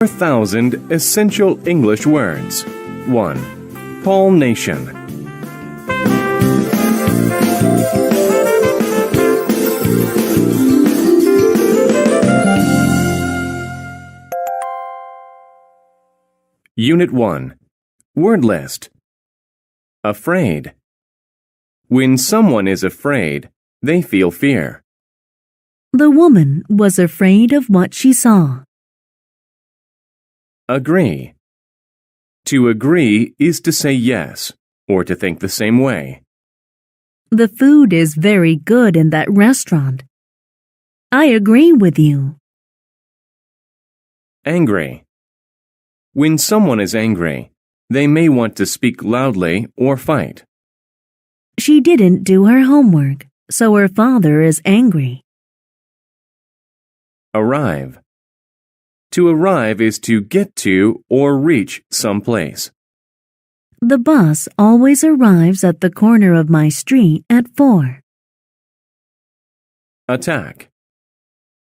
4,000 essential English words. 1. Pollination. Unit 1. Word list. Afraid. When someone is afraid, they feel fear. The woman was afraid of what she saw. Agree. To agree is to say yes, or to think the same way. The food is very good in that restaurant. I agree with you. Angry. When someone is angry, they may want to speak loudly or fight. She didn't do her homework, so her father is angry. Arrive. To arrive is to get to or reach some place. The bus always arrives at the corner of my street at 4. Attack.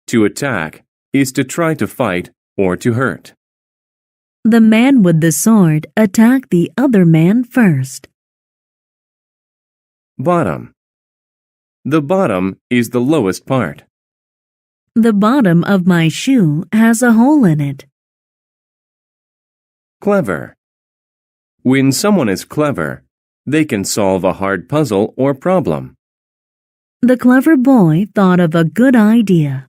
To attack is to try to fight or to hurt. The man with the sword attacked the other man first. Bottom. The bottom is the lowest part. The bottom of my shoe has a hole in it. Clever. When someone is clever, they can solve a hard puzzle or problem. The clever boy thought of a good idea.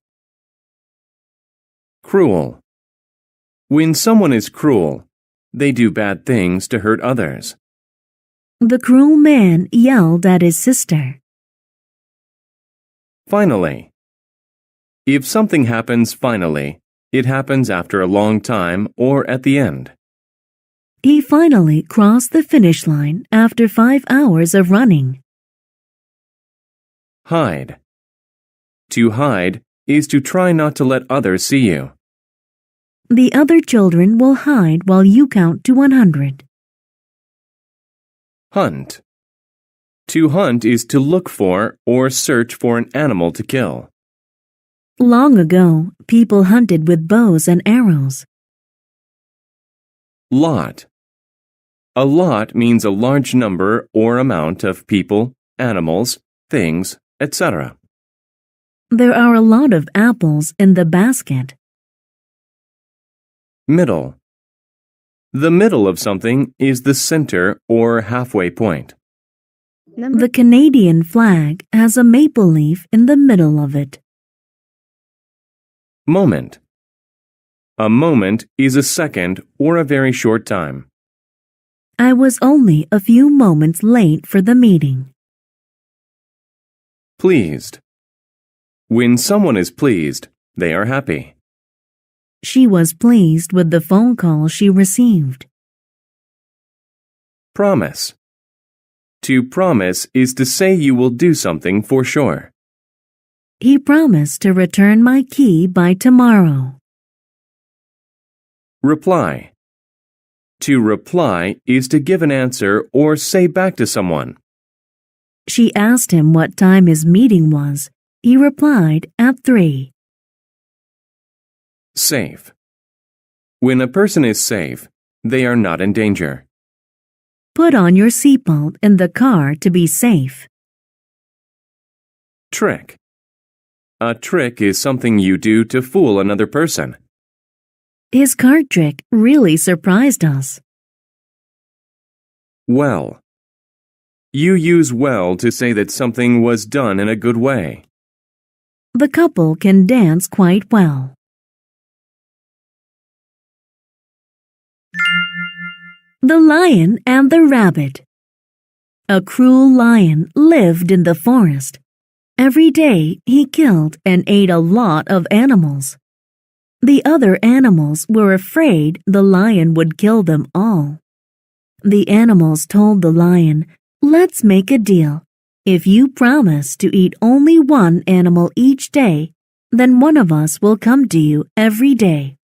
Cruel. When someone is cruel, they do bad things to hurt others. The cruel man yelled at his sister. Finally. If something happens finally, it happens after a long time or at the end. He finally crossed the finish line after 5 hours of running. Hide. To hide is to try not to let others see you. The other children will hide while you count to 100. Hunt. To hunt is to look for or search for an animal to kill. Long ago, people hunted with bows and arrows. Lot. A lot means a large number or amount of people, animals, things, etc. There are a lot of apples in the basket. Middle. The middle of something is the center or halfway point. The Canadian flag has a maple leaf in the middle of it. Moment. A moment is a second or a very short time. I was only a few moments late for the meeting. Pleased. When someone is pleased, they are happy. She was pleased with the phone call she received. Promise. To promise is to say you will do something for sure. He promised to return my key by tomorrow. Reply. To reply is to give an answer or say back to someone. She asked him what time his meeting was. He replied at 3. Safe. When a person is safe, they are not in danger. Put on your seatbelt in the car to be safe. Trick. A trick is something you do to fool another person. His card trick really surprised us. Well. You use well to say that something was done in a good way. The couple can dance quite well. The Lion and the Rabbit. A cruel lion lived in the forest. Every day he killed and ate a lot of animals. The other animals were afraid the lion would kill them all. The animals told the lion, "Let's make a deal. If you promise to eat only one animal each day, then one of us will come to you every day.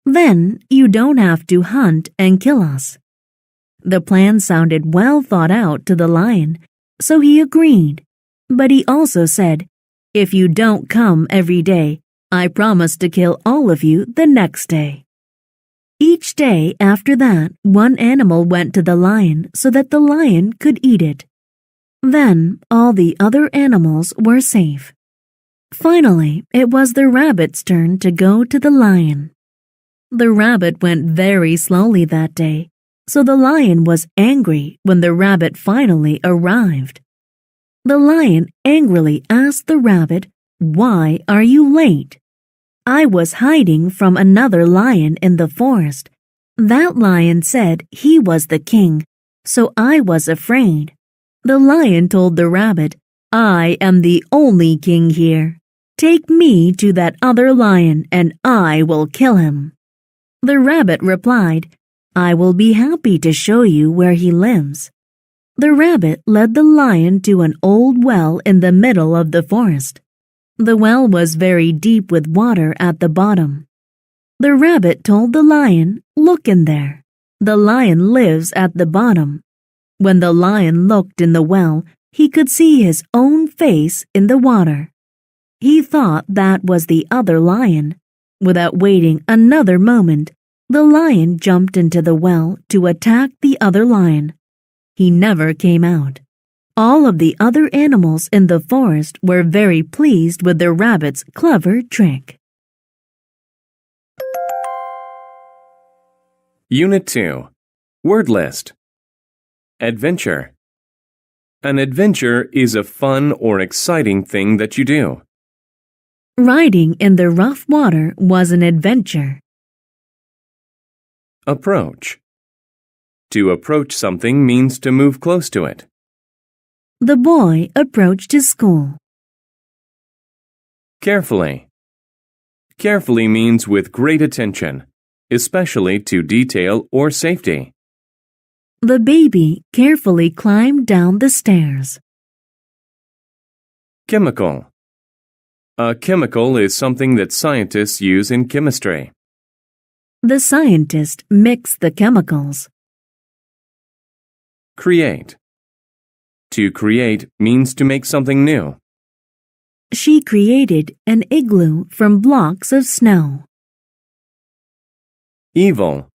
Then you don't have to hunt and kill us." The plan sounded well thought out to the lion, so he agreed. But he also said, "If you don't come every day, I promise to kill all of you the next day." Each day after that, one animal went to the lion so that the lion could eat it. Then all the other animals were safe. Finally, it was the rabbit's turn to go to the lion. The rabbit went very slowly that day, so the lion was angry when the rabbit finally arrived. The lion angrily asked the rabbit, "Why are you late?" "I was hiding from another lion in the forest. That lion said he was the king, so I was afraid." The lion told the rabbit, "I am the only king here. Take me to that other lion and I will kill him." The rabbit replied, "I will be happy to show you where he lives." The rabbit led the lion to an old well in the middle of the forest. The well was very deep with water at the bottom. The rabbit told the lion, "Look in there. The lion lives at the bottom." When the lion looked in the well, he could see his own face in the water. He thought that was the other lion. Without waiting another moment, the lion jumped into the well to attack the other lion. He never came out. All of the other animals in the forest were very pleased with the rabbit's clever trick. Unit 2. Word list. Adventure. An adventure is a fun or exciting thing that you do. Riding in the rough water was an adventure. Approach. To approach something means to move close to it. The boy approached his school. Carefully. Carefully means with great attention, especially to detail or safety. The baby carefully climbed down the stairs. Chemical. A chemical is something that scientists use in chemistry. The scientist mixed the chemicals. Create. To create means to make something new. She created an igloo from blocks of snow. Evil.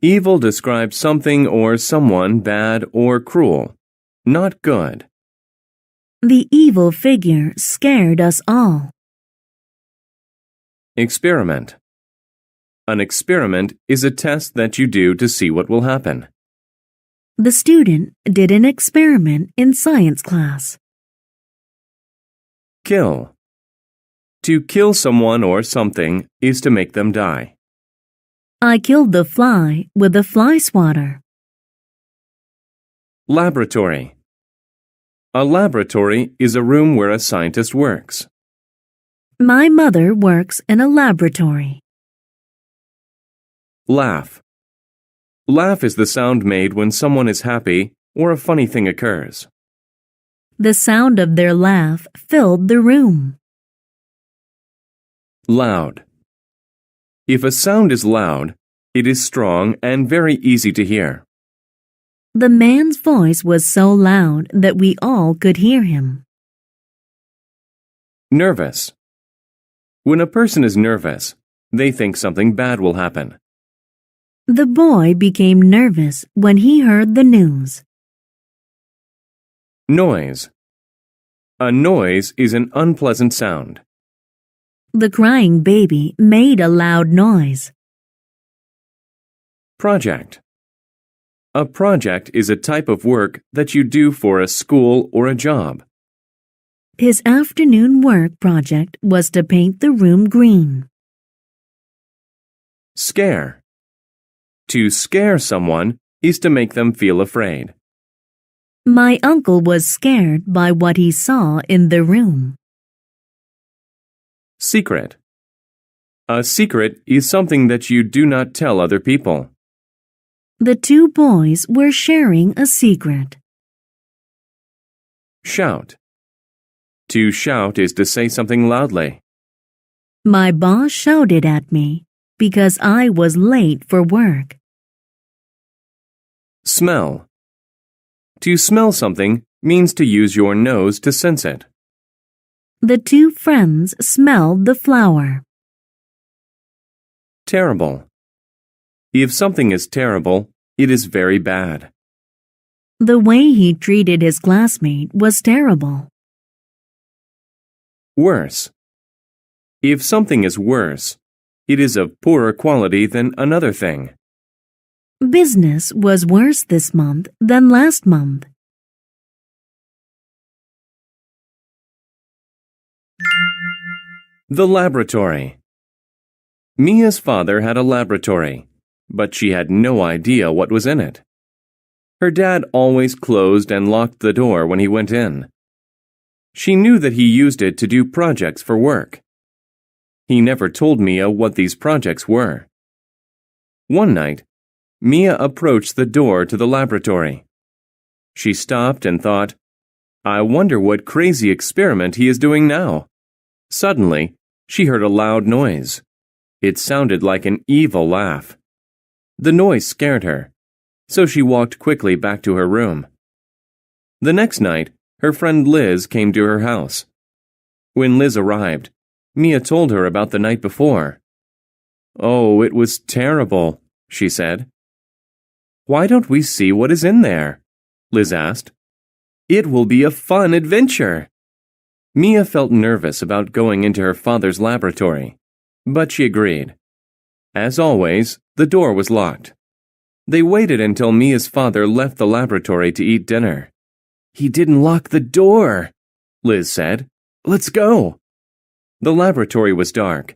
Evil describes something or someone bad or cruel, not good. The evil figure scared us all. Experiment. An experiment is a test that you do to see what will happen. The student did an experiment in science class. Kill. To kill someone or something is to make them die. I killed the fly with a fly swatter. Laboratory. A laboratory is a room where a scientist works. My mother works in a laboratory. Laugh. Laugh is the sound made when someone is happy or a funny thing occurs. The sound of their laugh filled the room. Loud. If a sound is loud, it is strong and very easy to hear. The man's voice was so loud that we all could hear him. Nervous. When a person is nervous, they think something bad will happen. The boy became nervous when he heard the news. Noise. A noise is an unpleasant sound. The crying baby made a loud noise. Project. A project is a type of work that you do for a school or a job. His afternoon work project was to paint the room green. Scare. To scare someone is to make them feel afraid. My uncle was scared by what he saw in the room. Secret. A secret is something that you do not tell other people. The two boys were sharing a secret. Shout. To shout is to say something loudly. My boss shouted at me because I was late for work. Smell. To smell something means to use your nose to sense it. The two friends smelled the flower. Terrible. If something is terrible, it is very bad. The way he treated his classmate was terrible. Worse. If something is worse, it is of poorer quality than another thing. Business was worse this month than last month. The laboratory. Mia's father had a laboratory, but she had no idea what was in it. Her dad always closed and locked the door when he went in. She knew that he used it to do projects for work. He never told Mia what these projects were. One night, Mia approached the door to the laboratory. She stopped and thought, "I wonder what crazy experiment he is doing now." Suddenly, she heard a loud noise. It sounded like an evil laugh. The noise scared her, so she walked quickly back to her room. The next night, her friend Liz came to her house. When Liz arrived, Mia told her about the night before. "Oh, it was terrible," she said. "Why don't we see what is in there?" Liz asked. "It will be a fun adventure." Mia felt nervous about going into her father's laboratory, but she agreed. As always, the door was locked. They waited until Mia's father left the laboratory to eat dinner. "He didn't lock the door," Liz said. "Let's go." The laboratory was dark.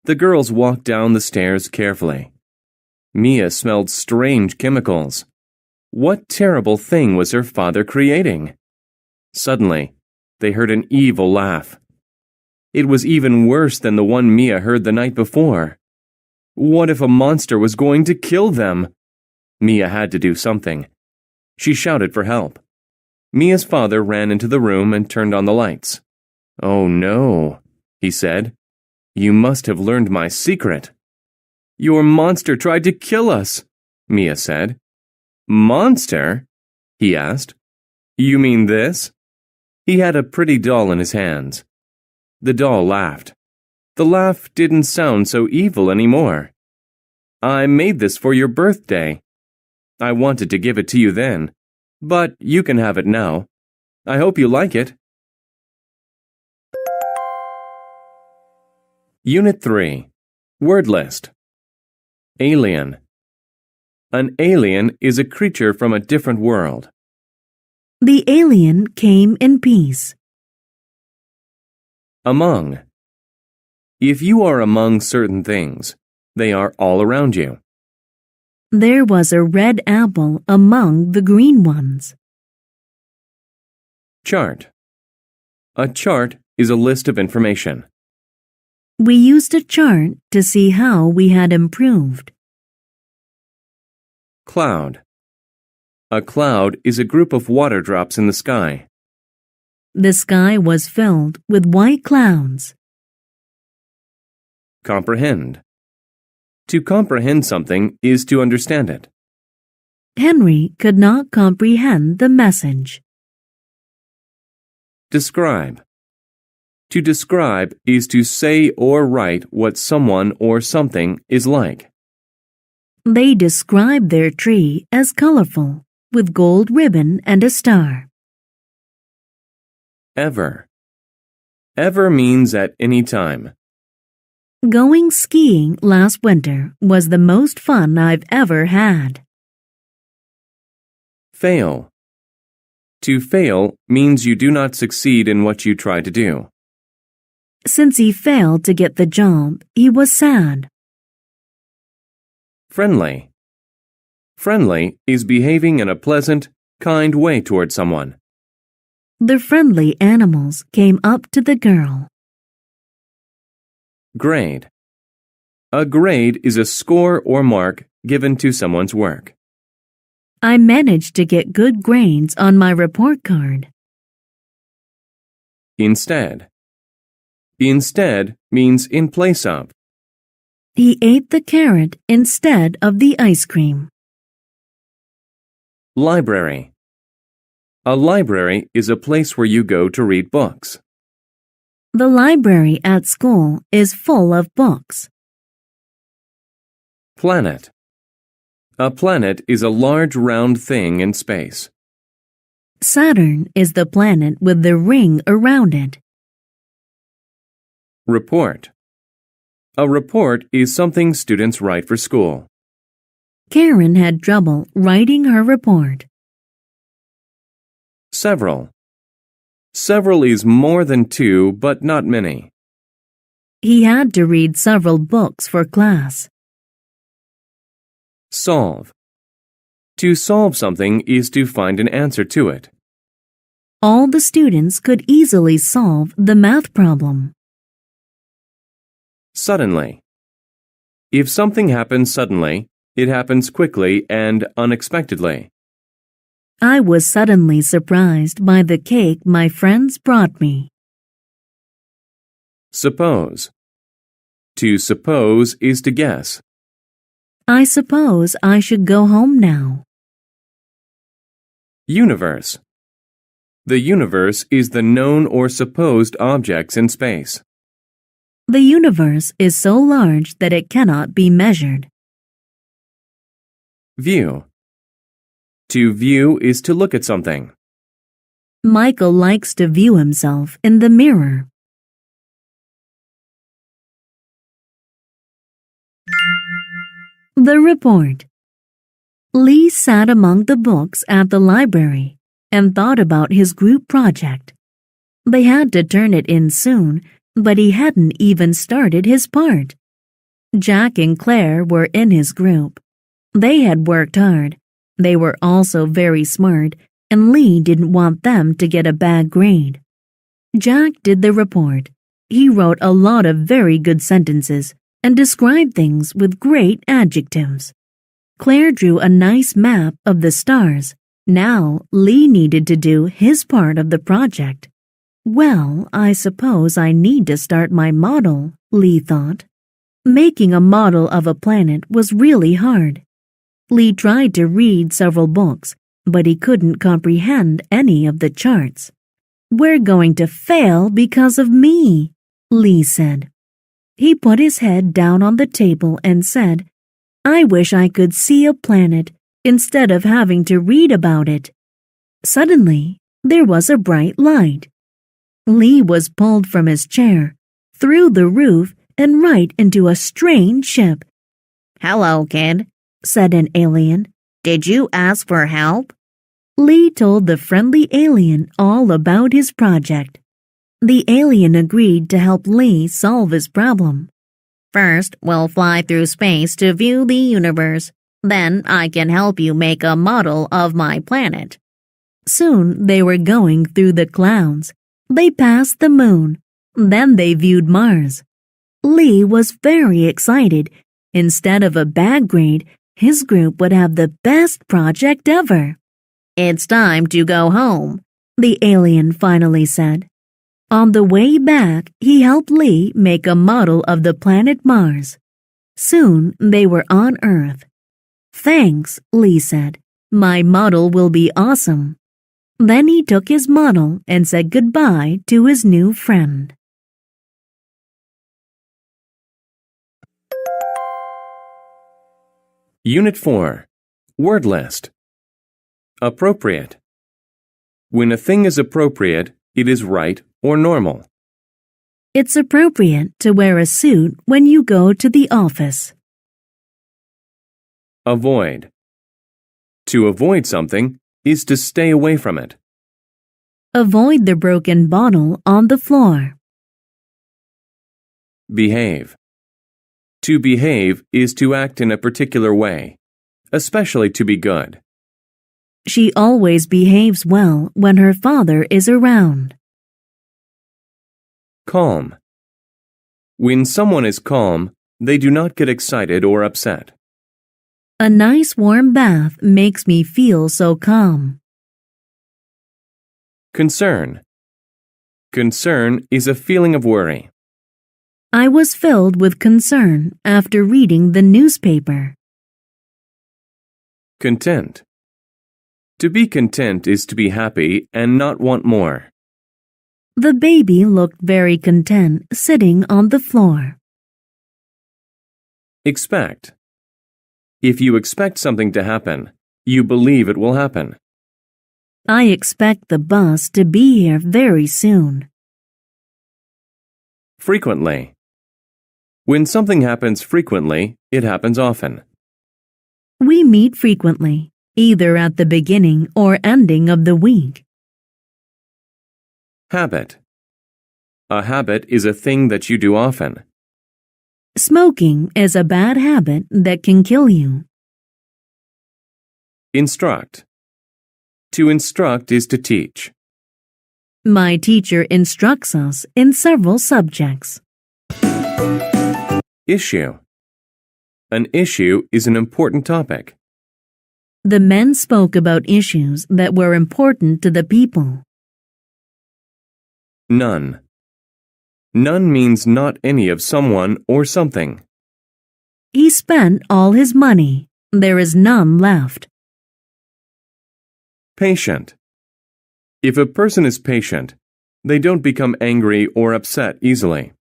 The girls walked down the stairs carefully. Mia smelled strange chemicals. What terrible thing was her father creating? Suddenly, they heard an evil laugh. It was even worse than the one Mia heard the night before. What if a monster was going to kill them? Mia had to do something. She shouted for help. Mia's father ran into the room and turned on the lights. "Oh no," he said. "You must have learned my secret." "Your monster tried to kill us," Mia said. "Monster?" he asked. "You mean this?" He had a pretty doll in his hands. The doll laughed. The laugh didn't sound so evil anymore. "I made this for your birthday. I wanted to give it to you then, but you can have it now. I hope you like it." Unit 3. Word List. Alien. An alien is a creature from a different world. The alien came in peace. Among. If you are among certain things, they are all around you. There was a red apple among the green ones. Chart. A chart is a list of information. We used a chart to see how we had improved. Cloud. A cloud is a group of water drops in the sky. The sky was filled with white clouds. Comprehend. To comprehend something is to understand it. Henry could not comprehend the message. Describe. To describe is to say or write what someone or something is like. They described their tree as colorful, with gold ribbon and a star. Ever. Ever means at any time. Going skiing last winter was the most fun I've ever had. Fail. To fail means you do not succeed in what you try to do. Since he failed to get the job, he was sad. Friendly. Friendly is behaving in a pleasant, kind way toward someone. The friendly animals came up to the girl. Grade. A grade is a score or mark given to someone's work. I managed to get good grades on my report card. Instead. Instead means in place of. He ate the carrot instead of the ice cream. Library. A library is a place where you go to read books. The library at school is full of books. Planet. A planet is a large round thing in space. Saturn is the planet with the ring around it. Report. A report is something students write for school. Karen had trouble writing her report. Several. Several is more than two, but not many. He had to read several books for class. Solve. To solve something is to find an answer to it. All the students could easily solve the math problem. Suddenly. If something happens suddenly, it happens quickly and unexpectedly. I was suddenly surprised by the cake my friends brought me. Suppose. To suppose is to guess. I suppose I should go home now. Universe. The universe is the known or supposed objects in space. The universe is so large that it cannot be measured. View. To view is to look at something. Michael likes to view himself in the mirror. The report. Lee sat among the books at the library and thought about his group project. They had to turn it in soon, but he hadn't even started his part. Jack and Claire were in his group. They had worked hard. They were also very smart, and Lee didn't want them to get a bad grade. Jack did the report. He wrote a lot of very good sentences and described things with great adjectives. Claire drew a nice map of the stars. Now Lee needed to do his part of the project. Well, I suppose I need to start my model, Lee thought. Making a model of a planet was really hard. Lee tried to read several books, but he couldn't comprehend any of the charts. "We're going to fail because of me," Lee said. He put his head down on the table and said, "I wish I could see a planet instead of having to read about it." Suddenly, there was a bright light. Lee was pulled from his chair, through the roof, and right into a strange ship. "Hello, kid," said an alien. "Did you ask for help?" Lee told the friendly alien all about his project. The alien agreed to help Lee solve his problem. "First, we'll fly through space to view the universe. Then I can help you make a model of my planet." Soon they were going through the clouds. They passed the moon. Then they viewed Mars. Lee was very excited. Instead of a bad grade, his group would have the best project ever. "It's time to go home," the alien finally said. On the way back, he helped Lee make a model of the planet Mars. Soon they were on Earth. "Thanks," Lee said. "My model will be awesome." Then he took his model and said goodbye to his new friend. Unit 4. Word list. Appropriate. When a thing is appropriate, it is right or normal. It's appropriate to wear a suit when you go to the office. Avoid. To avoid something is to stay away from it. Avoid the broken bottle on the floor. Behave. To behave is to act in a particular way, especially to be good. She always behaves well when her father is around. Calm. When someone is calm, they do not get excited or upset. A nice warm bath makes me feel so calm. Concern. Concern is a feeling of worry. I was filled with concern after reading the newspaper. Content. To be content is to be happy and not want more. The baby looked very content sitting on the floor. Expect. If you expect something to happen, you believe it will happen. I expect the bus to be here very soon. Frequently. When something happens frequently, it happens often. We meet frequently, either at the beginning or ending of the week. Habit. A habit is a thing that you do often. Smoking is a bad habit that can kill you. Instruct. To instruct is to teach. My teacher instructs us in several subjects. Issue. An issue is an important topic. The men spoke about issues that were important to the people. None. None means not any of someone or something. He spent all his money. There is none left. Patient. If a person is patient, they don't become angry or upset easily.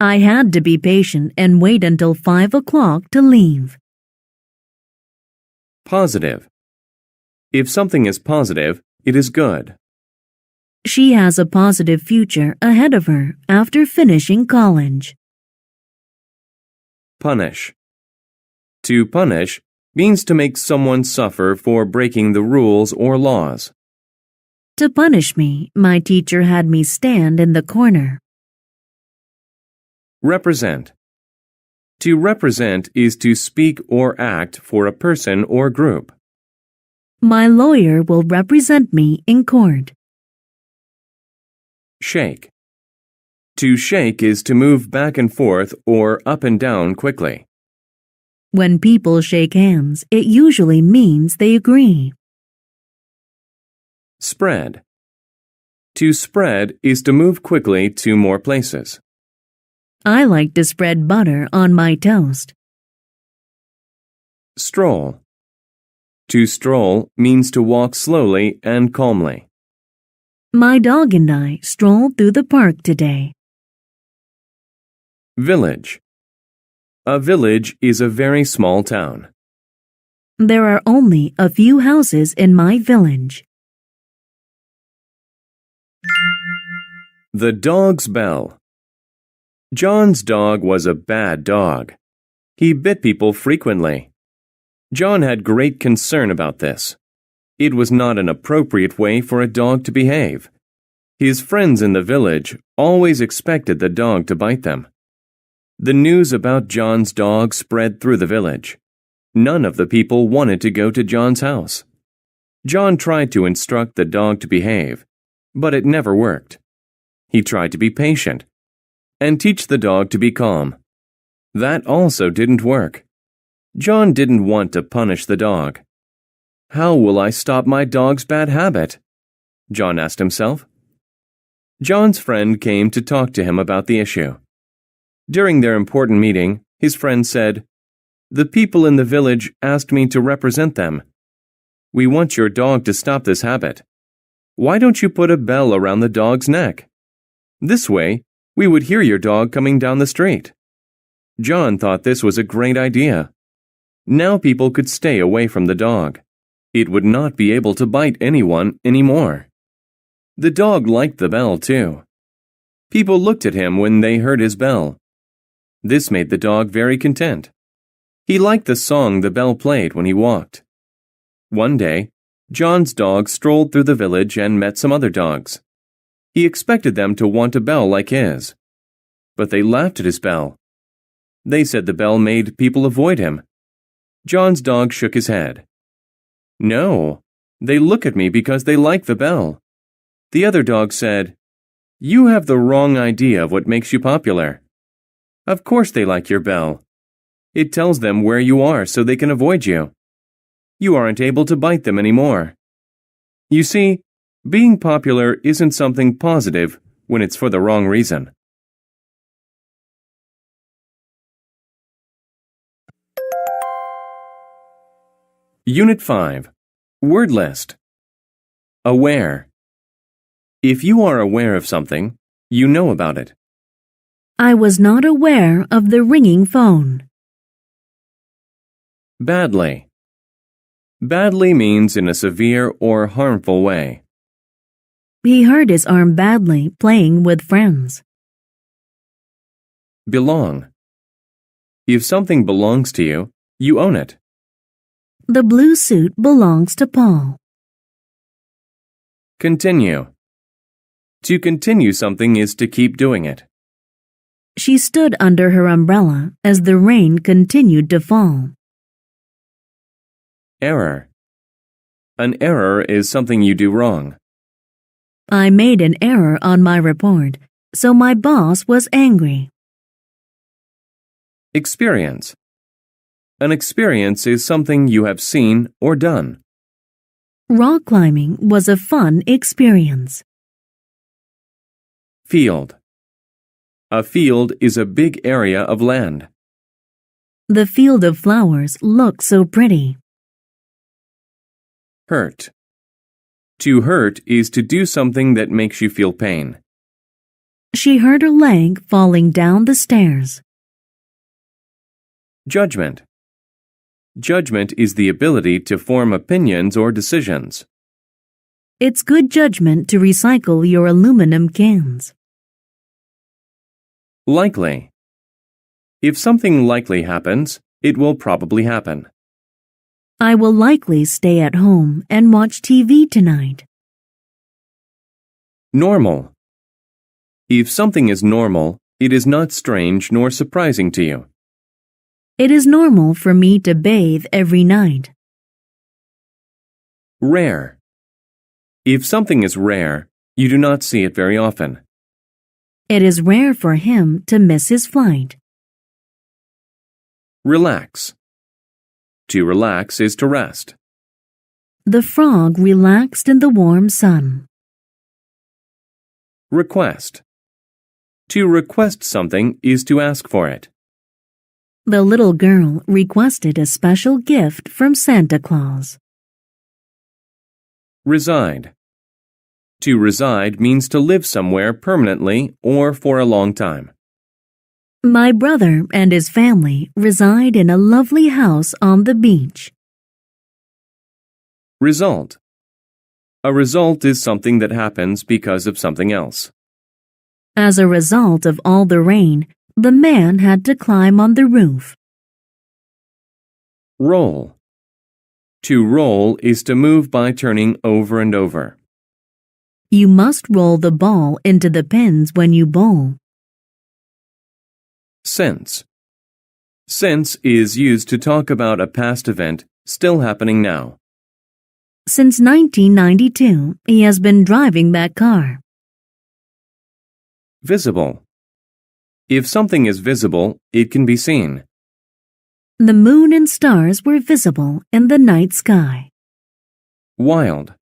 I had to be patient and wait until 5 o'clock to leave. Positive. If something is positive, it is good. She has a positive future ahead of her after finishing college. Punish. To punish means to make someone suffer for breaking the rules or laws. To punish me, my teacher had me stand in the corner. Represent. To represent is to speak or act for a person or group. My lawyer will represent me in court. Shake. To shake is to move back and forth or up and down quickly. When people shake hands, it usually means they agree. Spread. To spread is to move quickly to more places. I like to spread butter on my toast. Stroll. To stroll means to walk slowly and calmly. My dog and I strolled through the park today. Village. A village is a very small town. There are only a few houses in my village. The dog's bell. John's dog was a bad dog. He bit people frequently. John had great concern about this. It was not an appropriate way for a dog to behave. His friends in the village always expected the dog to bite them. The news about John's dog spread through the village. None of the people wanted to go to John's house. John tried to instruct the dog to behave, but it never worked. He tried to be patient and teach the dog to be calm. That also didn't work. John didn't want to punish the dog. How will I stop my dog's bad habit? John asked himself. John's friend came to talk to him about the issue. During their important meeting, his friend said, "The people in the village asked me to represent them. We want your dog to stop this habit. Why don't you put a bell around the dog's neck? This way, we would hear your dog coming down the street." John thought this was a great idea. Now people could stay away from the dog. It would not be able to bite anyone anymore. The dog liked the bell too. People looked at him when they heard his bell. This made the dog very content. He liked the song the bell played when he walked. One day, John's dog strolled through the village and met some other dogs. He expected them to want a bell like his. But they laughed at his bell. They said the bell made people avoid him. John's dog shook his head. "No, they look at me because they like the bell." The other dog said, "You have the wrong idea of what makes you popular. Of course they like your bell. It tells them where you are so they can avoid you. You aren't able to bite them anymore. You see, being popular isn't something positive when it's for the wrong reason." Unit 5. Word List. Aware. If you are aware of something, you know about it. I was not aware of the ringing phone. Badly. Badly means in a severe or harmful way. He hurt his arm badly playing with friends. Belong. If something belongs to you, you own it. The blue suit belongs to Paul. Continue. To continue something is to keep doing it. She stood under her umbrella as the rain continued to fall. Error. An error is something you do wrong. I made an error on my report, so my boss was angry. Experience. An experience is something you have seen or done. Rock climbing was a fun experience. Field. A field is a big area of land. The field of flowers looked so pretty. Hurt. To hurt is to do something that makes you feel pain. She hurt her leg falling down the stairs. Judgment. Judgment is the ability to form opinions or decisions. It's good judgment to recycle your aluminum cans. Likely. If something likely happens, it will probably happen. I will likely stay at home and watch TV tonight. Normal. If something is normal, it is not strange nor surprising to you. It is normal for me to bathe every night. Rare. If something is rare, you do not see it very often. It is rare for him to miss his flight. Relax. To relax is to rest. The frog relaxed in the warm sun. Request. To request something is to ask for it. The little girl requested a special gift from Santa Claus. Reside. To reside means to live somewhere permanently or for a long time. My brother and his family reside in a lovely house on the beach. Result. A result is something that happens because of something else. As a result of all the rain, the man had to climb on the roof. Roll. To roll is to move by turning over and over. You must roll the ball into the pins when you bowl. Since. Since is used to talk about a past event still happening now. Since 1992, he has been driving that car. Visible. If something is visible, it can be seen. The moon and stars were visible in the night sky. Wild.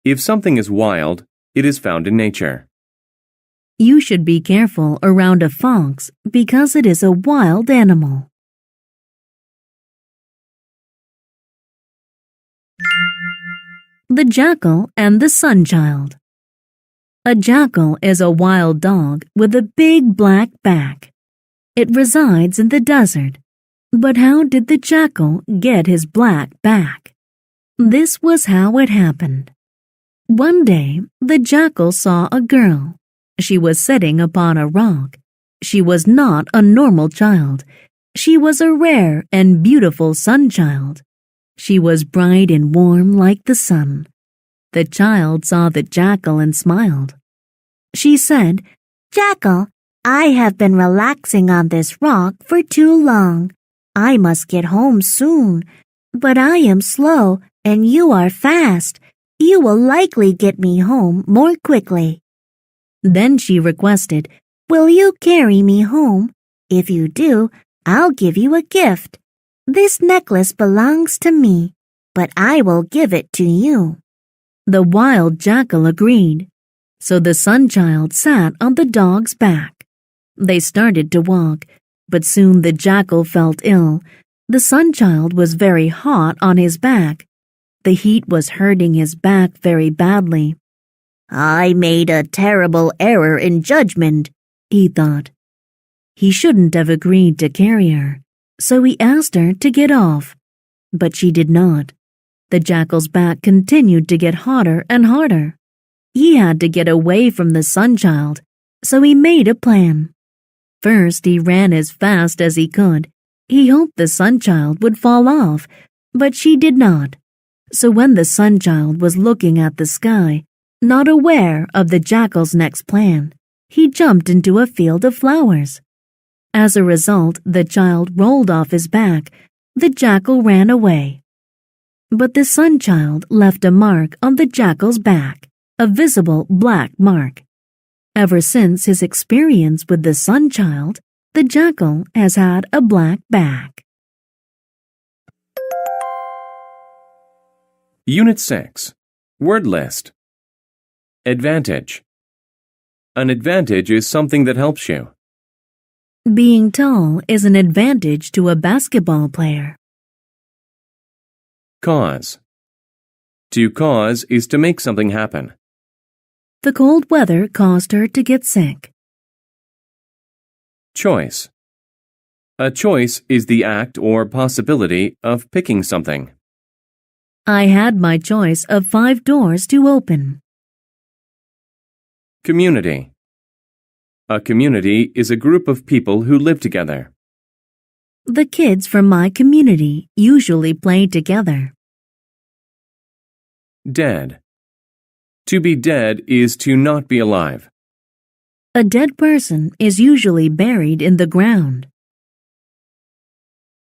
If something is wild, it is found in nature. You should be careful around a fox because it is a wild animal. The Jackal and the Sunchild. A jackal is a wild dog with a big black back. It resides in the desert. But how did the jackal get his black back? This was how it happened. One day, the jackal saw a girl. She was sitting upon a rock. She was not a normal child. She was a rare and beautiful sunchild. She was bright and warm like the sun. The child saw the jackal and smiled. She said, "Jackal, I have been relaxing on this rock for too long. I must get home soon. But I am slow and you are fast. You will likely get me home more quickly." Then she requested, "Will you carry me home? If you do, I'll give you a gift. This necklace belongs to me, but I will give it to you." The wild jackal agreed. So the sunchild sat on the dog's back. They started to walk, but soon the jackal felt ill. The sunchild was very hot on his back. The heat was hurting his back very badly. "I made a terrible error in judgment," he thought. He shouldn't have agreed to carry her. so he asked her to get off. But she did not. The jackal's back continued to get hotter and harder. He had to get away from the sun-child, so he made a plan. First, he ran as fast as he could. He hoped the sun-child would fall off, but she did not. So when the sun-child was looking at the sky, not aware of the jackal's next plan, he jumped into a field of flowers. As a result, the child rolled off his back. The jackal ran away. But the sun-child left a mark on the jackal's back, a visible black mark. Ever since his experience with the sun-child, the jackal has had a black back. Unit 6. Word list. Advantage. An advantage is something that helps you. Being tall is an advantage to a basketball player. Cause. To cause is to make something happen. The cold weather caused her to get sick. Choice. A choice is the act or possibility of picking something. I had my choice of 5 doors to open. Community. A community is a group of people who live together. The kids from my community usually play together. Dead. To be dead is to not be alive. A dead person is usually buried in the ground.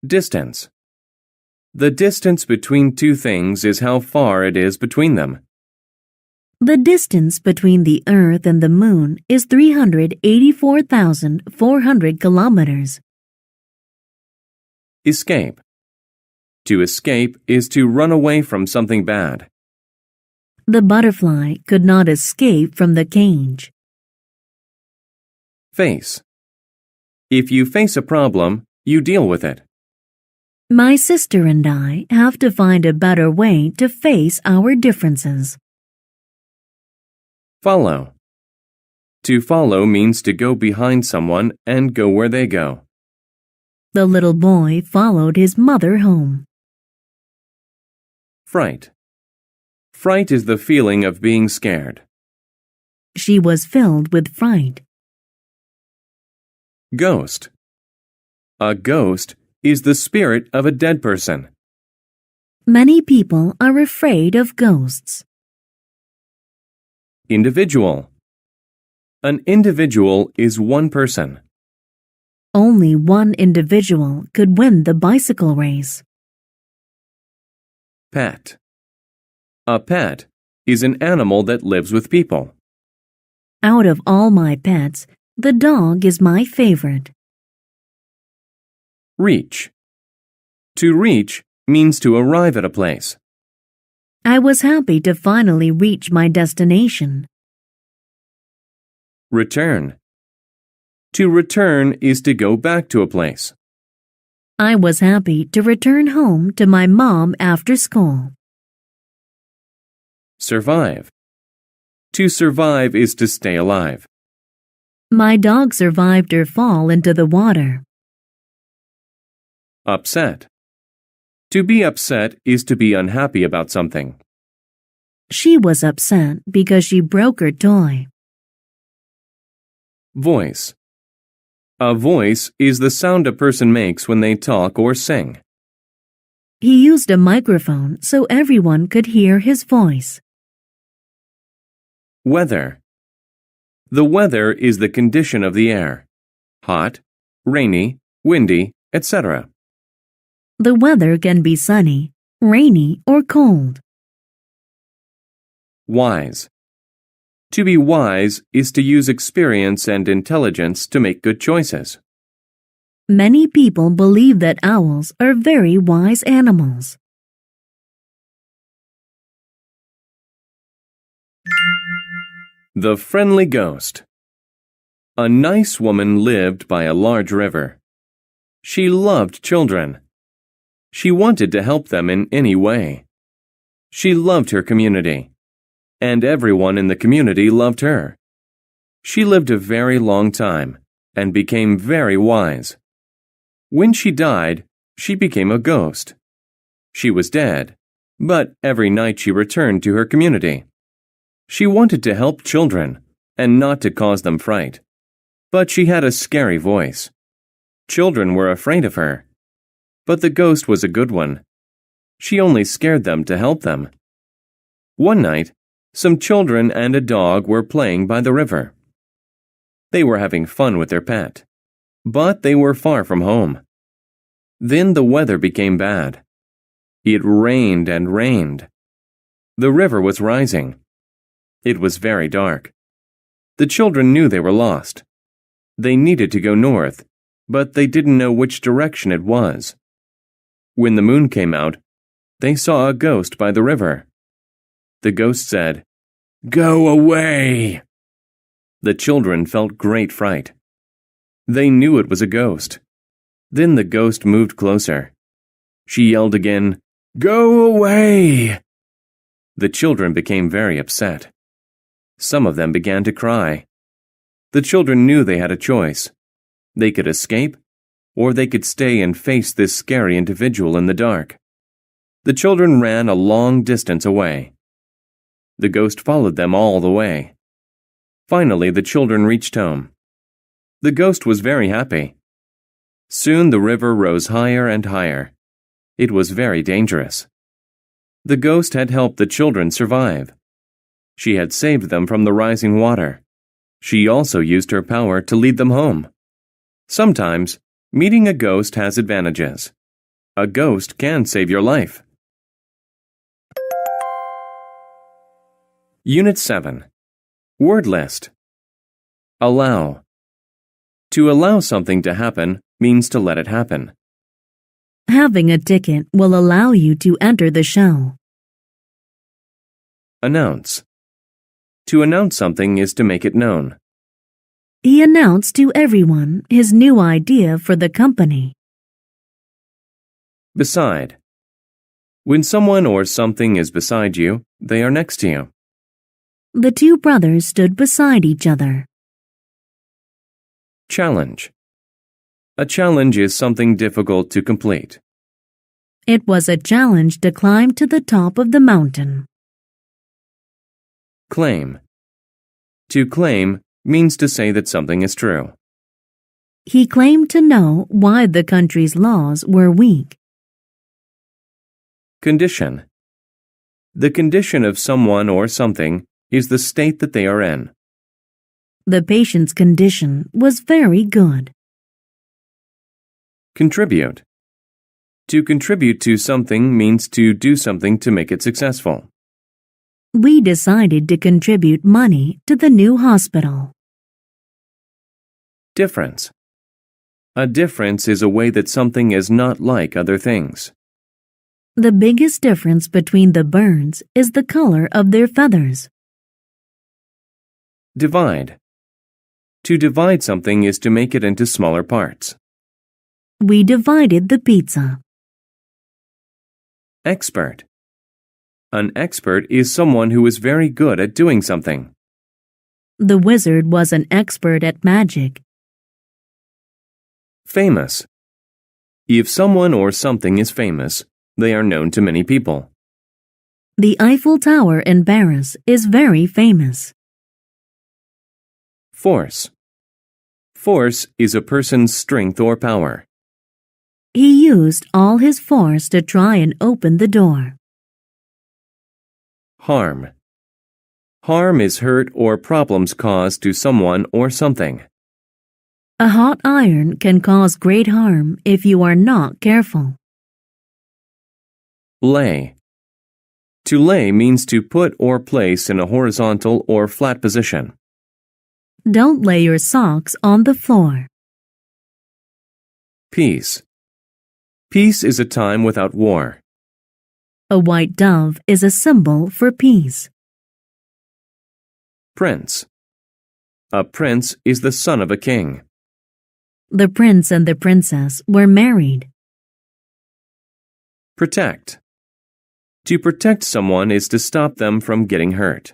Distance. The distance between two things is how far it is between them. The distance between the Earth and the Moon is 384,400 kilometers. Escape. To escape is to run away from something bad. The butterfly could not escape from the cage. Face. If you face a problem, you deal with it. My sister and I have to find a better way to face our differences. Follow. To follow means to go behind someone and go where they go. The little boy followed his mother home. Fright. Fright is the feeling of being scared. She was filled with fright. Ghost. A ghost is the spirit of a dead person. Many people are afraid of ghosts. Individual. An individual is one person. Only one individual could win the bicycle race. Pet. A pet is an animal that lives with people. Out of all my pets, the dog is my favorite. Reach. To reach means to arrive at a place. I was happy to finally reach my destination. Return. To return is to go back to a place. I was happy to return home to my mom after school. Survive. To survive is to stay alive. My dog survived her fall into the water. Upset. To be upset is to be unhappy about something. She was upset because she broke her toy. Voice. A voice is the sound a person makes when they talk or sing. He used a microphone so everyone could hear his voice. Weather. The weather is the condition of the air. Hot, rainy, windy, etc. The weather can be sunny, rainy, or cold. Wise. To be wise is to use experience and intelligence to make good choices. Many people believe that owls are very wise animals. The Friendly Ghost. A nice woman lived by a large river. She loved children. She wanted to help them in any way. She loved her community, and everyone in the community loved her. She lived a very long time and became very wise. When she died, she became a ghost. She was dead, but every night she returned to her community. She wanted to help children and not to cause them fright, but she had a scary voice. Children were afraid of her, but the ghost was a good one. She only scared them to help them. One night, some children and a dog were playing by the river. They were having fun with their pet, but they were far from home. Then the weather became bad. It rained and rained. The river was rising. It was very dark. The children knew they were lost. They needed to go north, but they didn't know which direction it was. When the moon came out, they saw a ghost by the river. The ghost said, "Go away!" The children felt great fright. They knew it was a ghost. Then the ghost moved closer. She yelled again, "Go away!" The children became very upset. Some of them began to cry. The children knew they had a choice. They could escape, or they could stay and face this scary individual in the dark. The children ran a long distance away. The ghost followed them all the way. Finally, the children reached home. The ghost was very happy. Soon the river rose higher and higher. It was very dangerous. The ghost had helped the children survive. She had saved them from the rising water. She also used her power to lead them home. Sometimes, meeting a ghost has advantages. A ghost can save your life. Unit 7. Word list. Allow. To allow something to happen means to let it happen. Having a ticket will allow you to enter the show. Announce. To announce something is to make it known. He announced to everyone his new idea for the company. Beside. When someone or something is beside you, they are next to you. The two brothers stood beside each other. Challenge. A challenge is something difficult to complete. It was a challenge to climb to the top of the mountain. Claim. To claim means to say that something is true. He claimed to know why the country's laws were weak. Condition. The condition of someone or something is the state that they are in. The patient's condition was very good. Contribute. To contribute to something means to do something to make it successful. We decided to contribute money to the new hospital. Difference. A difference is a way that something is not like other things. The biggest difference between the birds is the color of their feathers. Divide. To divide something is to make it into smaller parts. We divided the pizza. Expert. An expert is someone who is very good at doing something. The wizard was an expert at magic. Famous. If someone or something is famous, they are known to many people. The Eiffel Tower in Paris is very famous. Force. Force is a person's strength or power. He used all his force to try and open the door. Harm. Harm is hurt or problems caused to someone or something. A hot iron can cause great harm if you are not careful. Lay. To lay means to put or place in a horizontal or flat position. Don't lay your socks on the floor. Peace. Peace is a time without war. A white dove is a symbol for peace. Prince. A prince is the son of a king. The prince and the princess were married. Protect. To protect someone is to stop them from getting hurt.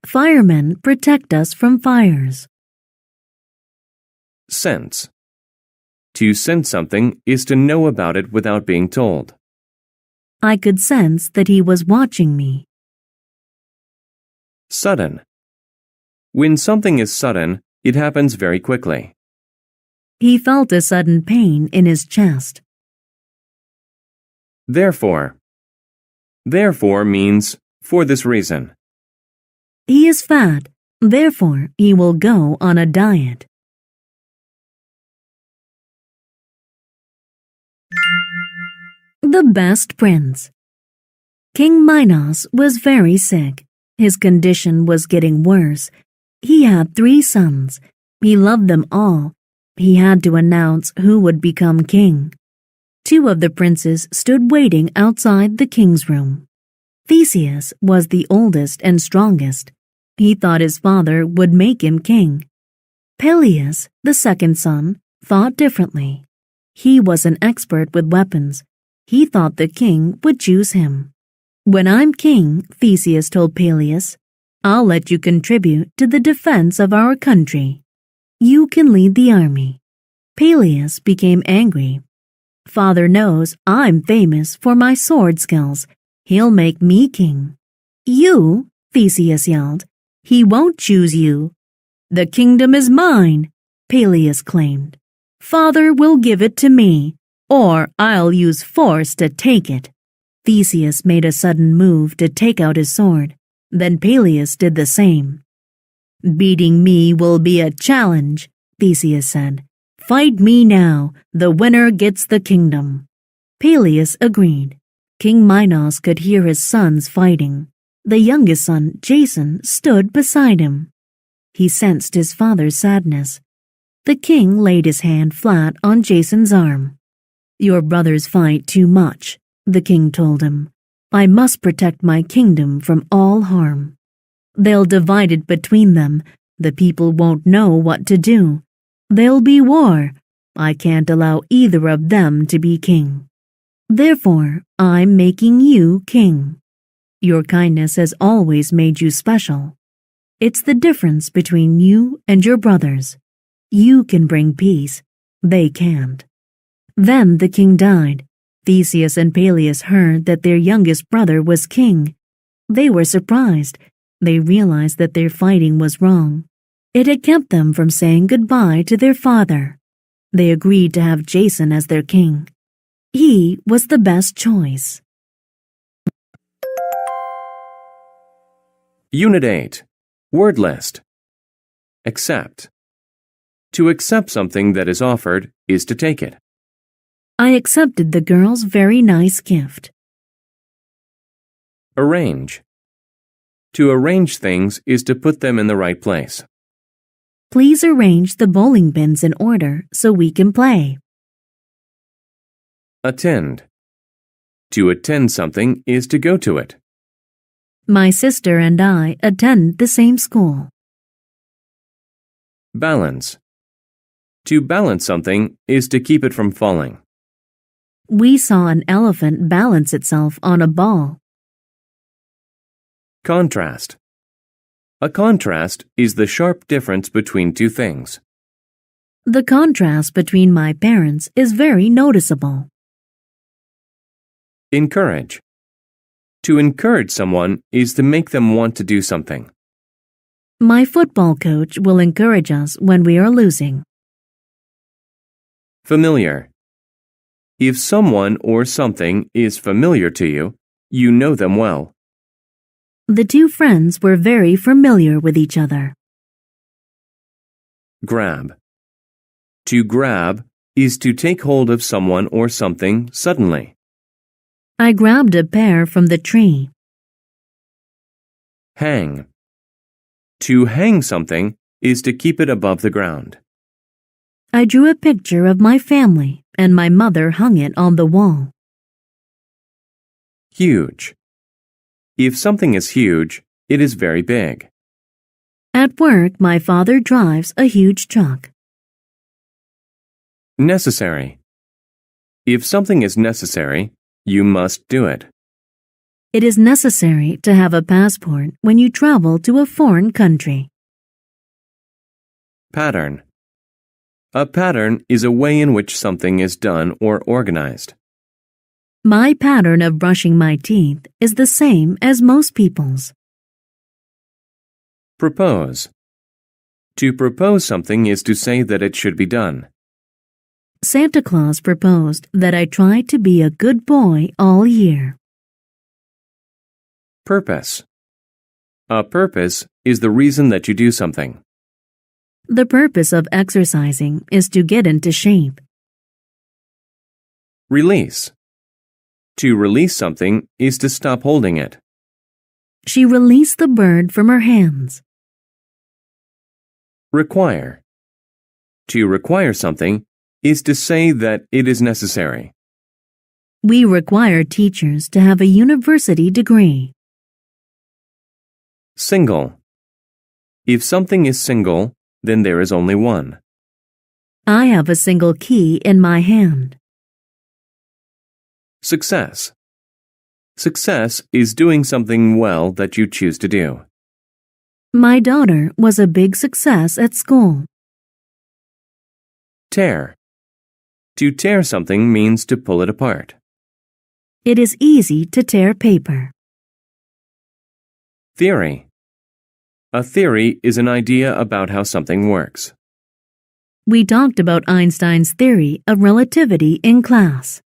Firemen protect us from fires. Sense. To sense something is to know about it without being told. I could sense that he was watching me. Sudden. When something is sudden, it happens very quickly. He felt a sudden pain in his chest. Therefore. Therefore means for this reason. He is fat, therefore he will go on a diet. The Best Prince. King Minos was very sick. His condition was getting worse. He had 3 sons. He loved them all. He had to announce who would become king. 2 of the princes stood waiting outside the king's room. Theseus was the oldest and strongest. He thought his father would make him king. Peleus, the second son, thought differently. He was an expert with weapons. He thought the king would choose him. When I'm king, Theseus told Peleus, I'll let you contribute to the defense of our country. You can lead the army. Peleus became angry. Father knows I'm famous for my sword skills. He'll make me king. You, Theseus yelled. He won't choose you. The kingdom is mine, Peleus claimed. Father will give it to me, or I'll use force to take it. Theseus made a sudden move to take out his sword. Then Peleus did the same. Beating me will be a challenge, Theseus said. Fight me now. The winner gets the kingdom. Peleus agreed. King Minos could hear his sons fighting. The youngest son, Jason, stood beside him. He sensed his father's sadness. The king laid his hand flat on Jason's arm. Your brothers fight too much, the king told him. I must protect my kingdom from all harm. They'll divide it between them. The people won't know what to do. There'll be war. I can't allow either of them to be king. Therefore, I'm making you king. Your kindness has always made you special. It's the difference between you and your brothers. You can bring peace. They can't. Then the king died. Theseus and Peleus heard that their youngest brother was king. They were surprised. They realized that their fighting was wrong. It had kept them from saying goodbye to their father. They agreed to have Jason as their king. He was the best choice. Unit 8. Word list. Accept. To accept something that is offered is to take it. I accepted the girl's very nice gift. Arrange. To arrange things is to put them in the right place. Please arrange the bowling pins in order so we can play. Attend. To attend something is to go to it. My sister and I attend the same school. Balance. To balance something is to keep it from falling. We saw an elephant balance itself on a ball. Contrast. A contrast is the sharp difference between two things. The contrast between my parents is very noticeable. Encourage. To encourage someone is to make them want to do something. My football coach will encourage us when we are losing. Familiar. If someone or something is familiar to you, you know them well. The 2 friends were very familiar with each other. Grab. To grab is to take hold of someone or something suddenly. I grabbed a pear from the tree. Hang. To hang something is to keep it above the ground. I drew a picture of my family and my mother hung it on the wall. Huge. If something is huge, it is very big. At work, my father drives a huge truck. Necessary. If something is necessary, you must do it. It is necessary to have a passport when you travel to a foreign country. Pattern. A pattern is a way in which something is done or organized. My pattern of brushing my teeth is the same as most people's. Propose. To propose something is to say that it should be done. Santa Claus proposed that I try to be a good boy all year. Purpose. A purpose is the reason that you do something. The purpose of exercising is to get into shape. Release. To release something is to stop holding it. She released the bird from her hands. Require. To require something is to say that it is necessary. We require teachers to have a university degree. Single. If something is single, then there is only one. I have a single key in my hand. Success. Success is doing something well that you choose to do. My daughter was a big success at school. Tear. To tear something means to pull it apart. It is easy to tear paper. Theory. A theory is an idea about how something works. We talked about Einstein's theory of relativity in class.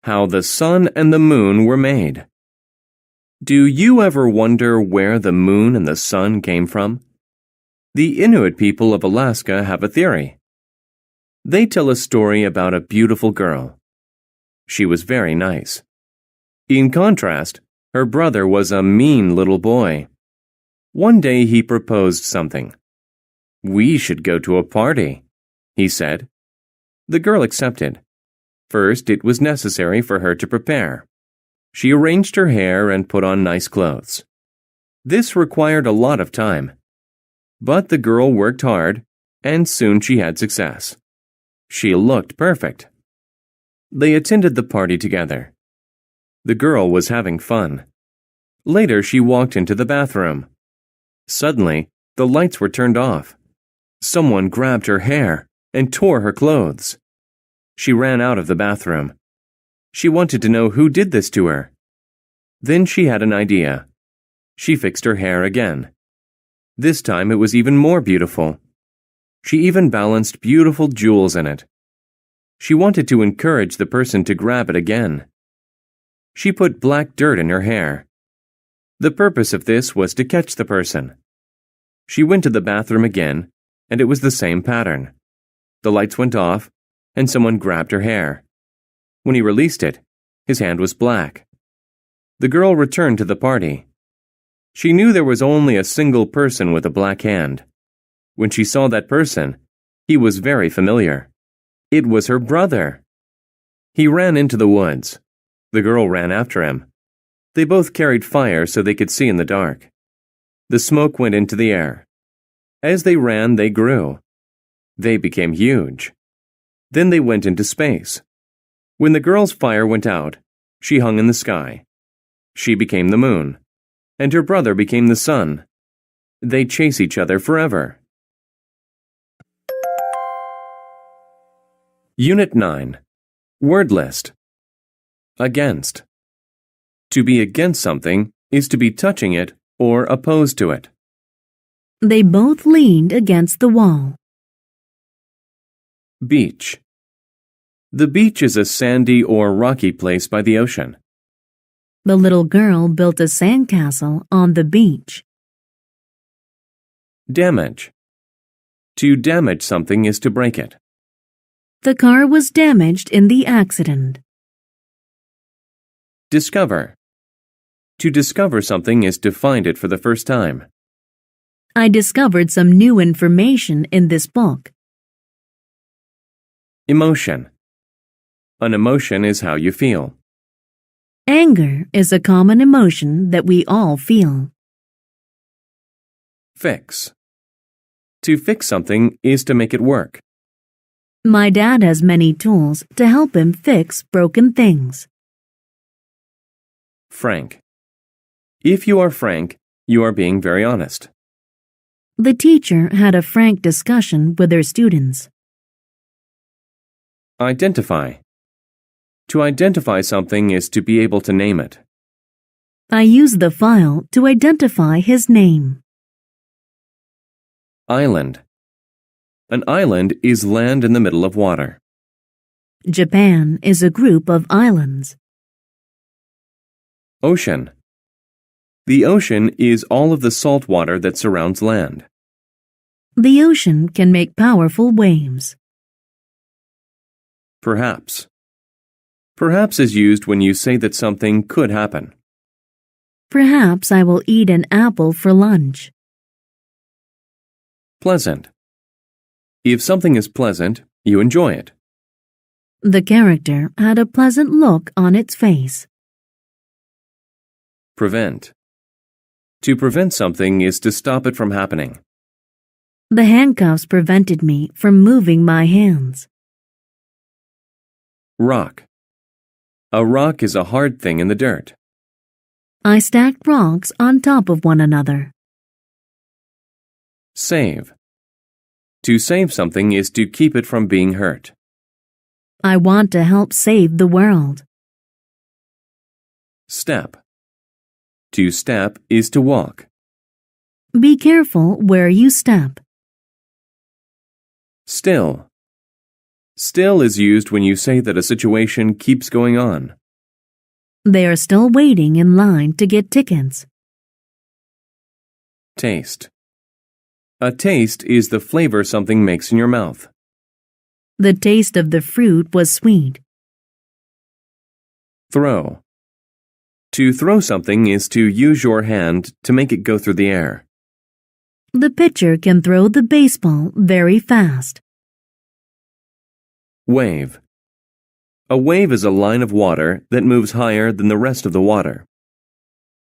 How the sun and the moon were made. Do you ever wonder where the moon and the sun came from? The Inuit people of Alaska have a theory. They tell a story about a beautiful girl. She was very nice. In contrast, her brother was a mean little boy. One day he proposed something. "We should go to a party," he said. The girl accepted. First, it was necessary for her to prepare. She arranged her hair and put on nice clothes. This required a lot of time. But the girl worked hard, and soon she had success. She looked perfect. They attended the party together. The girl was having fun. Later, she walked into the bathroom. Suddenly, the lights were turned off. Someone grabbed her hair and tore her clothes. She ran out of the bathroom. She wanted to know who did this to her. Then she had an idea. She fixed her hair again. This time it was even more beautiful. She even balanced beautiful jewels in it. She wanted to encourage the person to grab it again. She put black dirt in her hair. The purpose of this was to catch the person. She went to the bathroom again, and it was the same pattern. The lights went off, and someone grabbed her hair. When he released it, his hand was black. The girl returned to the party. She knew there was only a single person with a black hand. When she saw that person, he was very familiar. It was her brother. He ran into the woods. The girl ran after him. They both carried fire so they could see in the dark. The smoke went into the air. As they ran, they grew. They became huge. Then they went into space. When the girl's fire went out, she hung in the sky. She became the moon, and her brother became the sun. They chase each other forever. Unit 9. Word list. Against. To be against something is to be touching it or opposed to it. They both leaned against the wall. Beach. The beach is a sandy or rocky place by the ocean. The little girl built a sandcastle on the beach. Damage. To damage something is to break it. The car was damaged in the accident. Discover. To discover something is to find it for the first time. I discovered some new information in this book. Emotion. An emotion is how you feel. Anger is a common emotion that we all feel. Fix. To fix something is to make it work. My dad has many tools to help him fix broken things. Frank. If you are frank, you are being very honest. The teacher had a frank discussion with her students. Identify. To identify something is to be able to name it. I used the file to identify his name. Island. An island is land in the middle of water. Japan is a group of islands. Ocean. The ocean is all of the salt water that surrounds land. The ocean can make powerful waves. Perhaps. Perhaps is used when you say that something could happen. Perhaps I will eat an apple for lunch. Pleasant. If something is pleasant, you enjoy it. The character had a pleasant look on its face. Prevent. To prevent something is to stop it from happening. The handcuffs prevented me from moving my hands. Rock. A rock is a hard thing in the dirt. I stacked rocks on top of one another. Save. To save something is to keep it from being hurt. I want to help save the world. Step. To step is to walk. Be careful where you step. Still. Still is used when you say that a situation keeps going on. They are still waiting in line to get tickets. Taste. A taste is the flavor something makes in your mouth. The taste of the fruit was sweet. Throw. To throw something is to use your hand to make it go through the air. The pitcher can throw the baseball very fast. Wave. A wave is a line of water that moves higher than the rest of the water.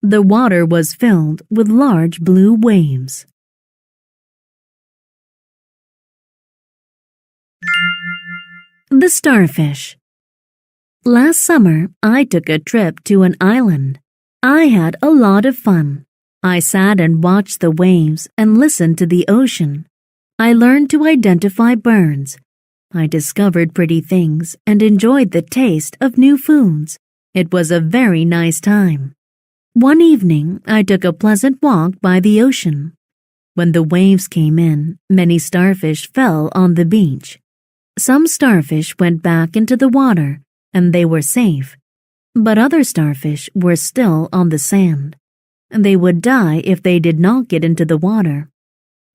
The water was filled with large blue waves. The starfish. Last summer, I took a trip to an island. I had a lot of fun. I sat and watched the waves and listened to the ocean. I learned to identify birds. I discovered pretty things and enjoyed the taste of new foods. It was a very nice time. One evening, I took a pleasant walk by the ocean. When the waves came in, many starfish fell on the beach. Some starfish went back into the water, and they were safe. But other starfish were still on the sand. They would die if they did not get into the water.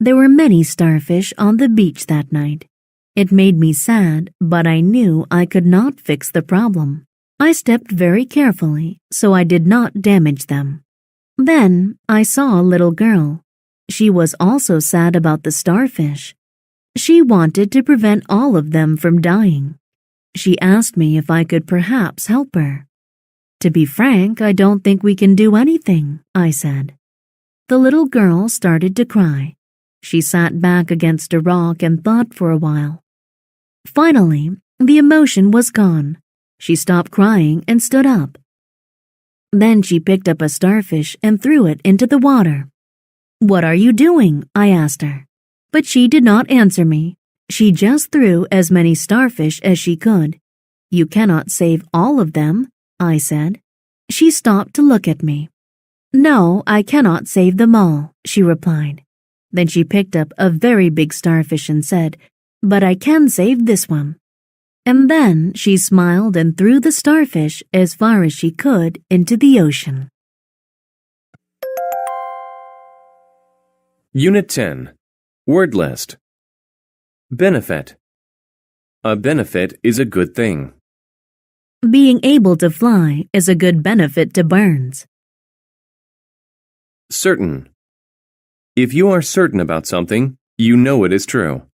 There were many starfish on the beach that night. It made me sad, but I knew I could not fix the problem. I stepped very carefully, so I did not damage them. Then I saw a little girl. She was also sad about the starfish. She wanted to prevent all of them from dying. She asked me if I could perhaps help her. To be frank, I don't think we can do anything, I said. The little girl started to cry. She sat back against a rock and thought for a while. Finally, the emotion was gone. She stopped crying and stood up. Then she picked up a starfish and threw it into the water. "What are you doing?" I asked her. But she did not answer me. She just threw as many starfish as she could. "You cannot save all of them," I said. She stopped to look at me. "No, I cannot save them all," she replied. Then she picked up a very big starfish and said, "But I can save this one." And then she smiled and threw the starfish as far as she could into the ocean. Unit 10. Word list. Benefit. A benefit is a good thing. Being able to fly is a good benefit to birds. Certain. If you are certain about something, you know it is true.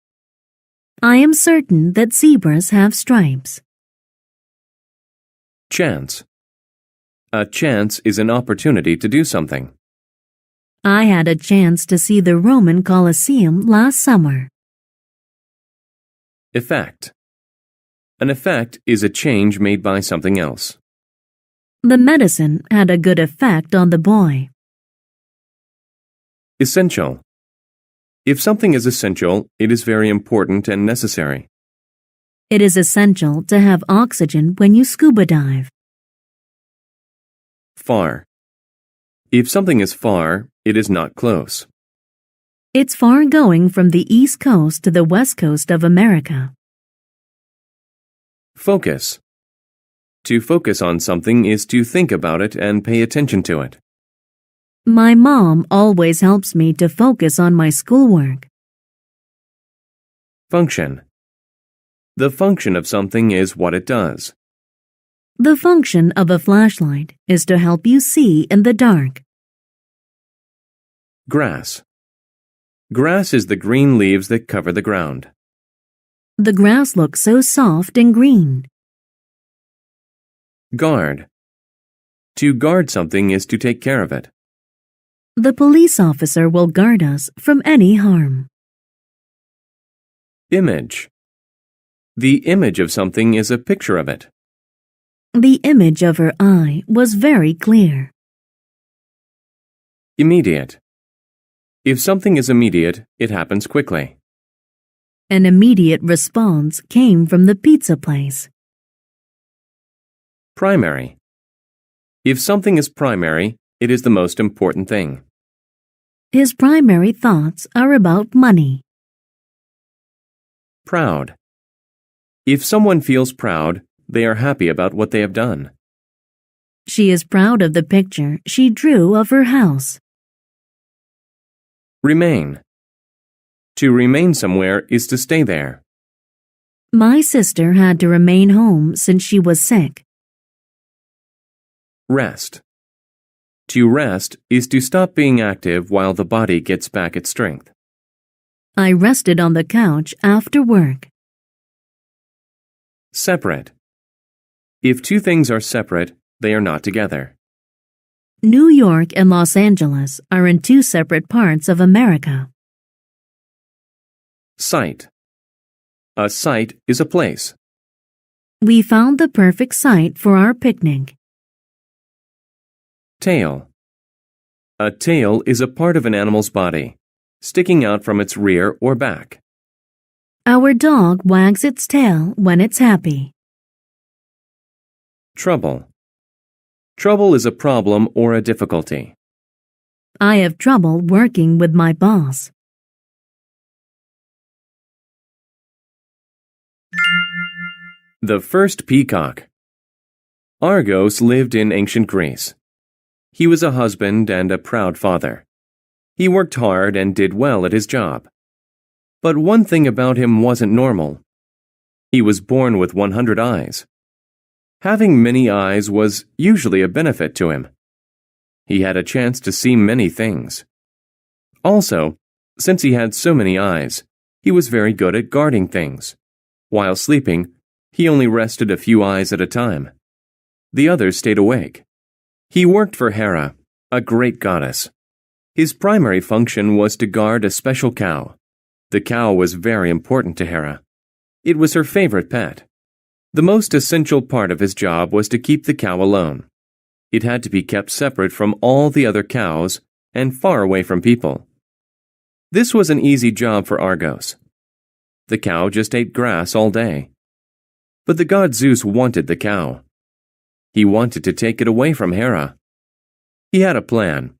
I am certain that zebras have stripes. Chance. A chance is an opportunity to do something. I had a chance to see the Roman Colosseum last summer. Effect. An effect is a change made by something else. The medicine had a good effect on the boy. Essential. If something is essential, it is very important and necessary. It is essential to have oxygen when you scuba dive. Far. If something is far, it is not close. It's far going from the East Coast to the West Coast of America. Focus. To focus on something is to think about it and pay attention to it. My mom always helps me to focus on my schoolwork. Function. The function of something is what it does. The function of a flashlight is to help you see in the dark. Grass. Grass is the green leaves that cover the ground. The grass looks so soft and green. Guard. To guard something is to take care of it. The police officer will guard us from any harm. Image. The image of something is a picture of it. The image of her eye was very clear. Immediate. If something is immediate, it happens quickly. An immediate response came from the pizza place. Primary. If something is primary, it is the most important thing. His primary thoughts are about money. Proud. If someone feels proud, they are happy about what they have done. She is proud of the picture she drew of her house. Remain. To remain somewhere is to stay there. My sister had to remain home since she was sick. Rest. To rest is to stop being active while the body gets back its strength. I rested on the couch after work. Separate. If two things are separate, they are not together. New York and Los Angeles are in two separate parts of America. Site. A site is a place. We found the perfect site for our picnic. Tail. A tail is a part of an animal's body, sticking out from its rear or back. Our dog wags its tail when it's happy. Trouble. Trouble is a problem or a difficulty. I have trouble working with my boss. The first peacock. Argos lived in ancient Greece. He was a husband and a proud father. He worked hard and did well at his job. But one thing about him wasn't normal. He was born with 100 eyes. Having many eyes was usually a benefit to him. He had a chance to see many things. Also, since he had so many eyes, he was very good at guarding things. While sleeping, he only rested a few eyes at a time. The others stayed awake. He worked for Hera, a great goddess. His primary function was to guard a special cow. The cow was very important to Hera. It was her favorite pet. The most essential part of his job was to keep the cow alone. It had to be kept separate from all the other cows and far away from people. This was an easy job for Argos. The cow just ate grass all day. But the god Zeus wanted the cow. He wanted to take it away from Hera. He had a plan.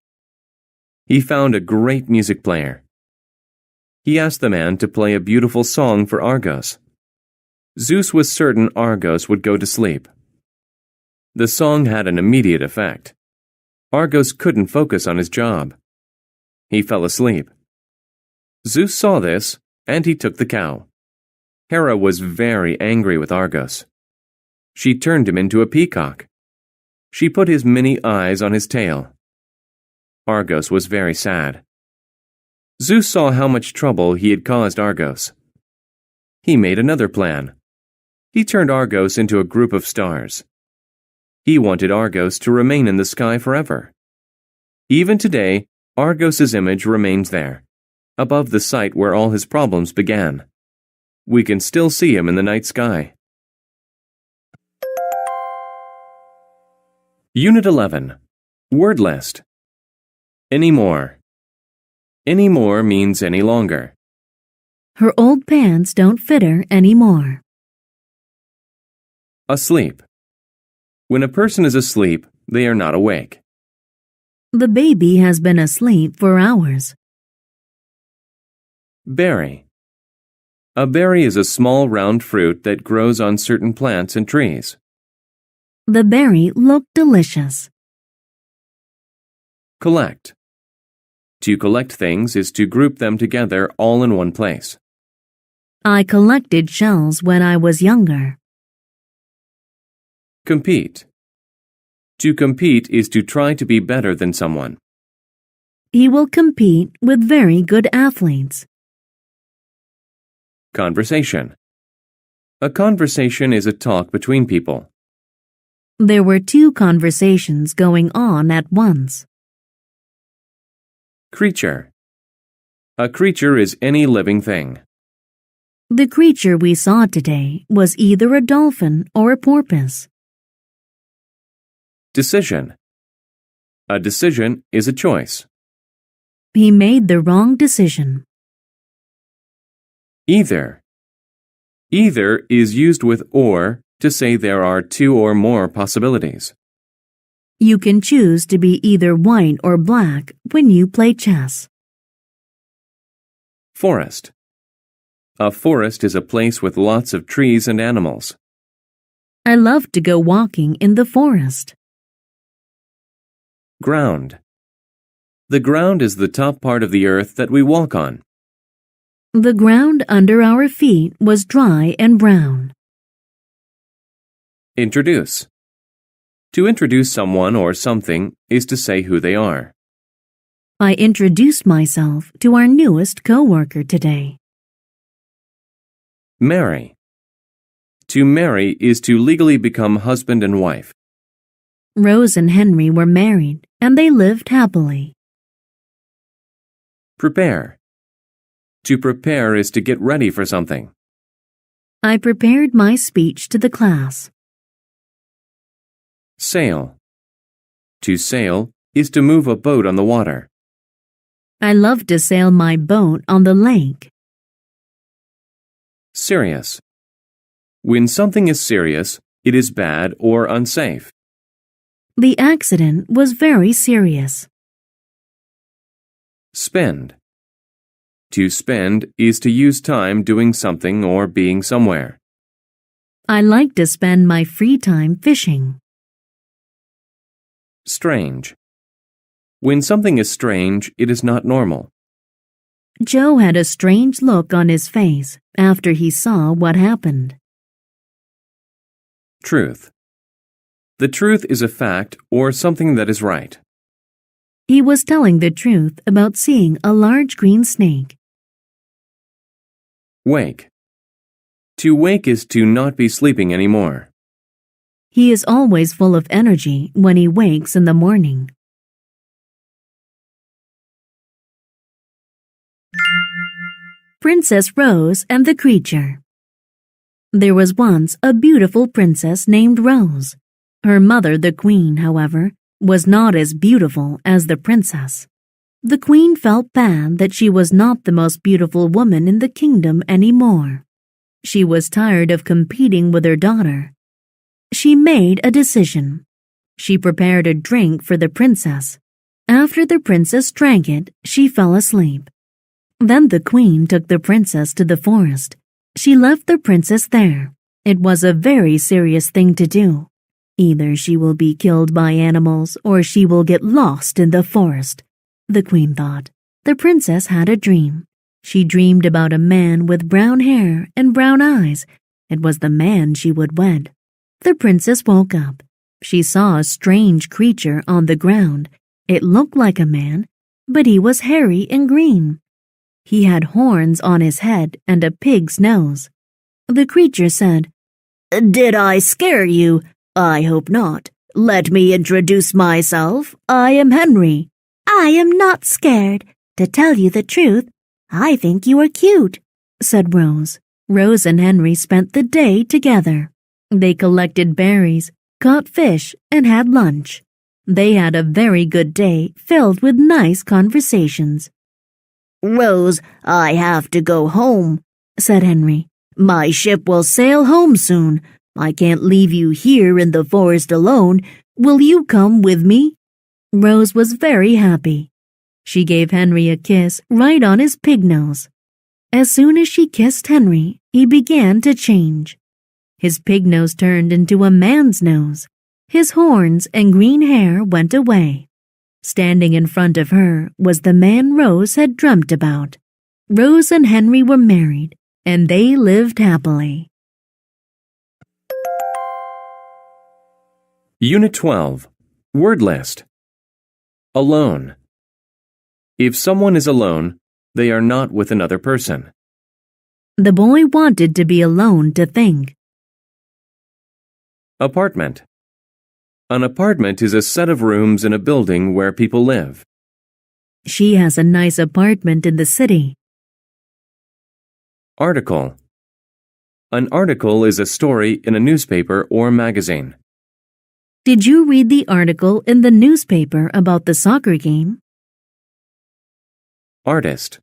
He found a great music player. He asked the man to play a beautiful song for Argos. Zeus was certain Argos would go to sleep. The song had an immediate effect. Argos couldn't focus on his job. He fell asleep. Zeus saw this, and he took the cow. Hera was very angry with Argos. She turned him into a peacock. She put his many eyes on his tail. Argos was very sad. Zeus saw how much trouble he had caused Argos. He made another plan. He turned Argos into a group of stars. He wanted Argos to remain in the sky forever. Even today, Argos's image remains there, above the site where all his problems began. We can still see him in the night sky. Unit 11. Word list. Anymore. Any more means any longer. Her old pants don't fit her anymore. Asleep. When a person is asleep, they are not awake. The baby has been asleep for hours. Berry. A berry is a small round fruit that grows on certain plants and trees. The berry looked delicious. Collect. To collect things is to group them together all in one place. I collected shells when I was younger. Compete. To compete is to try to be better than someone. He will compete with very good athletes. Conversation. A conversation is a talk between people. There were two conversations going on at once. Creature. A creature is any living thing. The creature we saw today was either a dolphin or a porpoise. Decision. A decision is a choice. He made the wrong decision. Either. Either is used with or to say there are two or more possibilities. You can choose to be either white or black when you play chess. Forest. A forest is a place with lots of trees and animals. I love to go walking in the forest. Ground. The ground is the top part of the earth that we walk on. The ground under our feet was dry and brown. Introduce. To introduce someone or something is to say who they are. I introduced myself to our newest coworker today. Marry. To marry is to legally become husband and wife. Rose and Henry were married, and they lived happily. Prepare. To prepare is to get ready for something. I prepared my speech to the class. Sail. To sail is to move a boat on the water. I love to sail my boat on the lake. Serious. When something is serious, it is bad or unsafe. The accident was very serious. Spend. To spend is to use time doing something or being somewhere. I like to spend my free time fishing. Strange. When something is strange, it is not normal. Joe had a strange look on his face after he saw what happened. Truth. The truth is a fact or something that is right. He was telling the truth about seeing a large green snake. Wake. To wake is to not be sleeping anymore. He is always full of energy when he wakes in the morning. Princess Rose and the Creature. There was once a beautiful princess named Rose. Her mother, the queen, however, was not as beautiful as the princess. The queen felt bad that she was not the most beautiful woman in the kingdom anymore. She was tired of competing with her daughter. She made a decision. She prepared a drink for the princess. After the princess drank it, she fell asleep. Then the queen took the princess to the forest. She left the princess there. It was a very serious thing to do. Either she will be killed by animals or she will get lost in the forest, the queen thought. The princess had a dream. She dreamed about a man with brown hair and brown eyes. It was the man she would wed. The princess woke up. She saw a strange creature on the ground. It looked like a man, but he was hairy and green. He had horns on his head and a pig's nose. The creature said, "Did I scare you? I hope not. Let me introduce myself. I am Henry." "I am not scared. To tell you the truth, I think you are cute," said Rose. Rose and Henry spent the day together. They collected berries, caught fish, and had lunch. They had a very good day filled with nice conversations. Rose, I have to go home, said Henry. My ship will sail home soon. I can't leave you here in the forest alone. Will you come with me? Rose was very happy. She gave Henry a kiss right on his pig nose. As soon as she kissed Henry, he began to change. His pig nose turned into a man's nose. His horns and green hair went away. Standing in front of her was the man Rose had dreamt about. Rose and Henry were married, and they lived happily. Unit 12. Word list. Alone. If someone is alone, they are not with another person. The boy wanted to be alone to think. Apartment. An apartment is a set of rooms in a building where people live. She has a nice apartment in the city. Article. An article is a story in a newspaper or magazine. Did you read the article in the newspaper about the soccer game? Artist.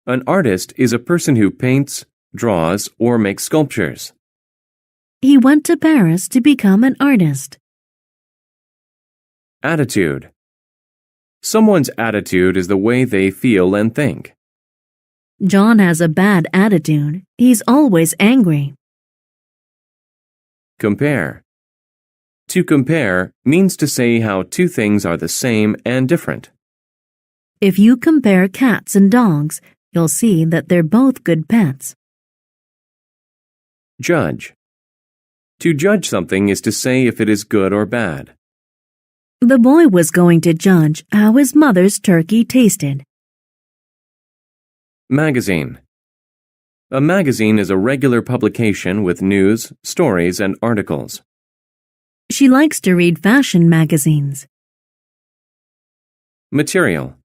An artist is a person who paints, draws, or makes sculptures. He went to Paris to become an artist. Attitude. Someone's attitude is the way they feel and think. John has a bad attitude. He's always angry. Compare. To compare means to say how two things are the same and different. If you compare cats and dogs, you'll see that they're both good pets. Judge. To judge something is to say if it is good or bad. The boy was going to judge how his mother's turkey tasted. Magazine. A magazine is a regular publication with news, stories, and articles. She likes to read fashion magazines. Material.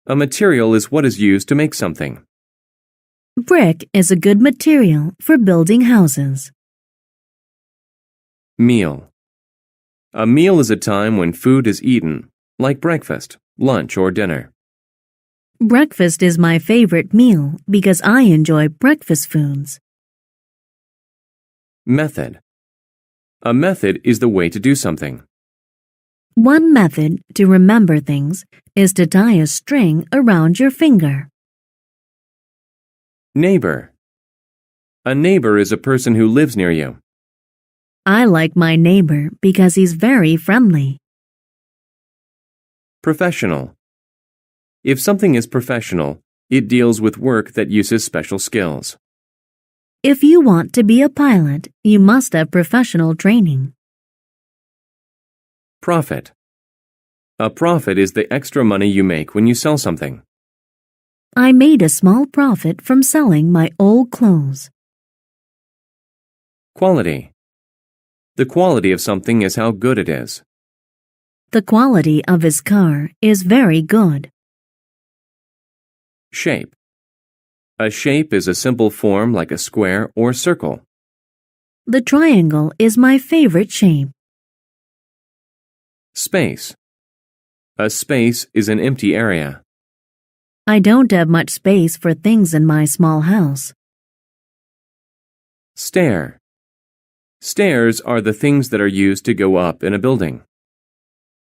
A material is what is used to make something. Brick is a good material for building houses. Meal. A meal is a time when food is eaten, like breakfast, lunch, or dinner. Breakfast is my favorite meal because I enjoy breakfast foods. Method. A method is the way to do something. One method to remember things is to tie a string around your finger. Neighbor. A neighbor is a person who lives near you. I like my neighbor because he's very friendly. Professional. If something is professional, it deals with work that uses special skills. If you want to be a pilot, you must have professional training. Profit. A profit is the extra money you make when you sell something. I made a small profit from selling my old clothes. Quality. The quality of something is how good it is. The quality of his car is very good. Shape. A shape is a simple form like a square or circle. The triangle is my favorite shape. Space. A space is an empty area. I don't have much space for things in my small house. Stair. Stairs are the things that are used to go up in a building.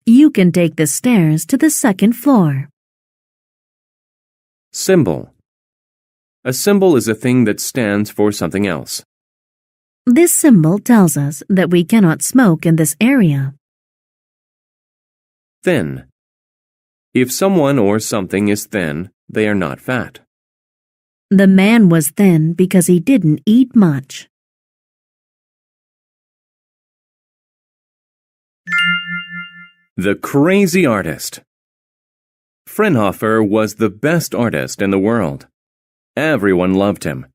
You can take the stairs to the second floor. Symbol. A symbol is a thing that stands for something else. This symbol tells us that we cannot smoke in this area. Thin. If someone or something is thin, they are not fat. The man was thin because he didn't eat much. The crazy artist. Fraunhofer was the best artist in the world. Everyone loved him.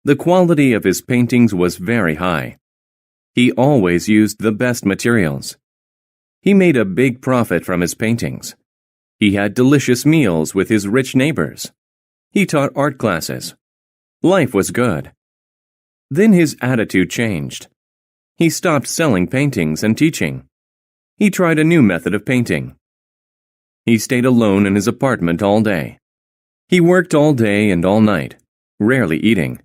The quality of his paintings was very high. He always used the best materials. He made a big profit from his paintings. He had delicious meals with his rich neighbors. He taught art classes. Life was good. Then his attitude changed. He stopped selling paintings and teaching. He tried a new method of painting. He stayed alone in his apartment all day. He worked all day and all night, rarely eating.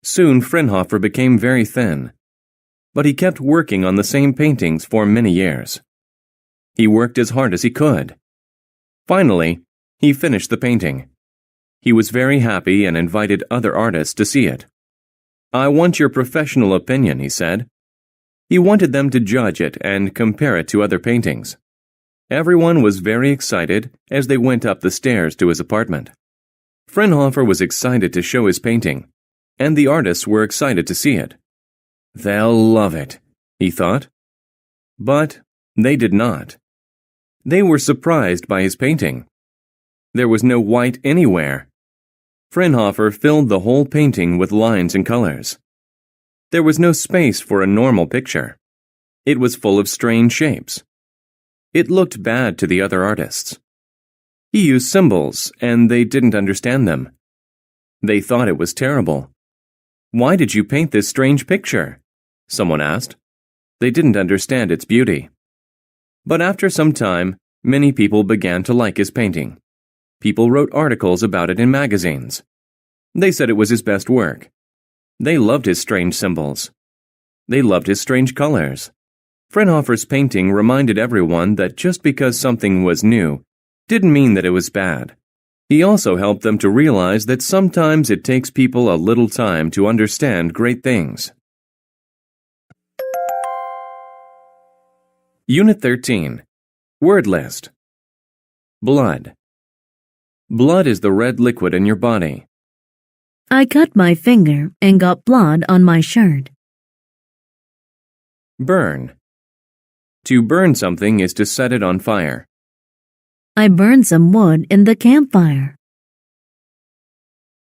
Soon Frenhofer became very thin, but he kept working on the same paintings for many years. He worked as hard as he could. Finally, he finished the painting. He was very happy and invited other artists to see it. "I want your professional opinion," he said. He wanted them to judge it and compare it to other paintings. Everyone was very excited as they went up the stairs to his apartment. Frenhofer was excited to show his painting, and the artists were excited to see it. "They'll love it," he thought. But they did not. They were surprised by his painting. There was no white anywhere. Frenhofer filled the whole painting with lines and colors. There was no space for a normal picture. It was full of strange shapes. It looked bad to the other artists. He used symbols, and they didn't understand them. They thought it was terrible. "Why did you paint this strange picture?" someone asked. They didn't understand its beauty. But after some time, many people began to like his painting. People wrote articles about it in magazines. They said it was his best work. They loved his strange symbols. They loved his strange colors. Frenhofer's painting reminded everyone that just because something was new didn't mean that it was bad. He also helped them to realize that sometimes it takes people a little time to understand great things. Unit 13. Word list. Blood. Blood is the red liquid in your body. I cut my finger and got blood on my shirt. Burn. To burn something is to set it on fire. I burned some wood in the campfire.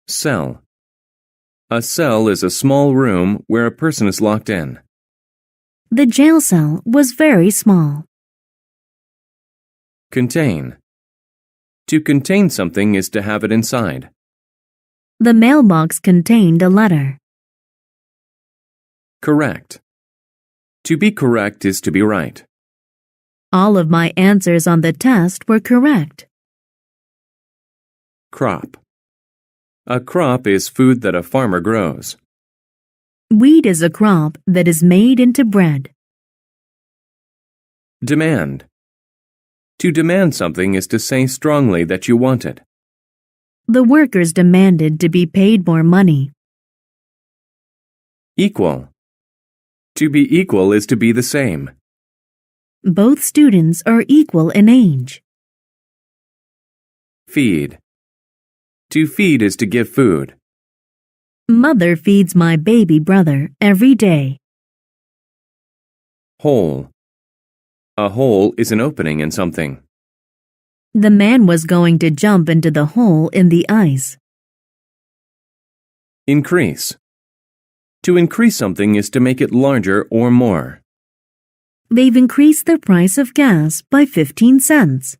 Cell. A cell is a small room where a person is locked in. The jail cell was very small. Contain. To contain something is to have it inside. The mailbox contained a letter. Correct. To be correct is to be right. All of my answers on the test were correct. Crop. A crop is food that a farmer grows. Wheat is a crop that is made into bread. Demand. To demand something is to say strongly that you want it. The workers demanded to be paid more money. Equal. To be equal is to be the same. Both students are equal in age. Feed. To feed is to give food. Mother feeds my baby brother every day. Hole. A hole is an opening in something. The man was going to jump into the hole in the ice. Increase. To increase something is to make it larger or more. They've increased the price of gas by 15 cents.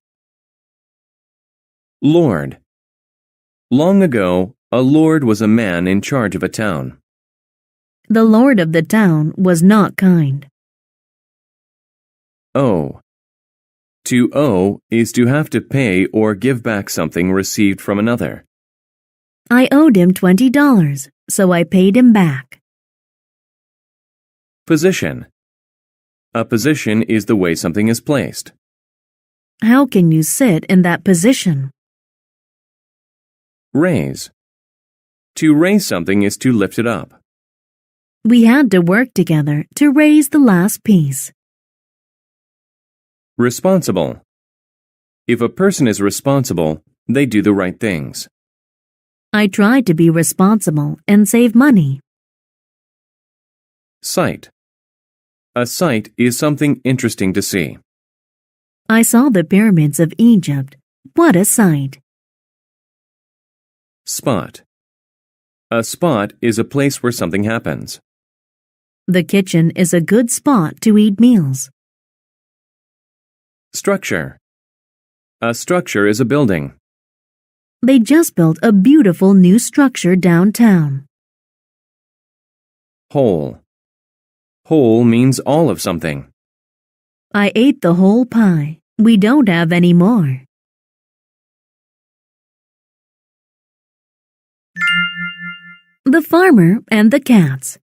Lord. Long ago, a lord was a man in charge of a town. The lord of the town was not kind. Owe. To owe is to have to pay or give back something received from another. I owed him $20, so I paid him back. Position. A position is the way something is placed. How can you sit in that position? Raise. To raise something is to lift it up. We had to work together to raise the last piece. Responsible. If a person is responsible, they do the right things. I tried to be responsible and save money. Sight. A sight is something interesting to see. I saw the pyramids of Egypt. What a sight! Spot. A spot is a place where something happens. The kitchen is a good spot to eat meals. Structure. A structure is a building. They just built a beautiful new structure downtown. Whole. Whole means all of something. I ate the whole pie. We don't have any more. The Farmer and the Cats.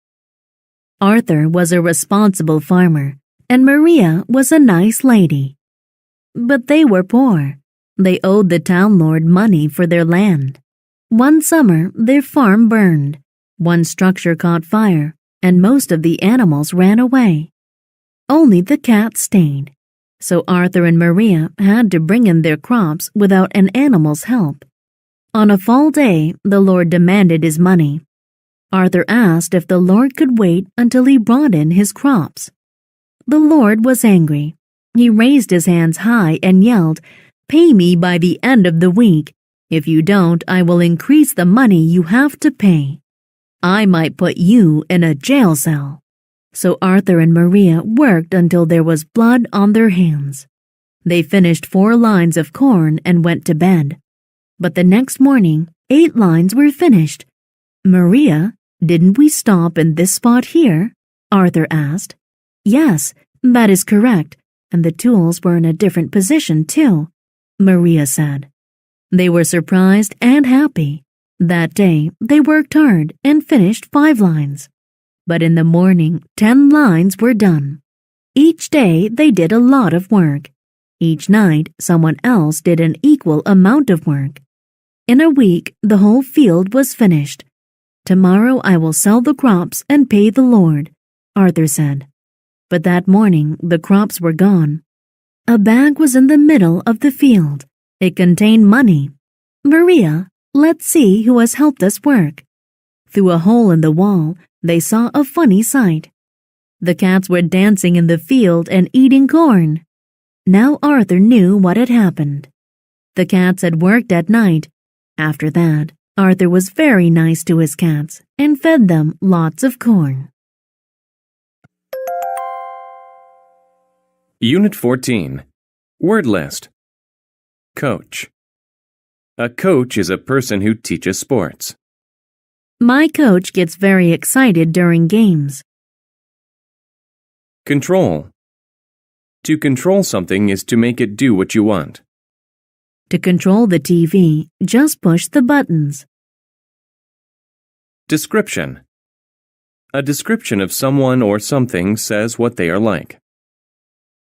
Arthur was a responsible farmer, and Maria was a nice lady. But they were poor. They owed the town lord money for their land. One summer, their farm burned. One structure caught fire, and most of the animals ran away. Only the cats stayed. So Arthur and Maria had to bring in their crops without an animal's help. On a fall day, the Lord demanded his money. Arthur asked if the Lord could wait until he brought in his crops. The Lord was angry. He raised his hands high and yelled, "Pay me by the end of the week. If you don't, I will increase the money you have to pay. I might put you in a jail cell." So Arthur and Maria worked until there was blood on their hands. They finished 4 lines of corn and went to bed. But the next morning, 8 lines were finished. "Maria, didn't we stop in this spot here?" Arthur asked. "Yes, that is correct, and the tools were in a different position too," Maria said. They were surprised and happy. That day, they worked hard and finished 5 lines. But in the morning, 10 lines were done. Each day, they did a lot of work. Each night, someone else did an equal amount of work. In a week, the whole field was finished. "Tomorrow I will sell the crops and pay the Lord," Arthur said. But that morning, the crops were gone. A bag was in the middle of the field. It contained money. "Maria, let's see who has helped us work." Through a hole in the wall, they saw a funny sight. The cats were dancing in the field and eating corn. Now Arthur knew what had happened. The cats had worked at night. After that, Arthur was very nice to his cats and fed them lots of corn. Unit 14. Word list. Coach. A coach is a person who teaches sports. My coach gets very excited during games. Control. To control something is to make it do what you want. To control the TV, just push the buttons. Description. A description of someone or something says what they are like.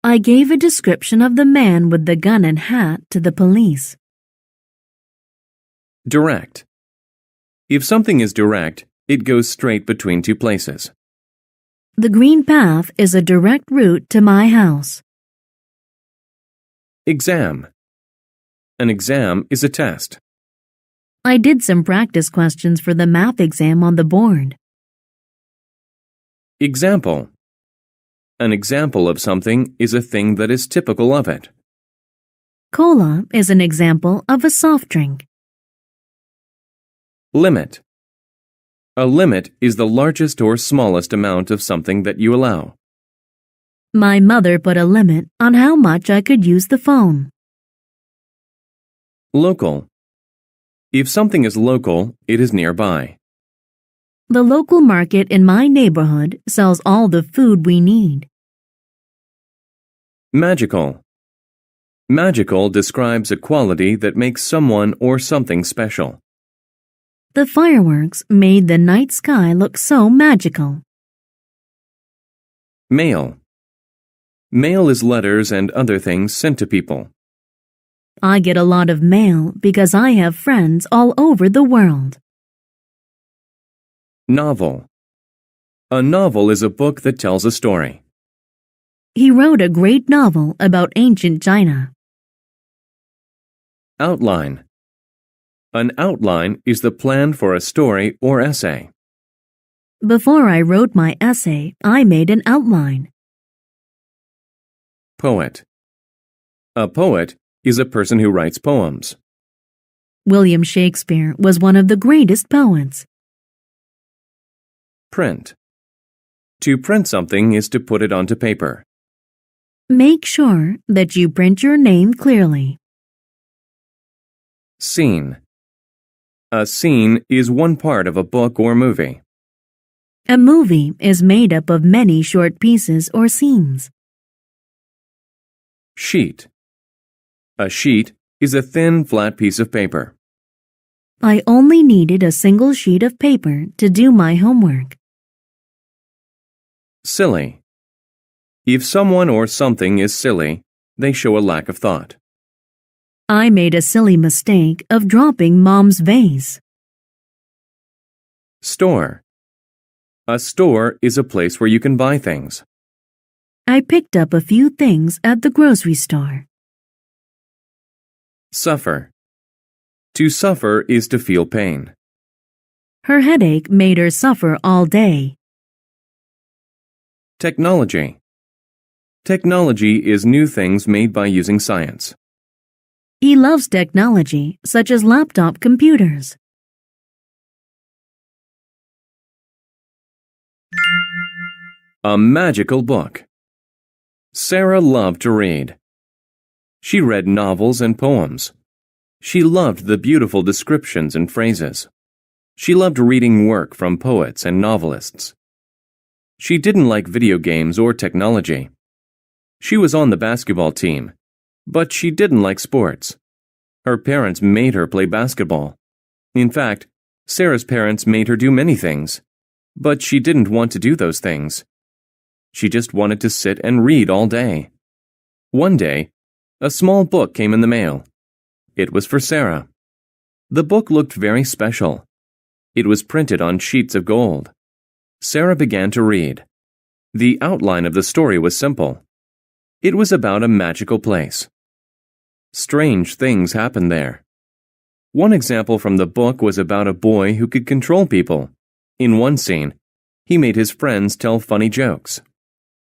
I gave a description of the man with the gun and hat to the police. Direct. If something is direct, it goes straight between 2 places. The green path is a direct route to my house. Exam. An exam is a test. I did some practice questions for the math exam on the board. Example. An example of something is a thing that is typical of it. Cola is an example of a soft drink. Limit. A limit is the largest or smallest amount of something that you allow. My mother put a limit on how much I could use the phone. Local. If something is local, it is nearby. The local market in my neighborhood sells all the food we need. Magical. Magical describes a quality that makes someone or something special. The fireworks made the night sky look so magical. Mail. Mail is letters and other things sent to people. I get a lot of mail because I have friends all over the world. Novel. A novel is a book that tells a story. He wrote a great novel about ancient China. Outline. An outline is the plan for a story or essay. Before I wrote my essay, I made an outline. Poet. A poet is a person who writes poems. William Shakespeare was one of the greatest poets. Print. To print something is to put it onto paper. Make sure that you print your name clearly. Scene. A scene is one part of a book or movie. A movie is made up of many short pieces or scenes. Sheet. A sheet is a thin, flat piece of paper. I only needed a single sheet of paper to do my homework. Silly. If someone or something is silly, they show a lack of thought. I made a silly mistake of dropping Mom's vase. Store. A store is a place where you can buy things. I picked up a few things at the grocery store. Suffer. To suffer is to feel pain. Her headache made her suffer all day. Technology. Technology is new things made by using science. He loves technology, such as laptop computers. A magical book. Sarah loved to read. She read novels and poems. She loved the beautiful descriptions and phrases. She loved reading work from poets and novelists. She didn't like video games or technology. She was on the basketball team, but she didn't like sports. Her parents made her play basketball. In fact, Sarah's parents made her do many things, but she didn't want to do those things. She just wanted to sit and read all day. One day, a small book came in the mail. It was for Sarah. The book looked very special. It was printed on sheets of gold. Sarah began to read. The outline of the story was simple. It was about a magical place. Strange things happened there. One example from the book was about a boy who could control people. In one scene, he made his friends tell funny jokes.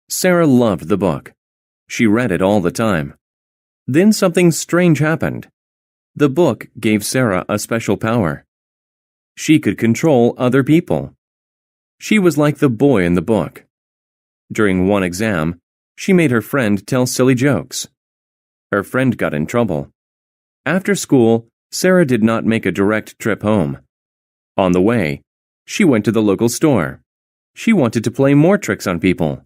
Sarah loved the book. She read it all the time. Then something strange happened. The book gave Sarah a special power. She could control other people. She was like the boy in the book. During one exam, she made her friend tell silly jokes. Her friend got in trouble. After school, Sarah did not make a direct trip home. On the way, she went to the local store. She wanted to play more tricks on people.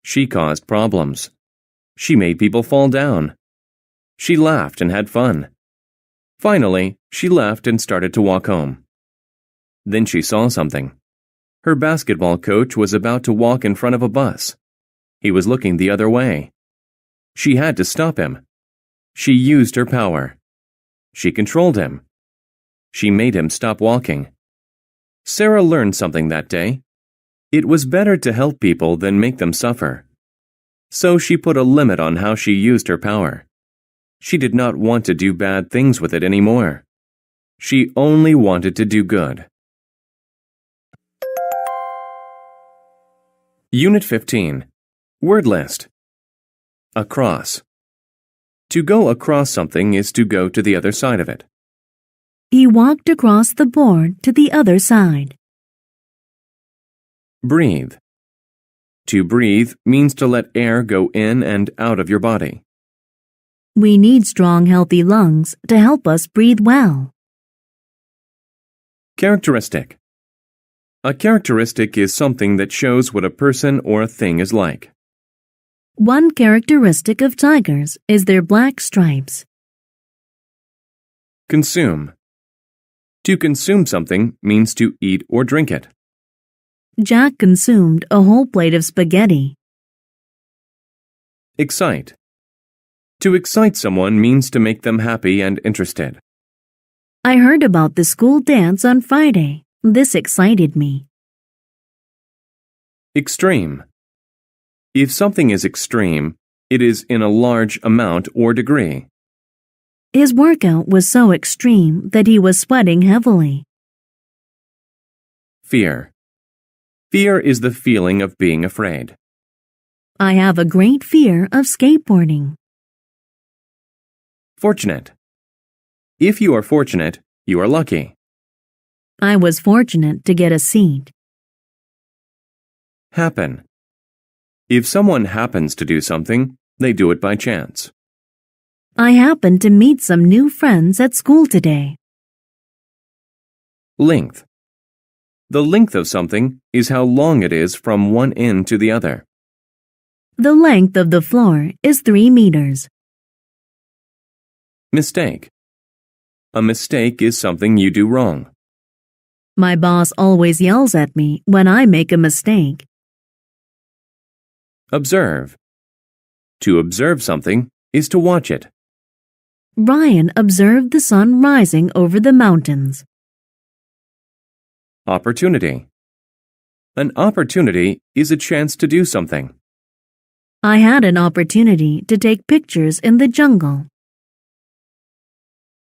She caused problems. She made people fall down. She laughed and had fun. Finally, she left and started to walk home. Then she saw something. Her basketball coach was about to walk in front of a bus. He was looking the other way. She had to stop him. She used her power. She controlled him. She made him stop walking. Sarah learned something that day. It was better to help people than make them suffer. So she put a limit on how she used her power. She did not want to do bad things with it anymore. She only wanted to do good. Unit 15. Word list. Across. To go across something is to go to the other side of it. He walked across the board to the other side. Breathe. To breathe means to let air go in and out of your body. We need strong, healthy lungs to help us breathe well. Characteristic. A characteristic is something that shows what a person or a thing is like. One characteristic of tigers is their black stripes. Consume. To consume something means to eat or drink it. Jack consumed a whole plate of spaghetti. Excite. To excite someone means to make them happy and interested. I heard about the school dance on Friday. This excited me. Extreme. If something is extreme, it is in a large amount or degree. His workout was so extreme that he was sweating heavily. Fear. Fear is the feeling of being afraid. I have a great fear of skateboarding. Fortunate. If you are fortunate, you are lucky. I was fortunate to get a seat. Happen. If someone happens to do something, they do it by chance. I happened to meet some new friends at school today. Length. The length of something is how long it is from one end to the other. The length of the floor is 3 meters. Mistake. A mistake is something you do wrong. My boss always yells at me when I make a mistake. Observe. To observe something is to watch it. Ryan observed the sun rising over the mountains. Opportunity. An opportunity is a chance to do something. I had an opportunity to take pictures in the jungle.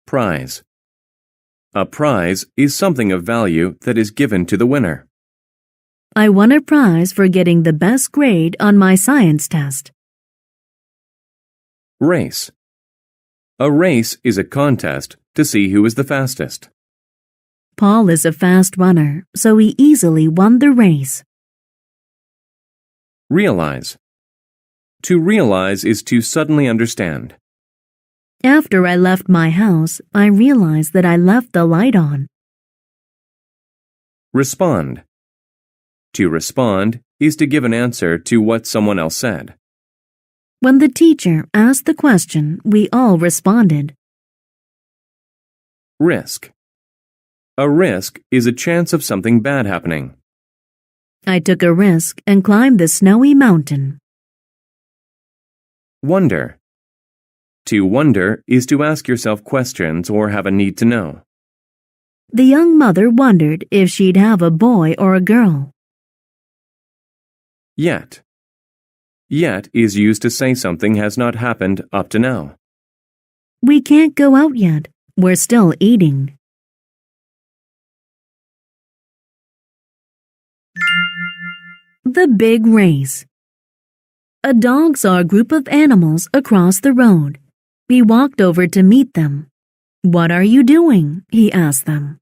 Prize. A prize is something of value that is given to the winner. I won a prize for getting the best grade on my science test. Race. A race is a contest to see who is the fastest. Paul is a fast runner, so he easily won the race. Realize. To realize is to suddenly understand. After I left my house, I realized that I left the light on. Respond. To respond is to give an answer to what someone else said. When the teacher asked the question, we all responded. Risk. A risk is a chance of something bad happening. I took a risk and climbed the snowy mountain. Wonder. To wonder is to ask yourself questions or have a need to know. The young mother wondered if she'd have a boy or a girl. Yet. Yet is used to say something has not happened up to now. We can't go out yet. We're still eating. The Big Race. A dog saw a group of animals across the road. He walked over to meet them. "What are you doing?" he asked them.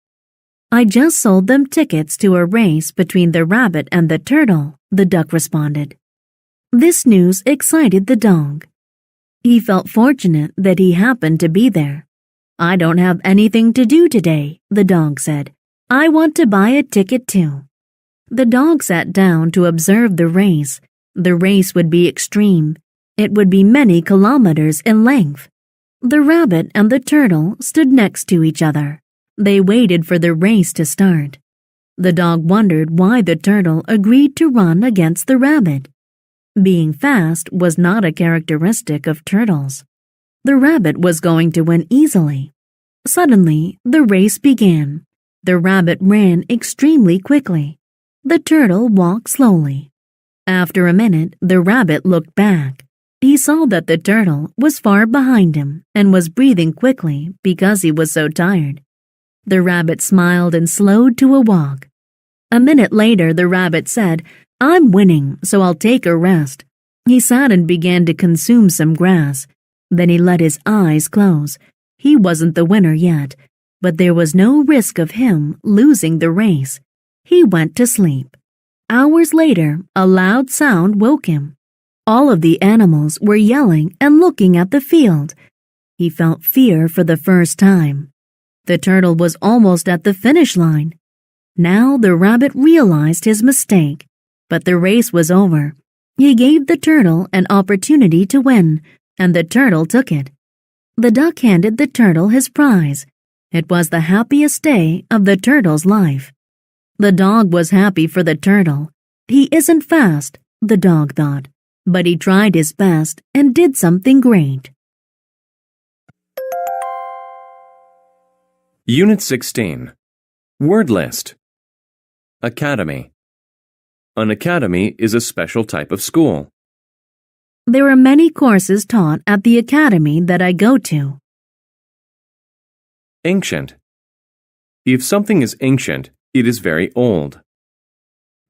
"I just sold them tickets to a race between the rabbit and the turtle," the duck responded. This news excited the dog. He felt fortunate that he happened to be there. "I don't have anything to do today," the dog said. "I want to buy a ticket too." The dog sat down to observe the race. The race would be extreme. It would be many kilometers in length. The rabbit and the turtle stood next to each other. They waited for the race to start. The dog wondered why the turtle agreed to run against the rabbit. Being fast was not a characteristic of turtles. The rabbit was going to win easily. Suddenly, the race began. The rabbit ran extremely quickly. The turtle walked slowly. After a minute, the rabbit looked back. He saw that the turtle was far behind him and was breathing quickly because he was so tired. The rabbit smiled and slowed to a walk. A minute later, the rabbit said, "I'm winning, so I'll take a rest." He sat and began to consume some grass. Then he let his eyes close. He wasn't the winner yet, but there was no risk of him losing the race. He went to sleep. Hours later, a loud sound woke him. All of the animals were yelling and looking at the field. He felt fear for the first time. The turtle was almost at the finish line. Now the rabbit realized his mistake, but the race was over. He gave the turtle an opportunity to win, and the turtle took it. The duck handed the turtle his prize. It was the happiest day of the turtle's life. The dog was happy for the turtle. He isn't fast, the dog thought, but he tried his best and did something great. Unit 16. Word list. Academy. An academy is a special type of school. There are many courses taught at the academy that I go to. Ancient. If something is ancient, it is very old.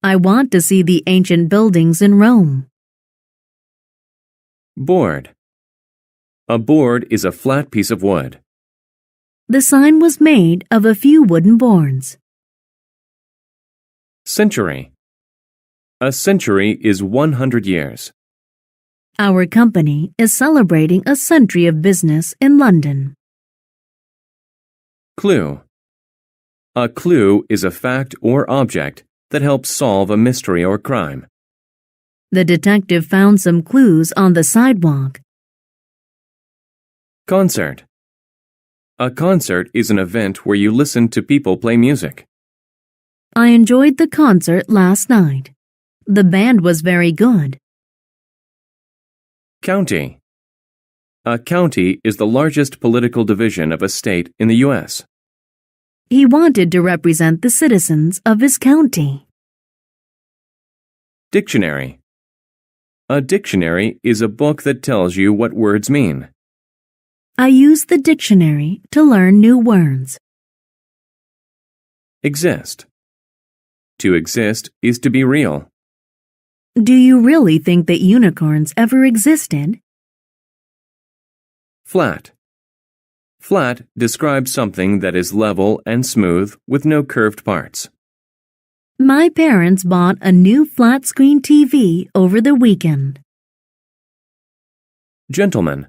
I want to see the ancient buildings in Rome. Board. A board is a flat piece of wood. The sign was made of a few wooden boards. Century. A century is 100 years. Our company is celebrating a century of business in London. Clue. A clue is a fact or object that helps solve a mystery or crime. The detective found some clues on the sidewalk. Concert. A concert is an event where you listen to people play music. I enjoyed the concert last night. The band was very good. County. A county is the largest political division of a state in the U.S. He wanted to represent the citizens of his county. Dictionary. A dictionary is a book that tells you what words mean. I used the dictionary to learn new words. Exist. To exist is to be real. Do you really think that unicorns ever existed? Flat. Flat describes something that is level and smooth with no curved parts. My parents bought a new flat-screen TV over the weekend. Gentleman.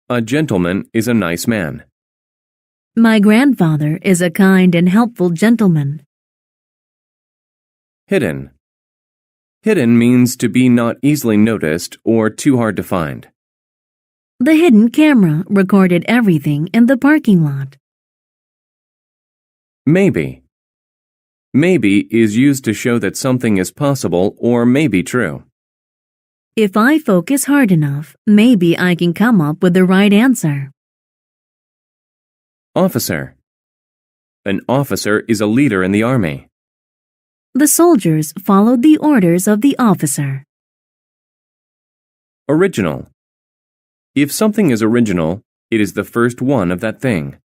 A gentleman is a nice man. My grandfather is a kind and helpful gentleman. Hidden. Hidden means to be not easily noticed or too hard to find. The hidden camera recorded everything in the parking lot. Maybe. Maybe is used to show that something is possible or may be true. If I focus hard enough, maybe I can come up with the right answer. Officer. An officer is a leader in the army. The soldiers followed the orders of the officer. Original. If something is original, it is the first one of that thing.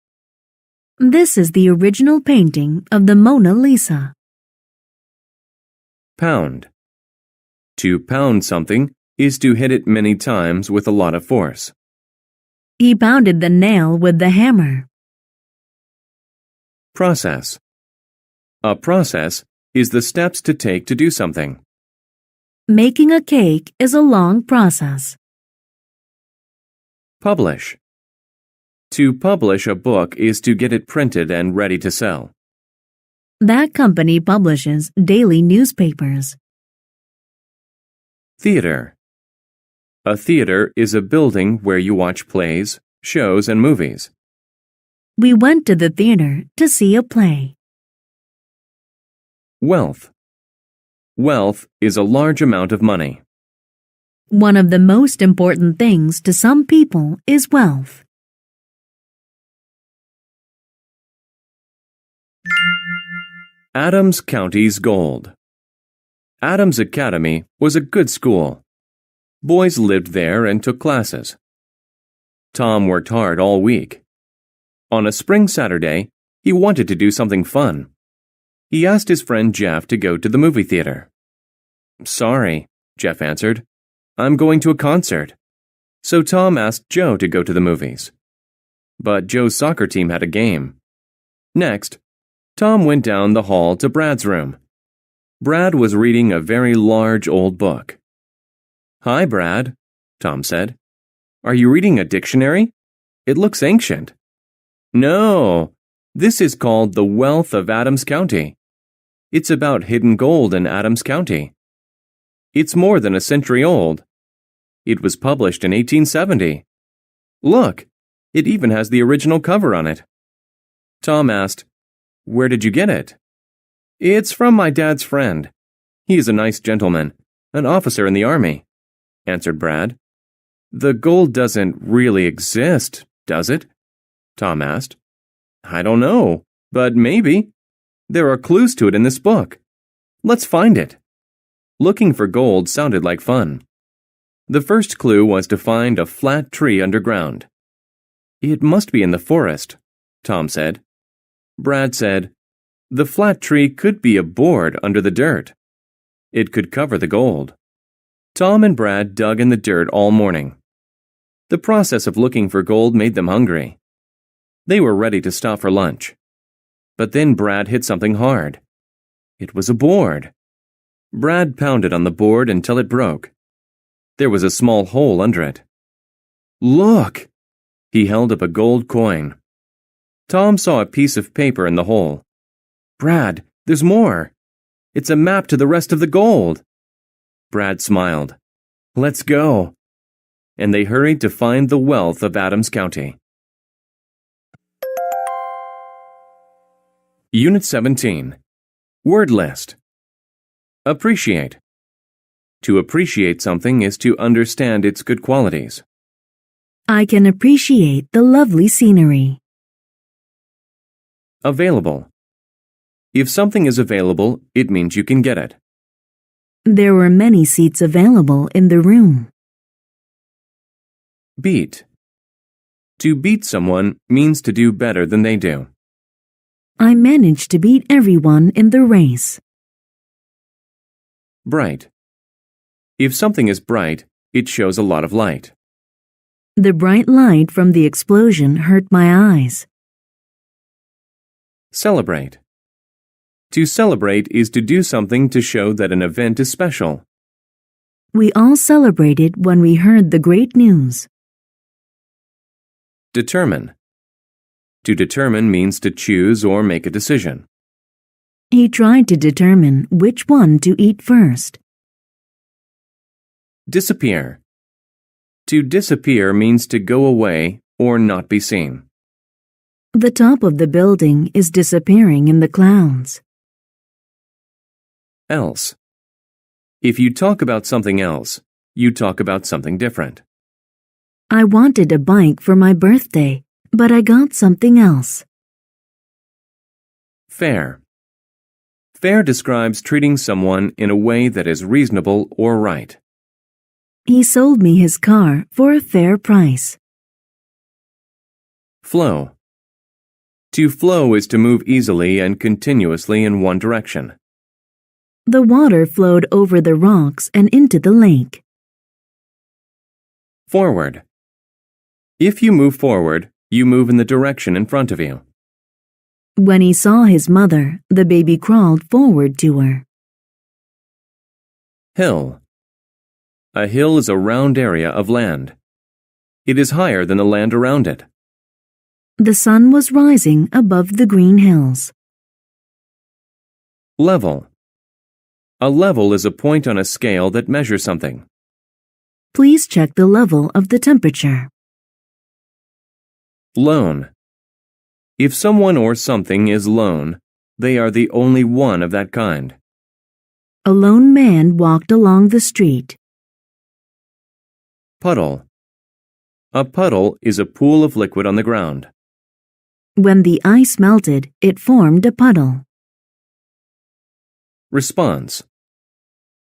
This is the original painting of the Mona Lisa. Pound. To pound something is to hit it many times with a lot of force. He pounded the nail with the hammer. Process. A process is the steps to take to do something. Making a cake is a long process. Publish. To publish a book is to get it printed and ready to sell. That company publishes daily newspapers. Theater. A theater is a building where you watch plays, shows, and movies. We went to the theater to see a play. Wealth. Wealth is a large amount of money. One of the most important things to some people is wealth. Adams County's gold. Adams Academy was a good school. Boys lived there and took classes. Tom worked hard all week. On a spring Saturday, he wanted to do something fun. He asked his friend Jeff to go to the movie theater. "Sorry," Jeff answered. "I'm going to a concert." So Tom asked Joe to go to the movies. But Joe's soccer team had a game. Next, Tom went down the hall to Brad's room. Brad was reading a very large old book. "Hi, Brad," Tom said. "Are you reading a dictionary? It looks ancient." "No, this is called The Wealth of Adams County. It's about hidden gold in Adams County. It's more than a century old. It was published in 1870. Look, it even has the original cover on it." Tom asked, "Where did you get it?" "It's from my dad's friend. He is a nice gentleman, an officer in the army," answered Brad. "The gold doesn't really exist, does it?" Tom asked. "I don't know, but maybe. There are clues to it in this book. Let's find it." Looking for gold sounded like fun. The first clue was to find a flat tree underground. "It must be in the forest," Tom said. Brad said, "The flat tree could be a board under the dirt. It could cover the gold." Tom and Brad dug in the dirt all morning. The process of looking for gold made them hungry. They were ready to stop for lunch. But then Brad hit something hard. It was a board. Brad pounded on the board until it broke. There was a small hole under it. "Look!" He held up a gold coin. Tom saw a piece of paper in the hole. "Brad, there's more. It's a map to the rest of the gold." Brad smiled. "Let's go." And they hurried to find the wealth of Adams County. Unit 17. Word list. Appreciate. To appreciate something is to understand its good qualities. I can appreciate the lovely scenery. Available. If something is available, it means you can get it. There were many seats available in the room. Beat. To beat someone means to do better than they do. I managed to beat everyone in the race. Bright. If something is bright, it shows a lot of light. The bright light from the explosion hurt my eyes. Celebrate. To celebrate is to do something to show that an event is special. We all celebrated when we heard the great news. Determine. To determine means to choose or make a decision. He tried to determine which one to eat first. Disappear. To disappear means to go away or not be seen. The top of the building is disappearing in the clouds. Else. If you talk about something else, you talk about something different. I wanted a bike for my birthday, but I got something else. Fair. Fair describes treating someone in a way that is reasonable or right. He sold me his car for a fair price. Flow. To flow is to move easily and continuously in one direction. The water flowed over the rocks and into the lake. Forward. If you move forward, you move in the direction in front of you. When he saw his mother, the baby crawled forward to her. Hill. A hill is a round area of land. It is higher than the land around it. The sun was rising above the green hills. Level. A level is a point on a scale that measures something. Please check the level of the temperature. Lone. If someone or something is lone, they are the only one of that kind. A lone man walked along the street. Puddle. A puddle is a pool of liquid on the ground. When the ice melted, it formed a puddle. Response.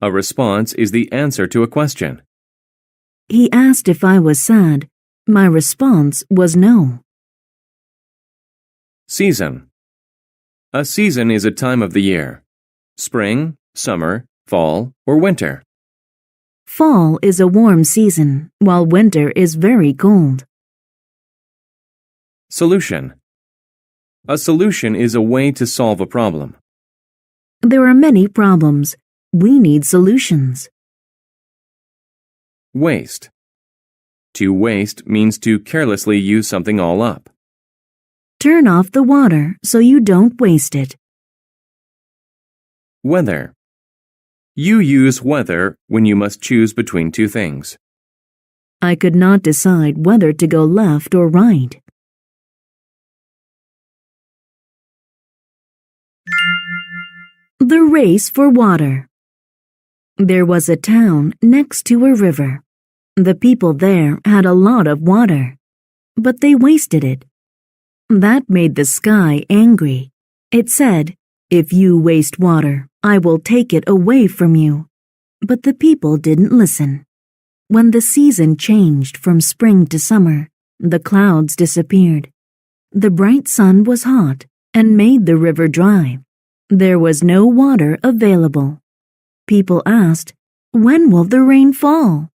A response is the answer to a question. He asked if I was sad. My response was no. Season. A season is a time of the year. Spring, summer, fall, or winter. Fall is a warm season, while winter is very cold. Solution. A solution is a way to solve a problem. There are many problems. We need solutions. Waste. To waste means to carelessly use something all up. Turn off the water so you don't waste it. Weather. You use weather when you must choose between two things. I could not decide whether to go left or right. The race for water. There was a town next to a river. The people there had a lot of water, but they wasted it. That made the sky angry. It said, "If you waste water, I will take it away from you." But the people didn't listen. When the season changed from spring to summer, the clouds disappeared. The bright sun was hot and made the river dry. There was no water available. People asked, "When will the rain fall?"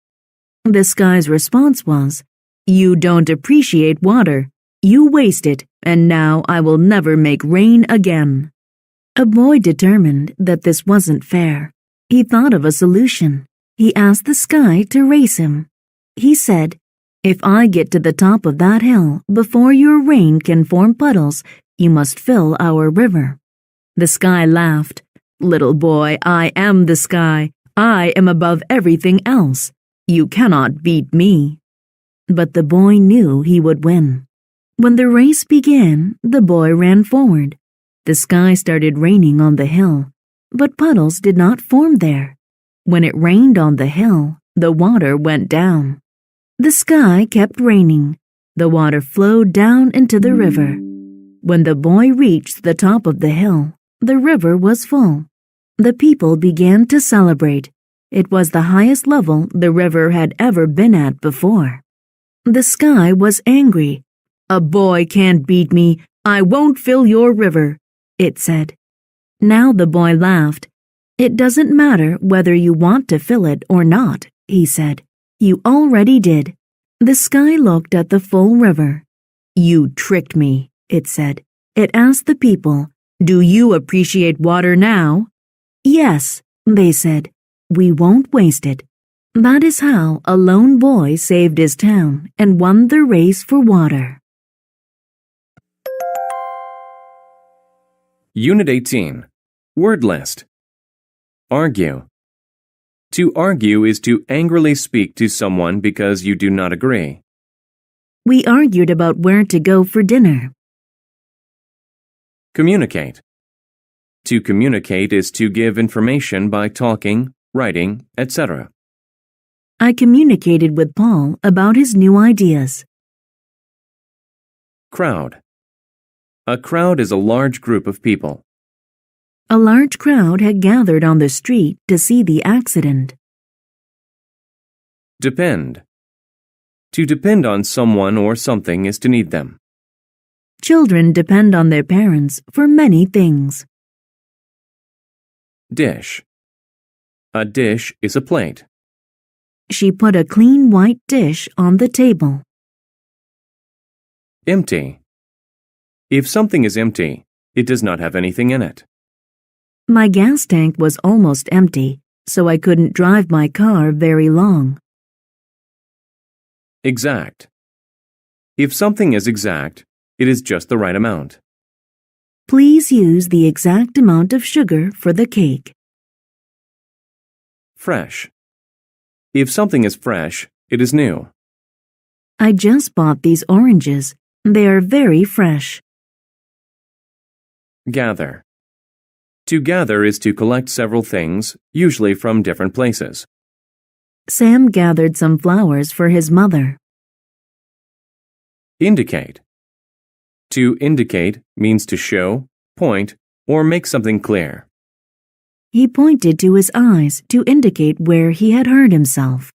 The sky's response was, "You don't appreciate water. You waste it, and now I will never make rain again." A boy determined that this wasn't fair. He thought of a solution. He asked the sky to race him. He said, "If I get to the top of that hill before your rain can form puddles, you must fill our river." The sky laughed. "Little boy, I am the sky. I am above everything else. You cannot beat me." But the boy knew he would win. When the race began, the boy ran forward. The sky started raining on the hill, but puddles did not form there. When it rained on the hill, the water went down. The sky kept raining. The water flowed down into the river. When the boy reached the top of the hill, the river was full. The people began to celebrate. It was the highest level the river had ever been at before. The sky was angry. "A boy can't beat me. I won't fill your river," it said. Now the boy laughed. "It doesn't matter whether you want to fill it or not," he said. "You already did." The sky looked at the full river. "You tricked me," it said. It asked the people, "Do you appreciate water now?" "Yes," they said. "We won't waste it." That is how a lone boy saved his town and won the race for water. Unit 18. Word list. Argue. To argue is to angrily speak to someone because you do not agree. We argued about where to go for dinner. Communicate. To communicate is to give information by talking, writing, etc. I communicated with Paul about his new ideas. Crowd. A crowd is a large group of people. A large crowd had gathered on the street to see the accident. Depend. To depend on someone or something is to need them. Children depend on their parents for many things. Dish. A dish is a plate. She put a clean white dish on the table. Empty. If something is empty, it does not have anything in it. My gas tank was almost empty, so I couldn't drive my car very long. Exact. If something is exact, it is just the right amount. Please use the exact amount of sugar for the cake. Fresh. If something is fresh, it is new. I just bought these oranges. They are very fresh. Gather. To gather is to collect several things, usually from different places. Sam gathered some flowers for his mother. Indicate. To indicate means to show, point, or make something clear. He pointed to his eyes to indicate where he had hurt himself.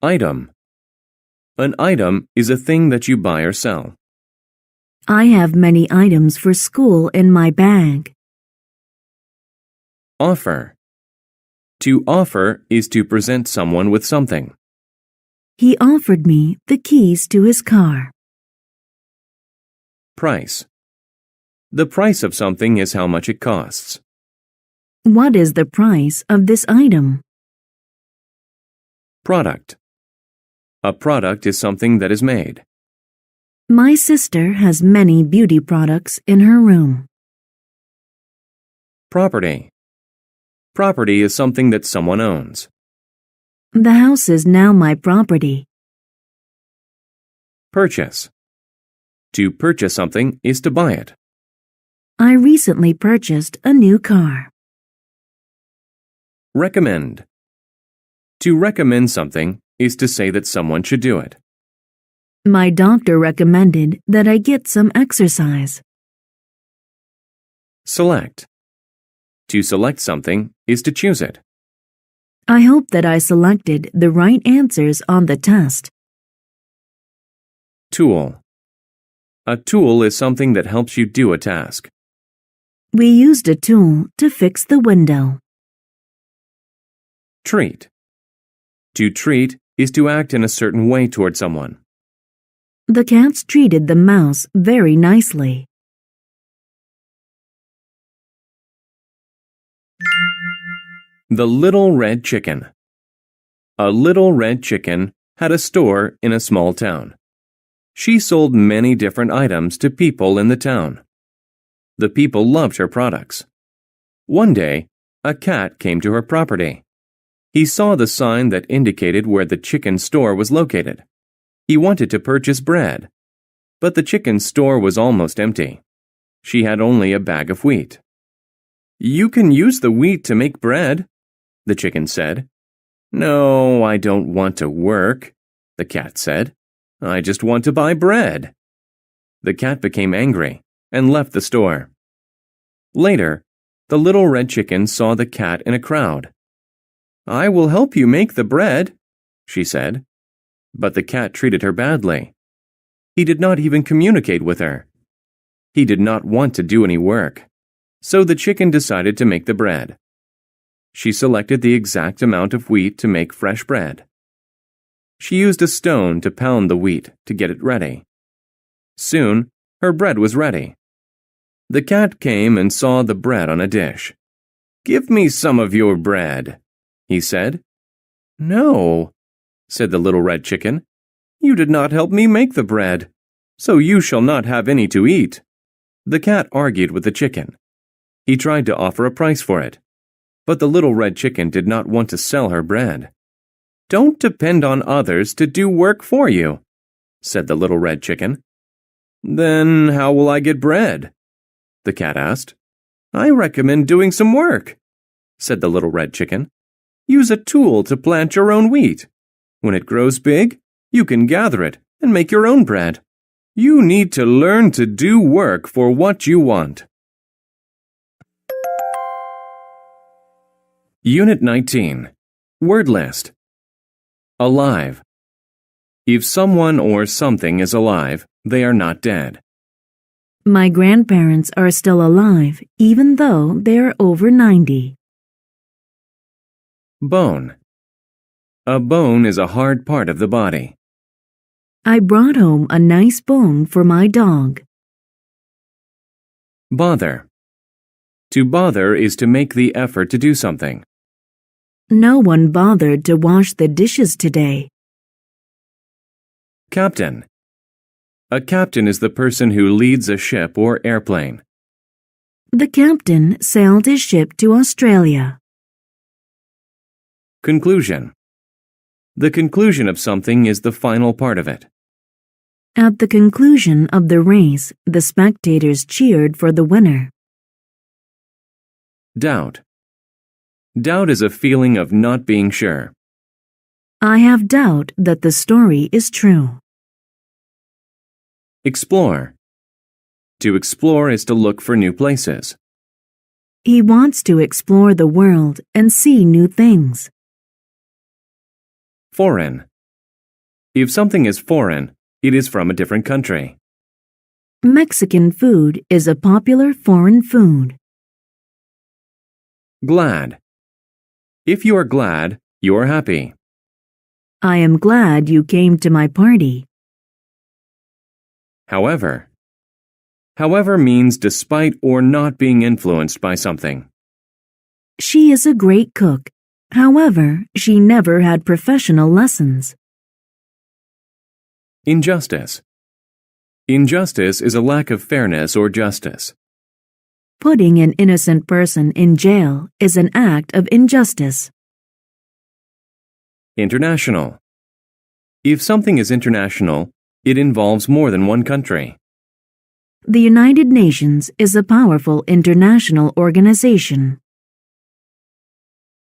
Item. An item is a thing that you buy or sell. I have many items for school in my bag. Offer. To offer is to present someone with something. He offered me the keys to his car. Price. The price of something is how much it costs. What is the price of this item? Product. A product is something that is made. My sister has many beauty products in her room. Property. Property is something that someone owns. The house is now my property. Purchase. To purchase something is to buy it. I recently purchased a new car. Recommend. To recommend something is to say that someone should do it. My doctor recommended that I get some exercise. Select. To select something is to choose it. I hope that I selected the right answers on the test. Tool. A tool is something that helps you do a task. We used a tool to fix the window. Treat. To treat is to act in a certain way toward someone. The cats treated the mouse very nicely. The Little Red Chicken. A little red chicken had a store in a small town. She sold many different items to people in the town. The people loved her products. One day, a cat came to her property. He saw the sign that indicated where the chicken store was located. He wanted to purchase bread, but the chicken store was almost empty. She had only a bag of wheat. "You can use the wheat to make bread," the chicken said. "No, I don't want to work," the cat said. "I just want to buy bread." The cat became angry and left the store. Later, the little red chicken saw the cat in a crowd. "I will help you make the bread," she said. But the cat treated her badly. He did not even communicate with her. He did not want to do any work, so the chicken decided to make the bread. She selected the exact amount of wheat to make fresh bread. She used a stone to pound the wheat to get it ready. Soon, her bread was ready. The cat came and saw the bread on a dish. "Give me some of your bread," he said. "No," said the little red chicken. "You did not help me make the bread, so you shall not have any to eat." The cat argued with the chicken. He tried to offer a price for it, but the little red chicken did not want to sell her bread. "Don't depend on others to do work for you," said the little red chicken. "Then how will I get bread?" the cat asked. "I recommend doing some work," said the little red chicken. "Use a tool to plant your own wheat. When it grows big, you can gather it and make your own bread. You need to learn to do work for what you want." Unit 19. Word List. Alive. If someone or something is alive, they are not dead. My grandparents are still alive, even though they're over 90. Bone. A bone is a hard part of the body. I brought home a nice bone for my dog. Bother. To bother is to make the effort to do something. No one bothered to wash the dishes today. Captain. A captain is the person who leads a ship or airplane. The captain sailed his ship to Australia. Conclusion. The conclusion of something is the final part of it. At the conclusion of the race, the spectators cheered for the winner. Doubt. Doubt is a feeling of not being sure. I have doubt that the story is true. Explore. To explore is to look for new places. He wants to explore the world and see new things. Foreign. If something is foreign, it is from a different country. Mexican food is a popular foreign food. Glad. If you are glad, you are happy. I am glad you came to my party. However. However means despite or not being influenced by something. She is a great cook. However, she never had professional lessons. Injustice. Injustice is a lack of fairness or justice. Putting an innocent person in jail is an act of injustice. International. If something is international, it involves more than one country. The United Nations is a powerful international organization.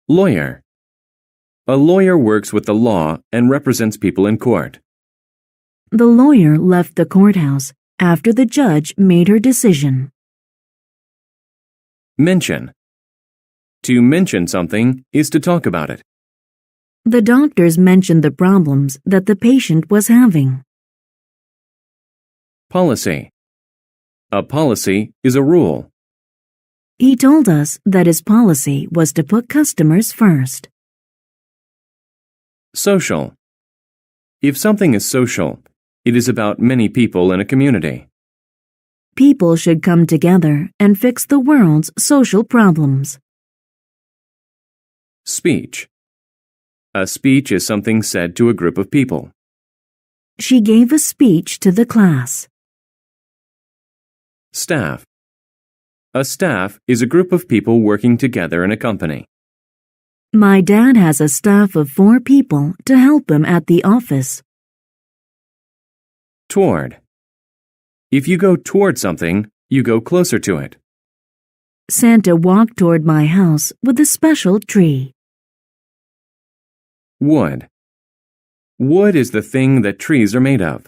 Lawyer. A lawyer works with the law and represents people in court. The lawyer left the courthouse after the judge made her decision. Mention. To mention something is to talk about it. The doctors mentioned the problems that the patient was having. Policy. A policy is a rule. He told us that his policy was to put customers first. Social. If something is social, it is about many people in a community. People should come together and fix the world's social problems. Speech. A speech is something said to a group of people. She gave a speech to the class. Staff. A staff is a group of people working together in a company. My dad has a staff of 4 people to help him at the office. Toward. If you go toward something, You go closer to it. Santa walked toward my house with a special tree. Wood. Wood is the thing that trees are made of.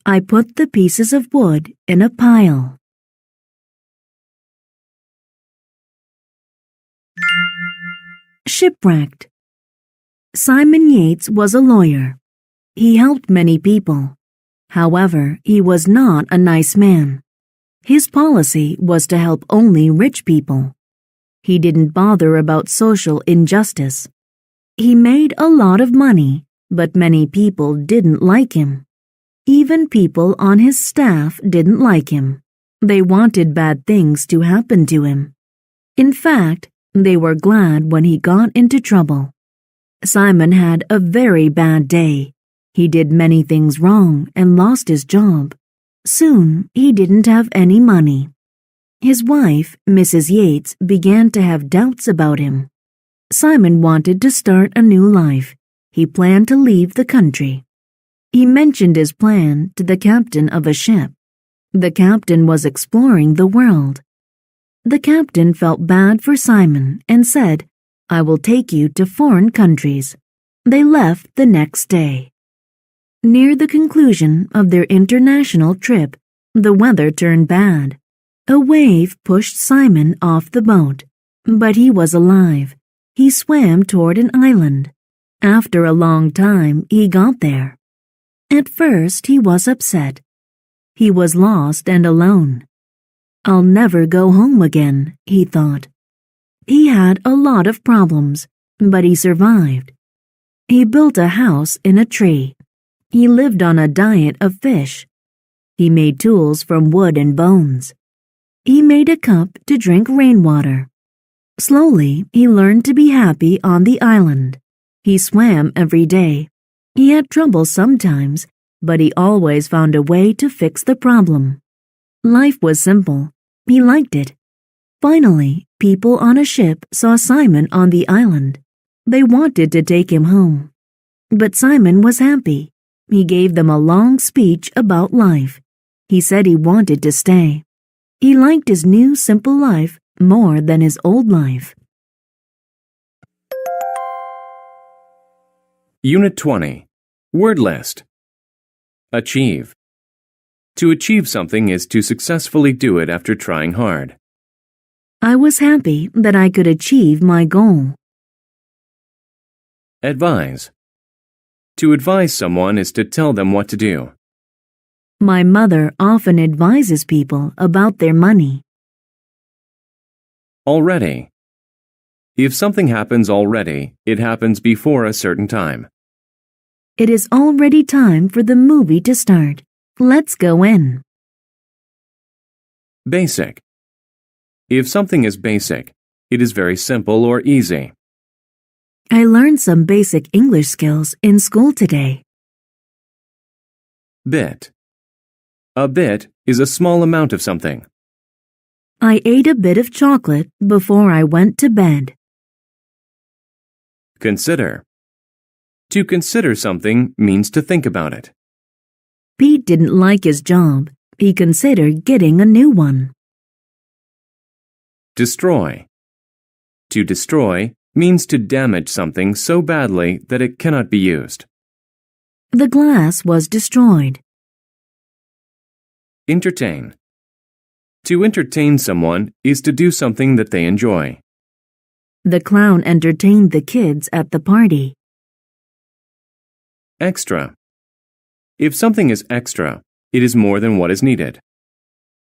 I put the pieces of wood in a pile. Shipwrecked. Simon Yates was a lawyer. He helped many people. However, he was not a nice man. His policy was to help only rich people. He didn't bother about social injustice. He made a lot of money, but many people didn't like him. Even people on his staff didn't like him. They wanted bad things to happen to him. In fact, they were glad when he got into trouble. Simon had a very bad day. He did many things wrong and lost his job. Soon, he didn't have any money. His wife, Mrs. Yates, began to have doubts about him. Simon wanted to start a new life. He planned to leave the country. He mentioned his plan to the captain of a ship. The captain was exploring the world. The captain felt bad for Simon and said, "I will take you to foreign countries." They left the next day. Near the conclusion of their international trip, the weather turned bad. A wave pushed Simon off the boat, but he was alive. He swam toward an island. After a long time, he got there. At first, he was upset. He was lost and alone. "I'll never go home again," he thought. He had a lot of problems, but he survived. He built a house in a tree. He lived on a diet of fish. He made tools from wood and bones. He made a cup to drink rainwater. Slowly, he learned to be happy on the island. He swam every day. He had trouble sometimes, but he always found a way to fix the problem. Life was simple. He liked it. Finally, people on a ship saw Simon on the island. They wanted to take him home. But Simon was happy. He gave them a long speech about life. He said he wanted to stay. He liked his new simple life more than his old life. Unit 20. Word list. Achieve. To achieve something is to successfully do it after trying hard. I was happy that I could achieve my goal. Advise. To advise someone is to tell them what to do. My mother often advises people about their money. Already. If something happens already, it happens before a certain time. It is already time for the movie to start. Let's go in. Basic. If something is basic, it is very simple or easy. I learned some basic English skills in school today. Bit. A bit is a small amount of something. I ate a bit of chocolate before I went to bed. Consider. To consider something means to think about it. Pete didn't like his job. He considered getting a new one. Destroy. To destroy means to damage something so badly that it cannot be used. The glass was destroyed. Entertain. To entertain someone is to do something that they enjoy. The clown entertained the kids at the party. Extra. If something is extra, it is more than what is needed.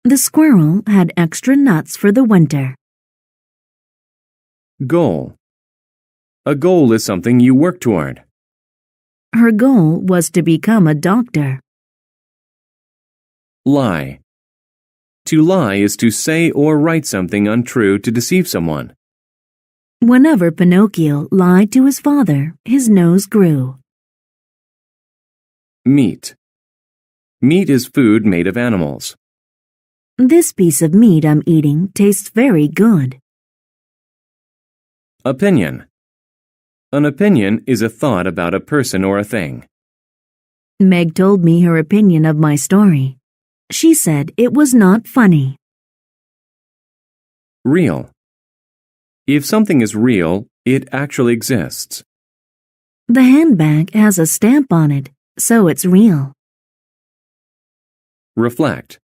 The squirrel had extra nuts for the winter. Goal. A goal is something you work toward. Her goal was to become a doctor. Lie. To lie is to say or write something untrue to deceive someone. Whenever Pinocchio lied to his father, his nose grew. Meat. Meat is food made of animals. This piece of meat I'm eating tastes very good. Opinion. An opinion is a thought about a person or a thing. Meg told me her opinion of my story. She said it was not funny. Real. If something is real, it actually exists. The handbag has a stamp on it, so it's real. Reflect.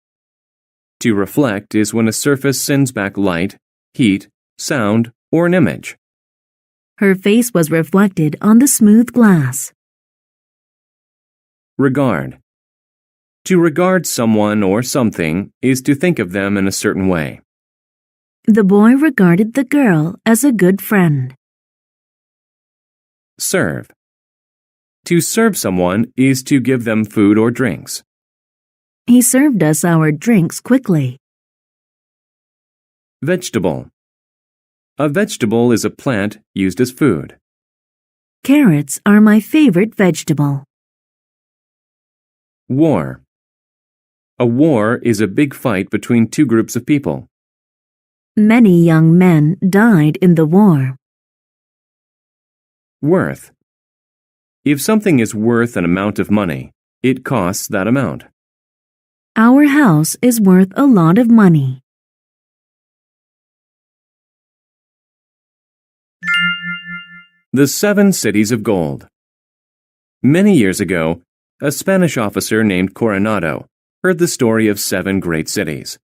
To reflect is when a surface sends back light, heat, sound, or an image. Her face was reflected on the smooth glass. Regard. To regard someone or something is to think of them in a certain way. The boy regarded the girl as a good friend. Serve. To serve someone is to give them food or drinks. He served us our drinks quickly. Vegetable. A vegetable is a plant used as food. Carrots are my favorite vegetable. War. A war is a big fight between two groups of people. Many young men died in the war. Worth. If something is worth an amount of money, it costs that amount. Our house is worth a lot of money. The 7 Cities of Gold. Many years ago, a Spanish officer named Coronado heard the story of 7 great cities.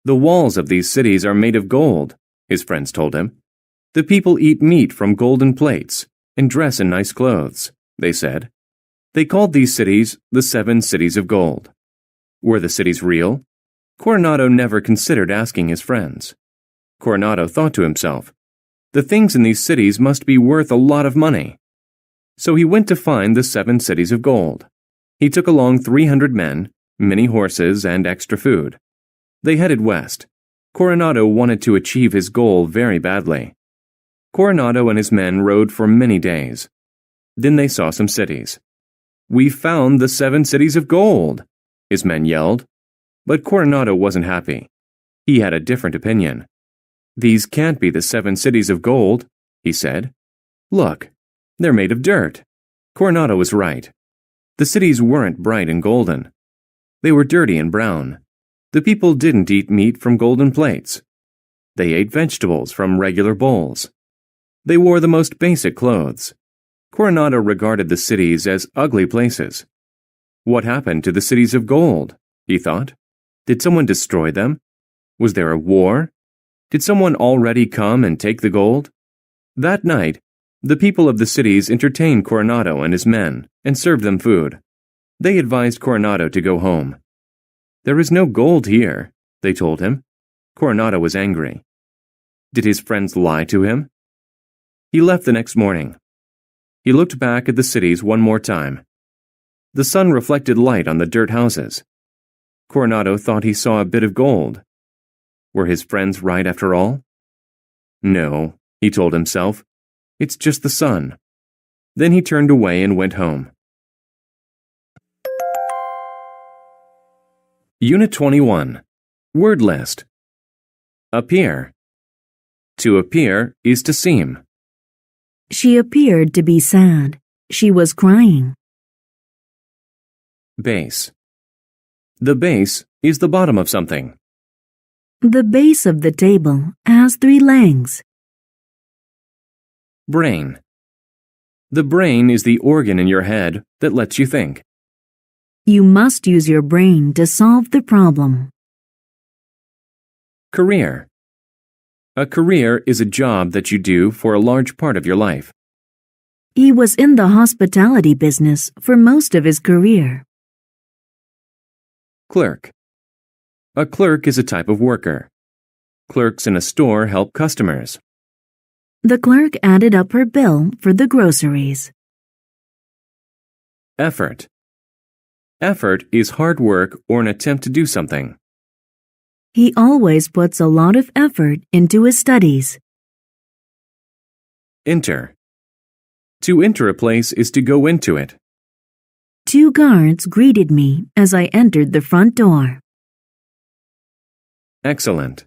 The walls of these cities are made of gold, his friends told him. The people eat meat from golden plates and dress in nice clothes, they said. They called these cities the 7 Cities of Gold. Were the cities real? Coronado never considered asking his friends. Coronado thought to himself, the things in these cities must be worth a lot of money. So he went to find the 7 Cities of Gold. He took along 300 men, many horses, and extra food. They headed west. Coronado wanted to achieve his goal very badly. Coronado and his men rode for many days. Then they saw some cities. "We found the 7 Cities of Gold," his men yelled. But Coronado wasn't happy. He had a different opinion. "These can't be the 7 Cities of Gold," he said. "Look, they're made of dirt." Coronado was right. The cities weren't bright and golden. They were dirty and brown. The people didn't eat meat from golden plates. They ate vegetables from regular bowls. They wore the most basic clothes. Coronado regarded the cities as ugly places. What happened to the cities of gold? He thought. Did someone destroy them? Was there a war? Did someone already come and take the gold? That night, the people of the cities entertained Coronado and his men and served them food. They advised Coronado to go home. "There is no gold here," they told him. Coronado was angry. Did his friends lie to him? He left the next morning. He looked back at the cities one more time. The sun reflected light on the dirt houses. Coronado thought he saw a bit of gold. Were his friends right after all? No, he told himself. It's just the sun. Then he turned away and went home. Unit 21. Word list. Appear. To appear is to seem. She appeared to be sad. She was crying. Base. The base is the bottom of something. The base of the table has 3 legs. Brain. The brain is the organ in your head that lets you think. You must use your brain to solve the problem. Career. A career is a job that you do for a large part of your life. He was in the hospitality business for most of his career. Clerk. A clerk is a type of worker. Clerks in a store help customers. The clerk added up her bill for the groceries. Effort. Effort is hard work or an attempt to do something. He always puts a lot of effort into his studies. Enter. To enter a place is to go into it. 2 guards greeted me as I entered the front door. Excellent.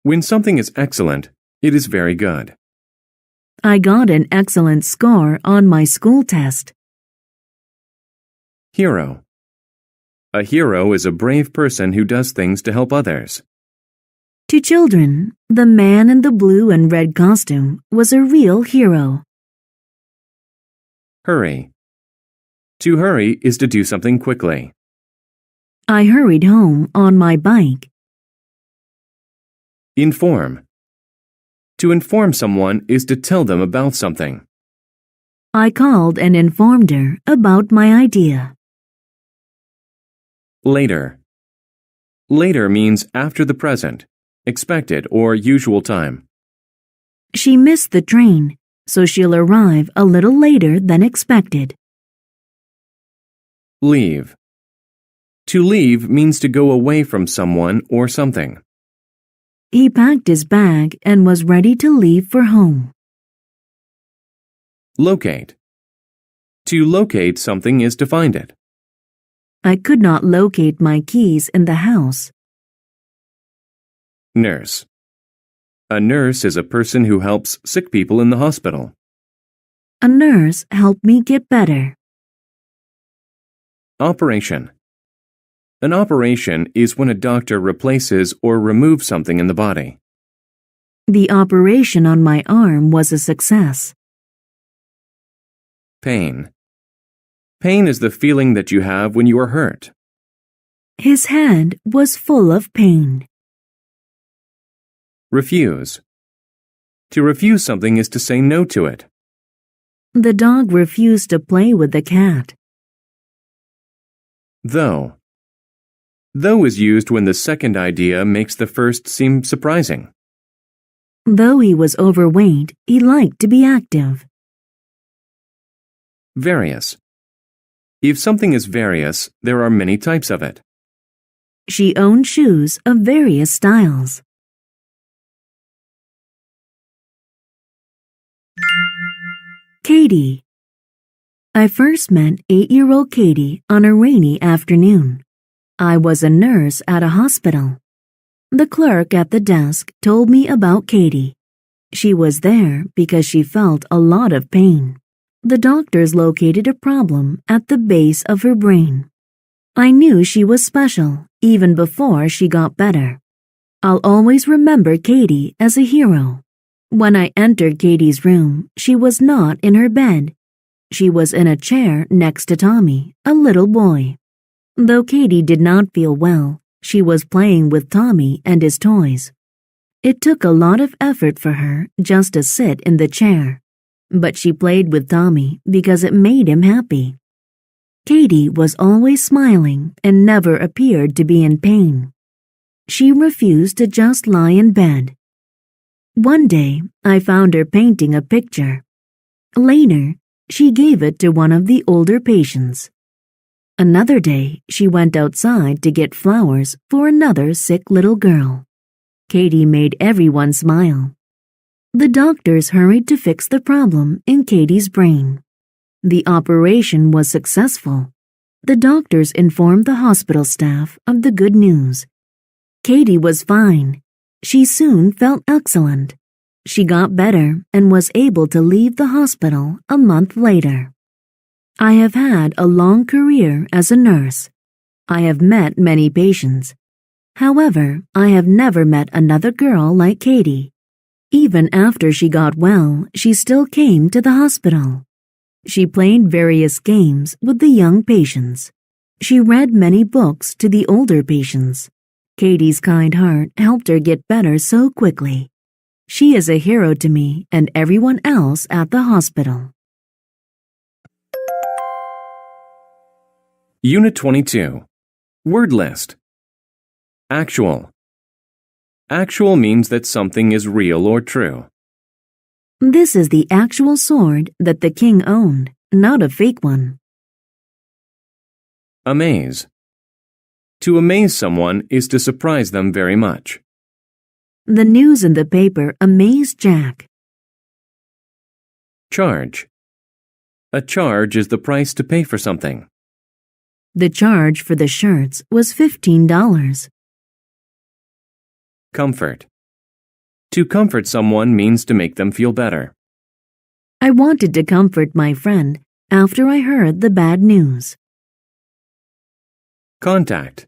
When something is excellent, it is very good. I got an excellent score on my school test. Hero. A hero is a brave person who does things to help others. To children, the man in the blue and red costume was a real hero. Hurry. To hurry is to do something quickly. I hurried home on my bike. Inform. To inform someone is to tell them about something. I called and informed her about my idea. Later. Later means after the present, expected or usual time. She missed the train, so she'll arrive a little later than expected. Leave. To leave means to go away from someone or something. He packed his bag and was ready to leave for home. Locate. To locate something is to find it. I could not locate my keys in the house. Nurse. A nurse is a person who helps sick people in the hospital. A nurse helped me get better. Operation. An operation is when a doctor replaces or removes something in the body. The operation on my arm was a success. Pain. Pain is the feeling that you have when you are hurt. His hand was full of pain. Refuse. To refuse something is to say no to it. The dog refused to play with the cat. Though. Though is used when the second idea makes the first seem surprising. Though he was overweight, he liked to be active. Various. If something is various, there are many types of it. She owned shoes of various styles. Katie. I first met 8-year-old Katie on a rainy afternoon. I was a nurse at a hospital. The clerk at the desk told me about Katie. She was there because she felt a lot of pain. The doctors located a problem at the base of her brain. I knew she was special even before she got better. I'll always remember Katie as a hero. When I entered Katie's room, she was not in her bed. She was in a chair next to Tommy, a little boy. Though Katie did not feel well, she was playing with Tommy and his toys. It took a lot of effort for her just to sit in the chair, but she played with Tommy because it made him happy. Katie was always smiling and never appeared to be in pain. She refused to just lie in bed. One day, I found her painting a picture. Later, she gave it to one of the older patients. Another day, she went outside to get flowers for another sick little girl. Katie made everyone smile. The doctors hurried to fix the problem in Katie's brain. The operation was successful. The doctors informed the hospital staff of the good news. Katie was fine. She soon felt excellent. She got better and was able to leave the hospital a month later. I have had a long career as a nurse. I have met many patients. However, I have never met another girl like Katie. Even after she got well, she still came to the hospital. She played various games with the young patients. She read many books to the older patients. Katie's kind heart helped her get better so quickly. She is a hero to me and everyone else at the hospital. Unit 22. Word list. Actual. Actual means that something is real or true. This is the actual sword that the king owned, not a fake one. Amaze. To amaze someone is to surprise them very much. The news in the paper amazed Jack. Charge. A charge is the price to pay for something. The charge for the shirts was $15. Comfort. To comfort someone means to make them feel better. I wanted to comfort my friend after I heard the bad news. Contact.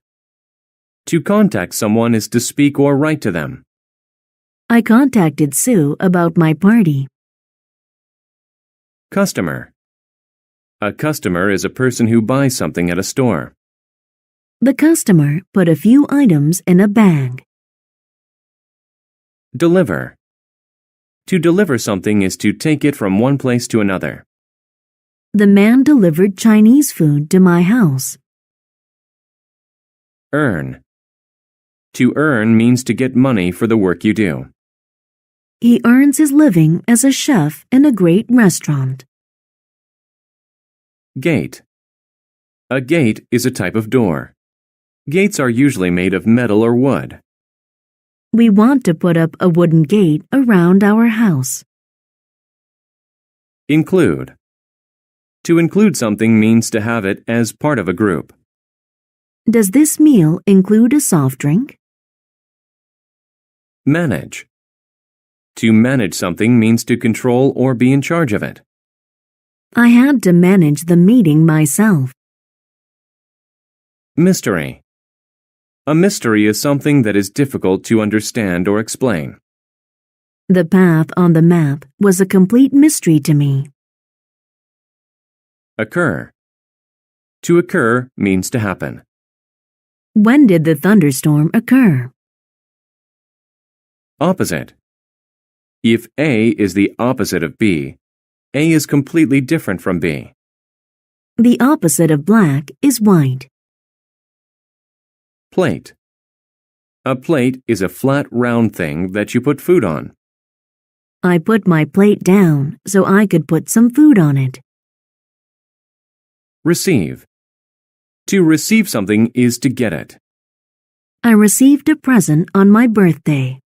To contact someone is to speak or write to them. I contacted Sue about my party. Customer. A customer is a person who buys something at a store. The customer put a few items in a bag. Deliver. To deliver something is to take it from one place to another. The man delivered Chinese food to my house. Earn. To earn means to get money for the work you do. He earns his living as a chef in a great restaurant. Gate. A gate is a type of door. Gates are usually made of metal or wood. We want to put up a wooden gate around our house. Include. To include something means to have it as part of a group. Does this meal include a soft drink? Manage. To manage something means to control or be in charge of it. I had to manage the meeting myself. Mystery. A mystery is something that is difficult to understand or explain. The path on the map was a complete mystery to me. Occur. To occur means to happen. When did the thunderstorm occur? Opposite. If A is the opposite of B, A is completely different from B. The opposite of black is white. Plate. A plate is a flat round thing that you put food on. I put my plate down so I could put some food on it. Receive. To receive something is to get it. I received a present on my birthday.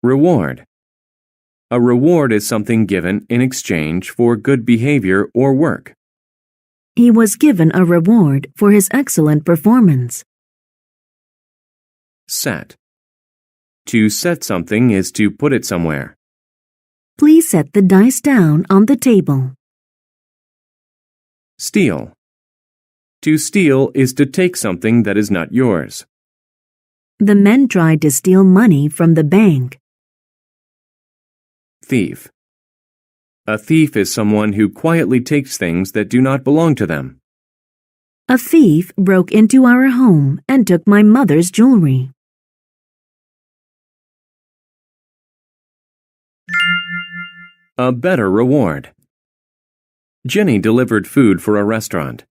Reward. A reward is something given in exchange for good behavior or work. He was given a reward for his excellent performance. Set. To set something is to put it somewhere. Please set the dice down on the table. Steal. To steal is to take something that is not yours. The men tried to steal money from the bank. Thief. A thief is someone who quietly takes things that do not belong to them. A thief broke into our home and took my mother's jewelry. A better reward. Jenny delivered food for a restaurant.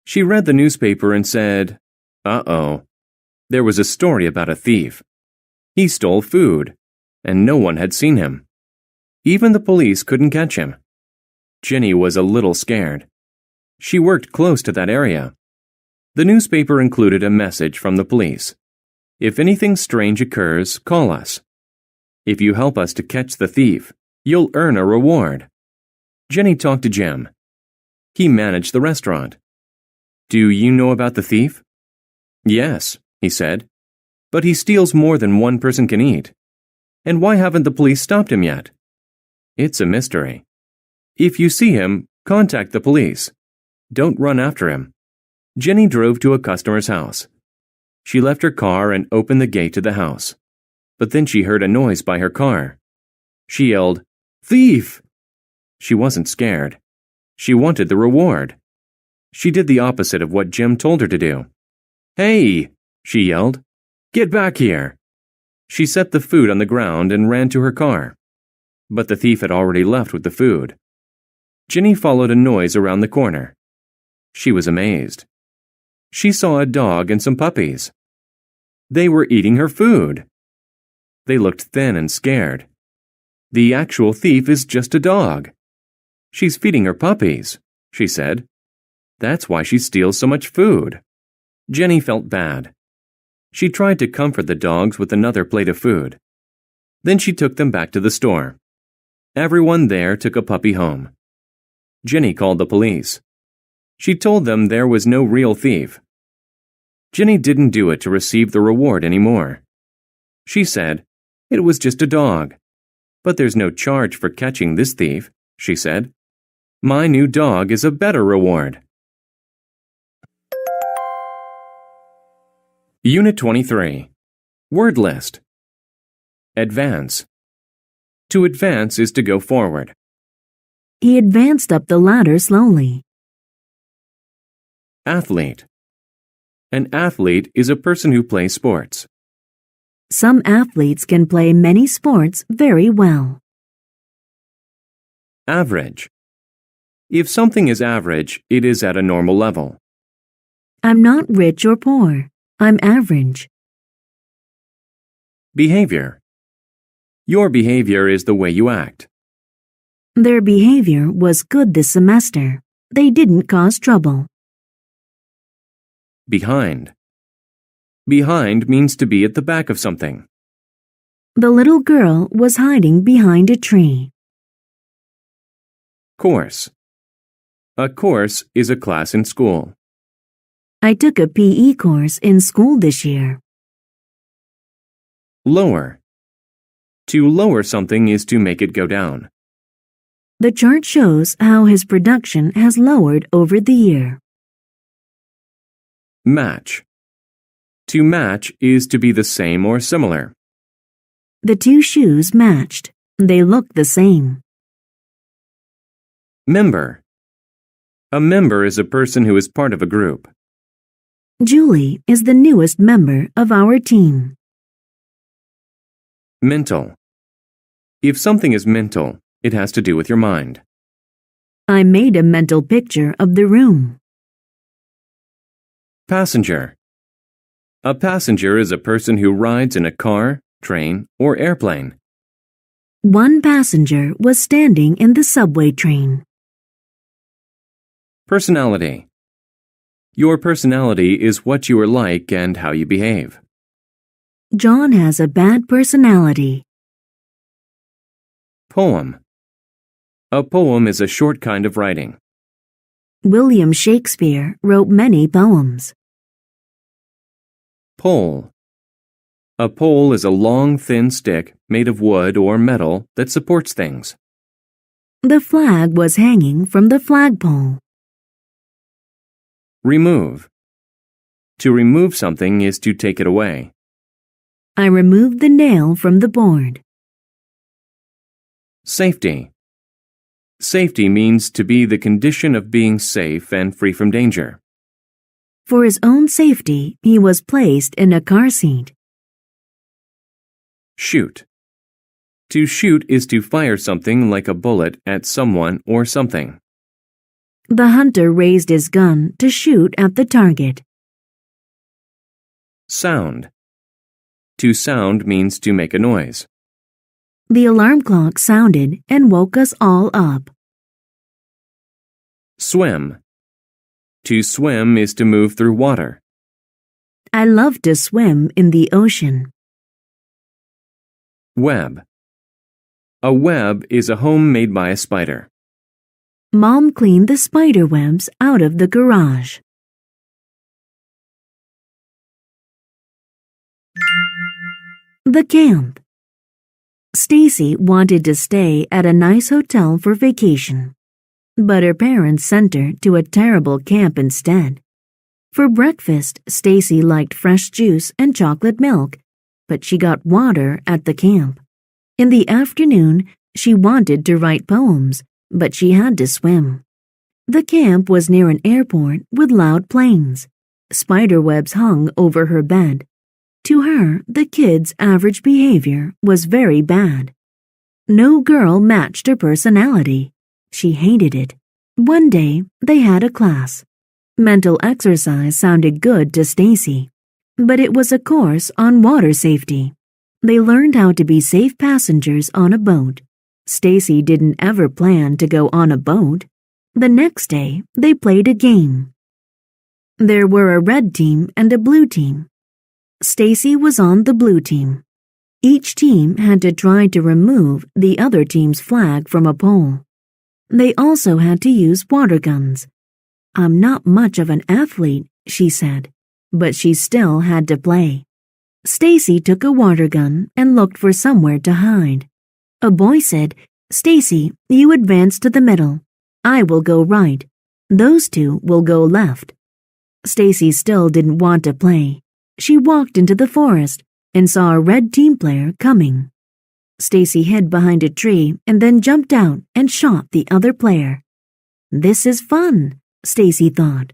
She read the newspaper and said, "Uh-oh. There was a story about a thief. He stole food, and no one had seen him. Even the police couldn't catch him." Jenny was a little scared. She worked close to that area. The newspaper included a message from the police. "If anything strange occurs, call us. If you help us to catch the thief, you'll earn a reward." Jenny talked to Jim. He managed the restaurant. "Do you know about the thief?" "Yes," he said. "But he steals more than one person can eat. And why haven't the police stopped him yet?" "It's a mystery. If you see him, contact the police. Don't run after him." Jenny drove to a customer's house. She left her car and opened the gate to the house. But then she heard a noise by her car. She yelled, "Thief!" She wasn't scared. She wanted the reward. She did the opposite of what Jim told her to do. "Hey!" she yelled. "Get back here!" She set the food on the ground and ran to her car. But the thief had already left with the food. Jenny followed a noise around the corner. She was amazed. She saw a dog and some puppies. They were eating her food. They looked thin and scared. "The actual thief is just a dog. She's feeding her puppies," she said. "That's why she steals so much food." Jenny felt bad. She tried to comfort the dogs with another plate of food. Then she took them back to the store. Everyone there took a puppy home. Jenny called the police. She told them there was no real thief. Jenny didn't do it to receive the reward anymore. She said, "It was just a dog. But there's no charge for catching this thief," she said. "My new dog is a better reward." Unit 23. Word list. Advance. To advance is to go forward. He advanced up the ladder slowly. Athlete. An athlete is a person who plays sports. Some athletes can play many sports very well. Average. If something is average, it is at a normal level. I'm not rich or poor. I'm average. Behavior. Your behavior is the way you act. Their behavior was good this semester. They didn't cause trouble. Behind. Behind means to be at the back of something. The little girl was hiding behind a tree. Course. A course is a class in school. I took a PE course in school this year. Lower. To lower something is to make it go down. The chart shows how his production has lowered over the year. Match. To match is to be the same or similar. The two shoes matched. They looked the same. Member. A member is a person who is part of a group. Julie is the newest member of our team. Mental. If something is mental, it has to do with your mind. I made a mental picture of the room. Passenger. A passenger is a person who rides in a car, train, or airplane. One passenger was standing in the subway train. Personality. Your personality is what you are like and how you behave. John has a bad personality. Poem. A poem is a short kind of writing. William Shakespeare wrote many poems. Pole. A pole is a long, thin stick made of wood or metal that supports things. The flag was hanging from the flagpole. Remove. To remove something is to take it away. I removed the nail from the board. Safety. Safety means to be the condition of being safe and free from danger. For his own safety, he was placed in a car seat. Shoot. To shoot is to fire something like a bullet at someone or something. The hunter raised his gun to shoot at the target. Sound. To sound means to make a noise. The alarm clock sounded and woke us all up. Swim. To swim is to move through water. I love to swim in the ocean. Web. A web is a home made by a spider. Mom cleaned the spider webs out of the garage. The camp. Stacy wanted to stay at a nice hotel for vacation, but her parents sent her to a terrible camp instead. For breakfast, Stacy liked fresh juice and chocolate milk, but she got water at the camp. In the afternoon, she wanted to write poems, but she had to swim. The camp was near an airport with loud planes. Spider webs hung over her bed. To her, the kids' average behavior was very bad. No girl matched her personality. She hated it. One day, they had a class. Mental exercise sounded good to Stacy, but it was a course on water safety. They learned how to be safe passengers on a boat. Stacy didn't ever plan to go on a boat. The next day, they played a game. There were a red team and a blue team. Stacy was on the blue team. Each team had to try to remove the other team's flag from a pole. They also had to use water guns. I'm not much of an athlete, she said, but she still had to play. Stacy took a water gun and looked for somewhere to hide. A boy said, "Stacy, you advance to the middle. I will go right. Those two will go left." Stacy still didn't want to play. She walked into the forest and saw a red team player coming. Stacy hid behind a tree and then jumped out and shot the other player. This is fun, Stacy thought.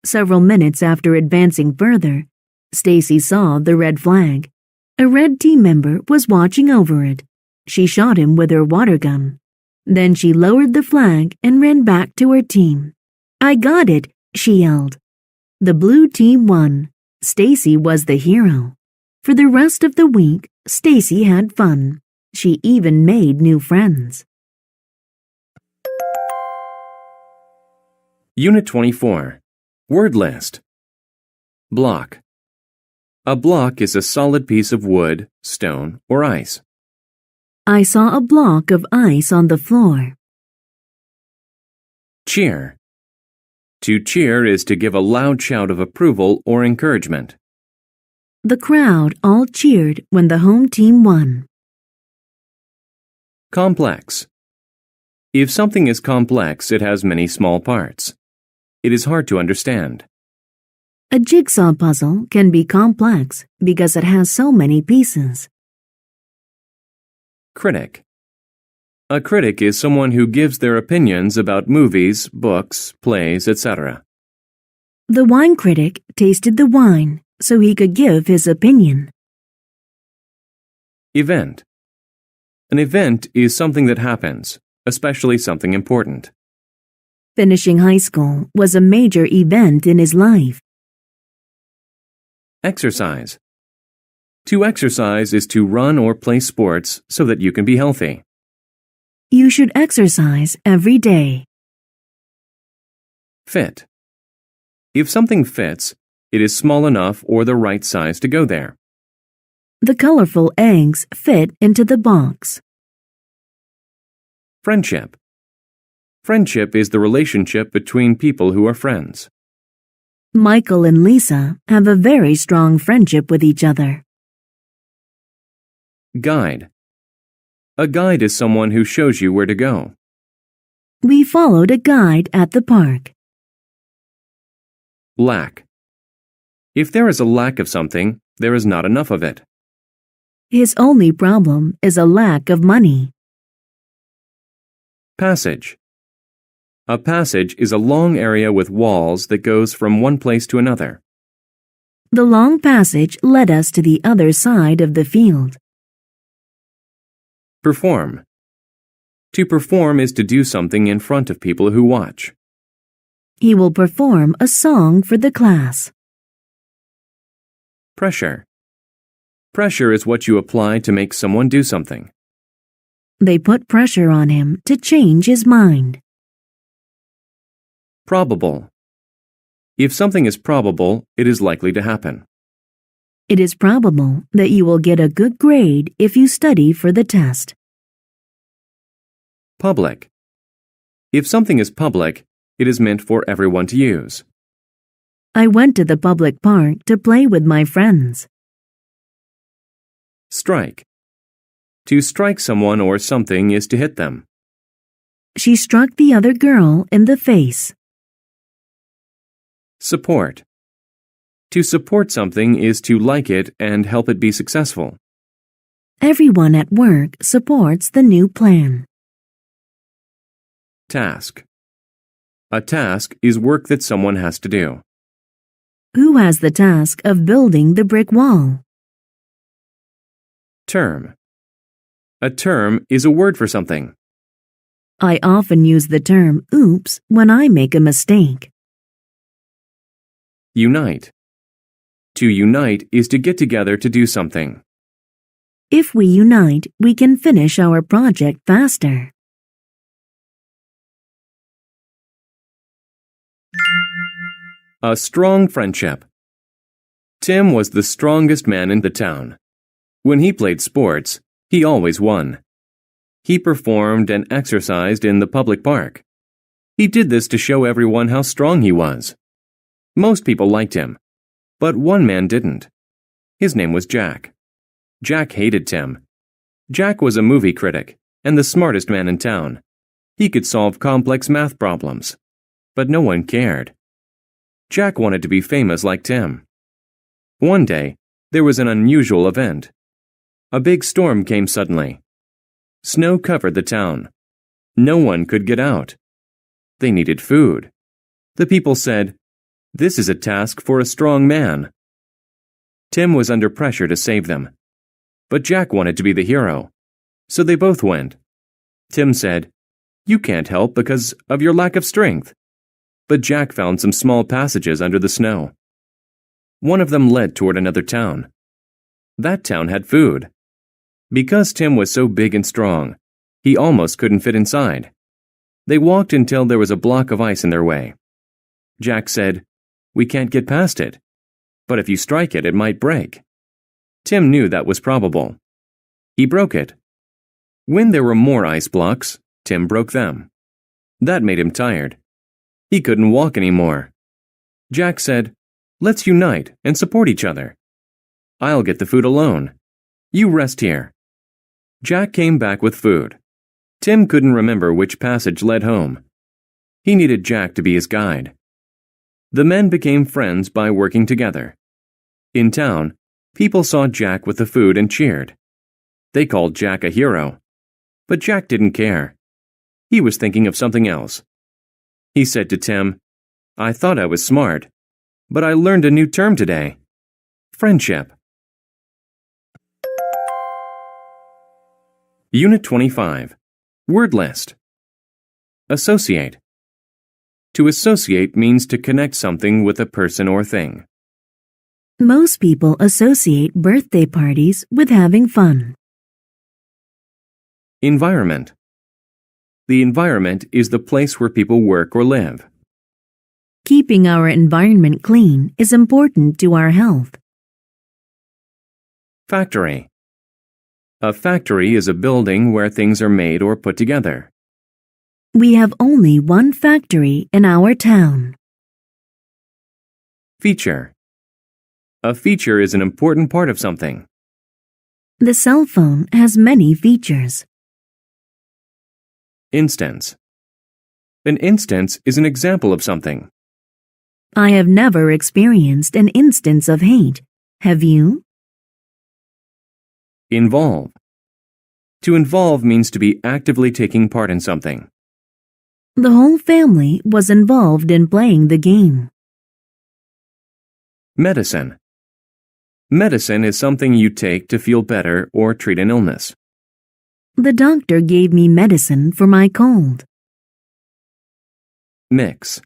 Several minutes after advancing further, Stacy saw the red flag. A red team member was watching over it. She shot him with her water gun. Then she lowered the flag and ran back to her team. I got it, she yelled. The blue team won. Stacy was the hero. For the rest of the week, Stacy had fun. She even made new friends. Unit 24. Word list. Block. A block is a solid piece of wood, stone, or ice. I saw a block of ice on the floor. Cheer. To cheer is to give a loud shout of approval or encouragement. The crowd all cheered when the home team won. Complex. If something is complex, it has many small parts. It is hard to understand. A jigsaw puzzle can be complex because it has so many pieces. Critic. A critic is someone who gives their opinions about movies, books, plays, etc. The wine critic tasted the wine so he could give his opinion. Event. An event is something that happens, especially something important. Finishing high school was a major event in his life. Exercise. To exercise is to run or play sports so that you can be healthy. You should exercise every day. Fit. If something fits, it is small enough or the right size to go there. The colorful eggs fit into the box. Friendship. Friendship is the relationship between people who are friends. Michael and Lisa have a very strong friendship with each other. Guide. A guide is someone who shows you where to go. We followed a guide at the park. Lack. If there is a lack of something, there is not enough of it. His only problem is a lack of money. Passage. A passage is a long area with walls that goes from one place to another. The long passage led us to the other side of the field. Perform. To perform is to do something in front of people who watch. He will perform a song for the class. Pressure. Pressure is what you apply to make someone do something. They put pressure on him to change his mind. Probable. If something is probable, it is likely to happen. It is probable that you will get a good grade if you study for the test. Public. If something is public, it is meant for everyone to use. I went to the public park to play with my friends. Strike. To strike someone or something is to hit them. She struck the other girl in the face. Support. To support something is to like it and help it be successful. Everyone at work supports the new plan. Task. A task is work that someone has to do. Who has the task of building the brick wall? Term. A term is a word for something. I often use the term oops when I make a mistake. Unite. To unite is to get together to do something. If we unite, we can finish our project faster. A strong friendship. Tim was the strongest man in the town. When he played sports, he always won. He performed and exercised in the public park. He did this to show everyone how strong he was. Most people liked him, but one man didn't. His name was Jack. Jack hated Tim. Jack was a movie critic and the smartest man in town. He could solve complex math problems, but no one cared. Jack wanted to be famous like Tim. One day, there was an unusual event. A big storm came suddenly. Snow covered the town. No one could get out. They needed food. The people said, "This is a task for a strong man." Tim was under pressure to save them. But Jack wanted to be the hero. So they both went. Tim said, "You can't help because of your lack of strength." But Jack found some small passages under the snow. One of them led toward another town. That town had food. Because Tim was so big and strong, he almost couldn't fit inside. They walked until there was a block of ice in their way. Jack said, "We can't get past it. But if you strike it, it might break." Tim knew that was probable. He broke it. When there were more ice blocks, Tim broke them. That made him tired. He couldn't walk anymore. Jack said, "Let's unite and support each other. I'll get the food alone. You rest here." Jack came back with food. Tim couldn't remember which passage led home. He needed Jack to be his guide. The men became friends by working together. In town, people saw Jack with the food and cheered. They called Jack a hero. But Jack didn't care. He was thinking of something else. He said to Tim, "I thought I was smart, but I learned a new term today. Friendship." Unit 25. Word List. Associate. To associate means to connect something with a person or thing. Most people associate birthday parties with having fun. Environment. The environment is the place where people work or live. Keeping our environment clean is important to our health. Factory. A factory is a building where things are made or put together. We have only one factory in our town. Feature. A feature is an important part of something. The cell phone has many features. Instance. An instance is an example of something. I have never experienced an instance of hate. Have you? Involve. To involve means to be actively taking part in something. The whole family was involved in playing the game. Medicine. Medicine is something you take to feel better or treat an illness. The doctor gave me medicine for my cold. Mix.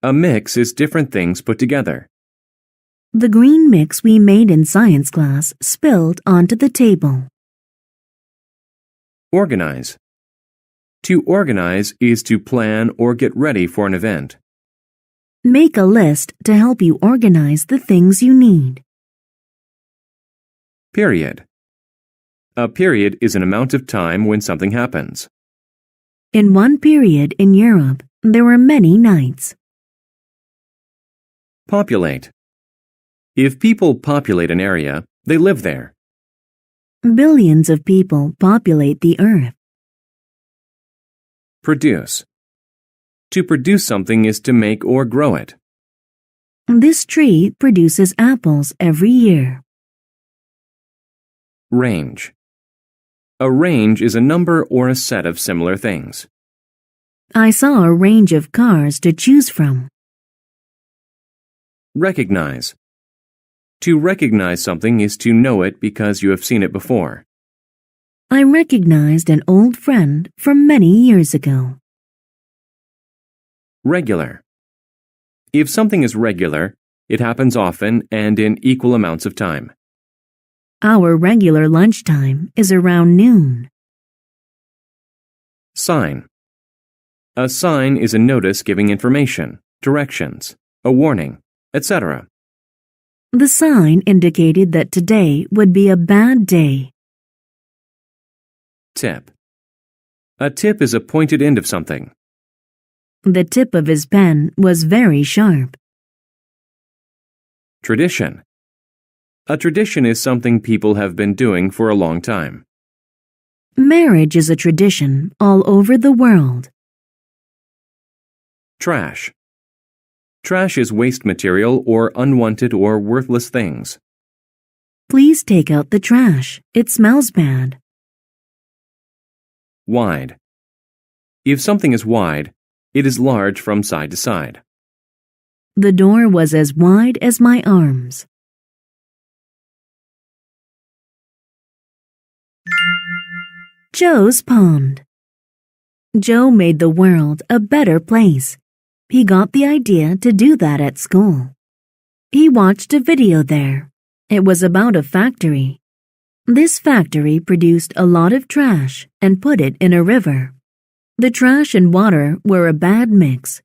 A mix is different things put together. The green mix we made in science class spilled onto the table. Organize. To organize is to plan or get ready for an event. Make a list to help you organize the things you need. Period. A period is an amount of time when something happens. In one period in Europe, there were many nights. Populate. If people populate an area, they live there. Billions of people populate the earth. Produce. To produce something is to make or grow it. This tree produces apples every year. Range. A range is a number or a set of similar things. I saw a range of cars to choose from. Recognize. To recognize something is to know it because you have seen it before. I recognized an old friend from many years ago. Regular. If something is regular, it happens often and in equal amounts of time. Our regular lunchtime is around noon. Sign. A sign is a notice giving information, directions, a warning, etc. The sign indicated that today would be a bad day. Tip. A tip is a pointed end of something. The tip of his pen was very sharp. Tradition. A tradition is something people have been doing for a long time. Marriage is a tradition all over the world. Trash. Trash is waste material or unwanted or worthless things. Please take out the trash. It smells bad. Wide. If something is wide, it is large from side to side. The door was as wide as my arms. Joe's pond. Joe made the world a better place. He got the idea to do that at school. He watched a video there. It was about a factory. This factory produced a lot of trash and put it in a river. The trash and water were a bad mix.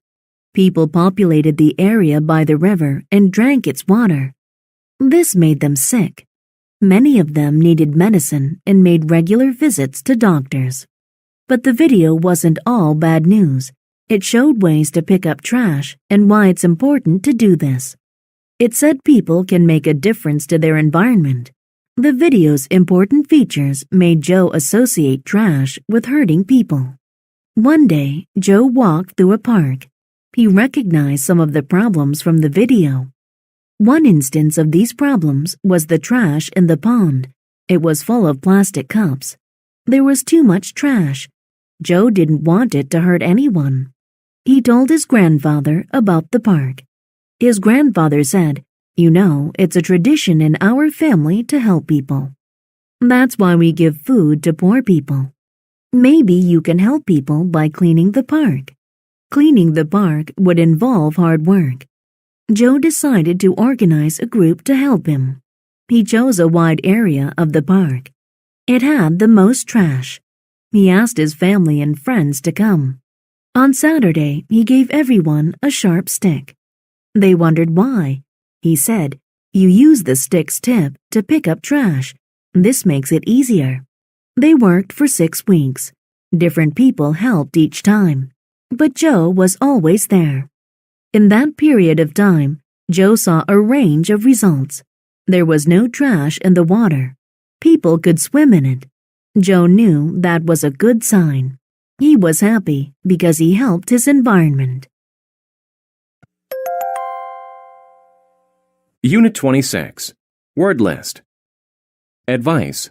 People populated the area by the river and drank its water. This made them sick. Many of them needed medicine and made regular visits to doctors. But the video wasn't all bad news. It showed ways to pick up trash and why it's important to do this. It said people can make a difference to their environment. The video's important features made Joe associate trash with hurting people. One day, Joe walked through a park. He recognized some of the problems from the video. One instance of these problems was the trash in the pond. It was full of plastic cups. There was too much trash. Joe didn't want it to hurt anyone. He told his grandfather about the park. His grandfather said, "You know, it's a tradition in our family to help people. That's why we give food to poor people. Maybe you can help people by cleaning the park." Cleaning the park would involve hard work. Joe decided to organize a group to help him. He chose a wide area of the park. It had the most trash. He asked his family and friends to come. On Saturday, he gave everyone a sharp stick. They wondered why. He said, "You use the stick's tip to pick up trash. This makes it easier." They worked for 6 weeks. Different people helped each time. But Joe was always there. In that period of time, Joe saw a range of results. There was no trash in the water. People could swim in it. Joe knew that was a good sign. He was happy because he helped his environment. Unit 26. Word list. Advice.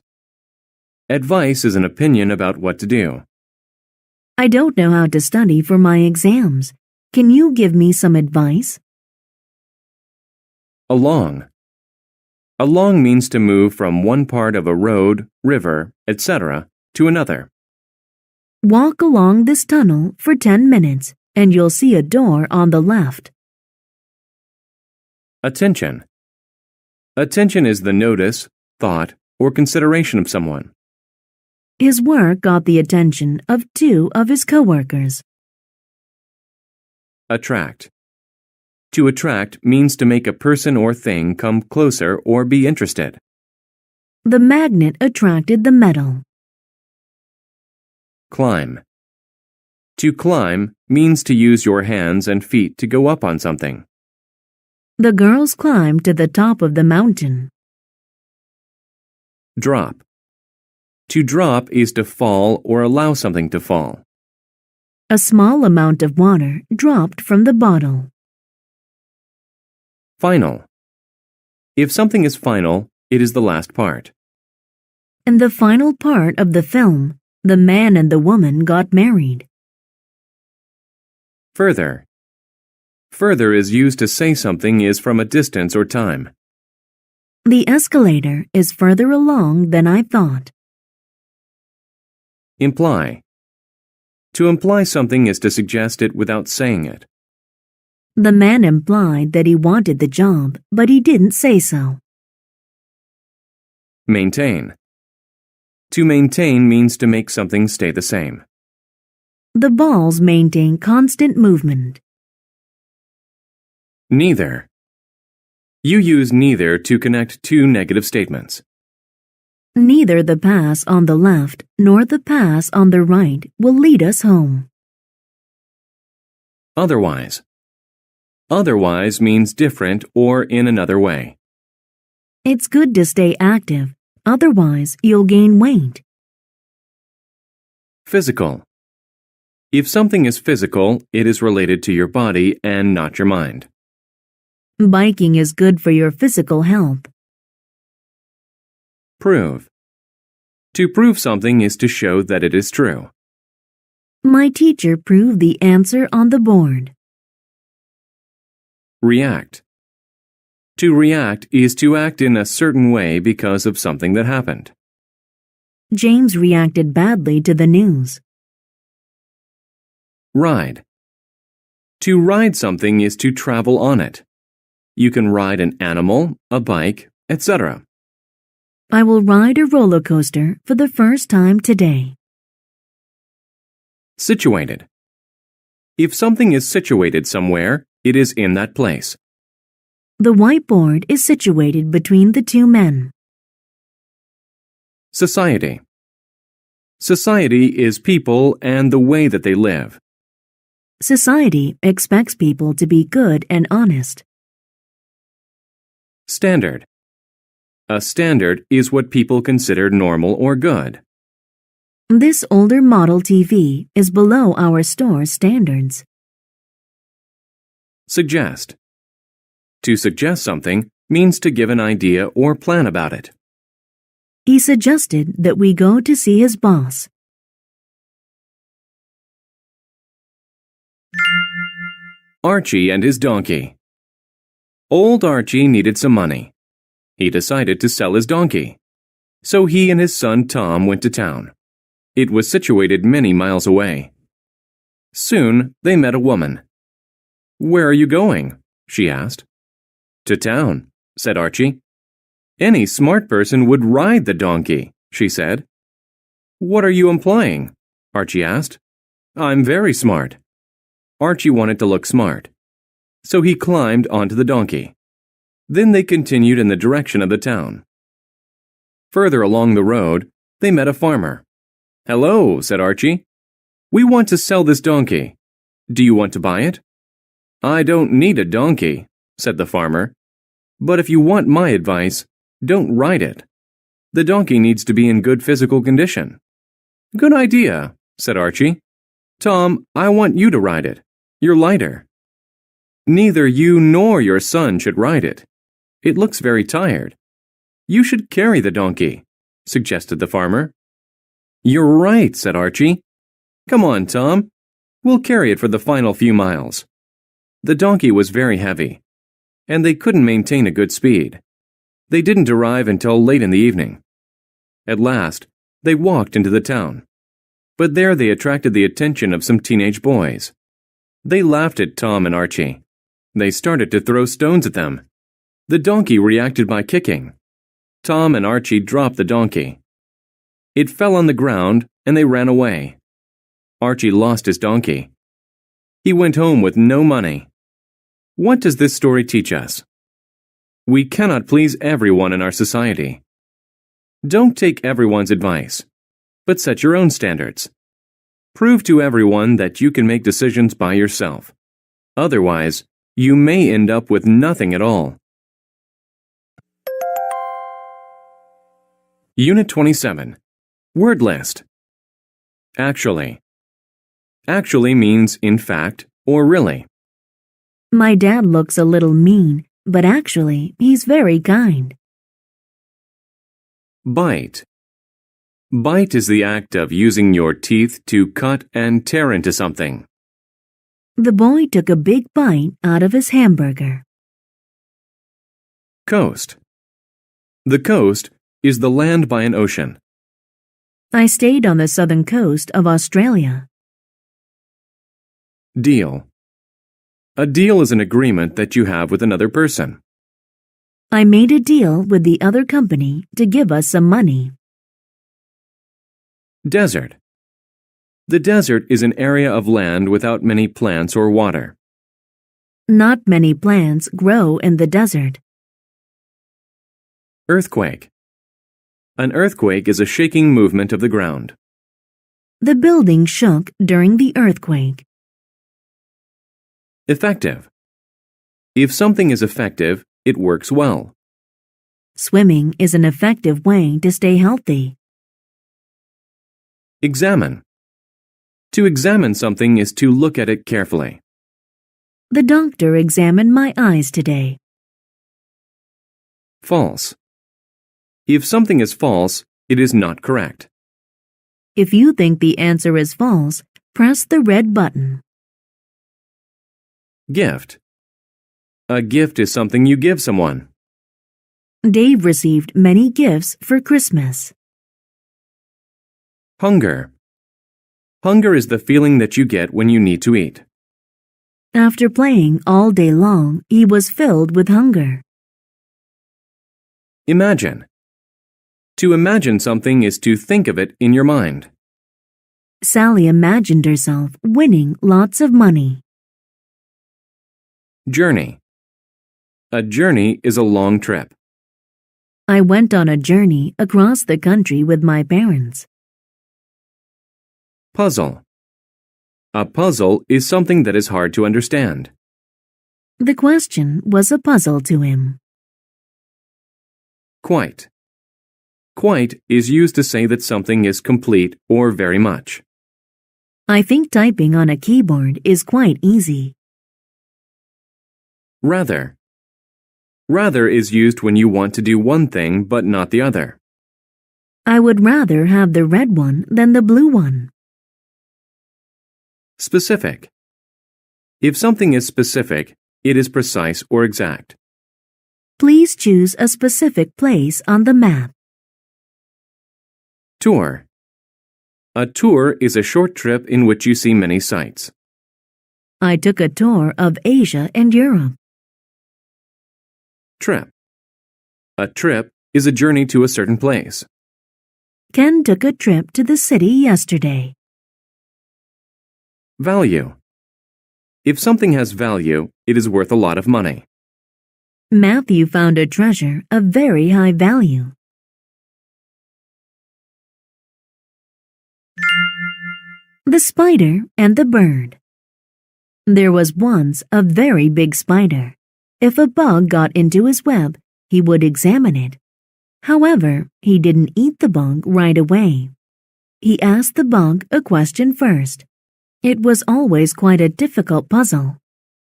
Advice is an opinion about what to do. I don't know how to study for my exams. Can you give me some advice? Along. Along means to move from one part of a road, river, etc. to another. Walk along this tunnel for 10 minutes and you'll see a door on the left. Attention. Attention is the notice, thought, or consideration of someone. His work got the attention of 2 of his coworkers. Attract. To attract means to make a person or thing come closer or be interested. The magnet attracted the metal. Climb. To climb means to use your hands and feet to go up on something. The girls climbed to the top of the mountain. Drop. To drop is to fall or allow something to fall. A small amount of water dropped from the bottle. Final. If something is final, it is the last part. In the final part of the film, the man and the woman got married. Further. Further is used to say something is from a distance or time. The escalator is further along than I thought. Imply. To imply something is to suggest it without saying it. The man implied that he wanted the job, but he didn't say so. Maintain. To maintain means to make something stay the same. The balls maintain constant movement. Neither. You use neither to connect 2 negative statements. Neither the pass on the left nor the pass on the right will lead us home. Otherwise. Otherwise means different or in another way. It's good to stay active, otherwise you'll gain weight. Physical. If something is physical, it is related to your body and not your mind. Biking is good for your physical health. Prove. To prove something is to show that it is true. My teacher proved the answer on the board. React. To react is to act in a certain way because of something that happened. James reacted badly to the news. Ride. To ride something is to travel on it. You can ride an animal, a bike, etc. I will ride a roller coaster for the first time today. Situated. If something is situated somewhere, it is in that place. The whiteboard is situated between the two men. Society. Society is people and the way that they live. Society expects people to be good and honest. Standard. A standard is what people consider normal or good. This older model TV is below our store's standards. Suggest. To suggest something means to give an idea or plan about it. He suggested that we go to see his boss. Archie and his donkey. Old Archie needed some money. He decided to sell his donkey. So he and his son Tom went to town. It was situated many miles away. Soon they met a woman. "Where are you going?" she asked. "To town," said Archie. "Any smart person would ride the donkey," she said. "What are you implying?" Archie asked. "I'm very smart." Archie wanted to look smart, so he climbed onto the donkey. Then they continued in the direction of the town. Further along the road, they met a farmer. "Hello," said Archie. "We want to sell this donkey. Do you want to buy it?" "I don't need a donkey," said the farmer. "But if you want my advice, don't ride it. The donkey needs to be in good physical condition." "Good idea," said Archie. "Tom, I want you to ride it. You're lighter." "Neither you nor your son should ride it. It looks very tired. You should carry the donkey," suggested the farmer. "You're right," said Archie. "Come on, Tom. We'll carry it for the final few miles." The donkey was very heavy, and they couldn't maintain a good speed. They didn't arrive until late in the evening. At last, they walked into the town. But there they attracted the attention of some teenage boys. They laughed at Tom and Archie. They started to throw stones at them. The donkey reacted by kicking. Tom and Archie dropped the donkey. It fell on the ground and they ran away. Archie lost his donkey. He went home with no money. What does this story teach us? We cannot please everyone in our society. Don't take everyone's advice, but set your own standards. Prove to everyone that you can make decisions by yourself. Otherwise, you may end up with nothing at all. Unit 27. Word list. Actually. Actually means in fact or really. My dad looks a little mean, but actually, he's very kind. Bite. Bite is the act of using your teeth to cut and tear into something. The boy took a big bite out of his hamburger. Coast. The coast is the land by an ocean. I stayed on the southern coast of Australia. Deal. A deal is an agreement that you have with another person. I made a deal with the other company to give us some money. Desert. The desert is an area of land without many plants or water. Not many plants grow in the desert. Earthquake. An earthquake is a shaking movement of the ground. The building shook during the earthquake. Effective. If something is effective, it works well. Swimming is an effective way to stay healthy. Examine. To examine something is to look at it carefully. The doctor examined my eyes today. False. If something is false, it is not correct. If you think the answer is false, press the red button. Gift. A gift is something you give someone. Dave received many gifts for Christmas. Hunger. Hunger is the feeling that you get when you need to eat. After playing all day long, he was filled with hunger. Imagine. To imagine something is to think of it in your mind. Sally imagined herself winning lots of money. Journey. A journey is a long trip. I went on a journey across the country with my parents. Puzzle. A puzzle is something that is hard to understand. The question was a puzzle to him. Quite. Quite is used to say that something is complete or very much. I think typing on a keyboard is quite easy. Rather. Rather is used when you want to do one thing but not the other. I would rather have the red one than the blue one. Specific. If something is specific, it is precise or exact. Please choose a specific place on the map. Tour. A tour is a short trip in which you see many sights. I took a tour of Asia and Europe. Trip. A trip is a journey to a certain place. Ken took a trip to the city yesterday. Value. If something has value, it is worth a lot of money. Matthew found a treasure of very high value. The Spider and the Bird. There was once a very big spider. If a bug got into his web, he would examine it. However, he didn't eat the bug right away. He asked the bug a question first. It was always quite a difficult puzzle.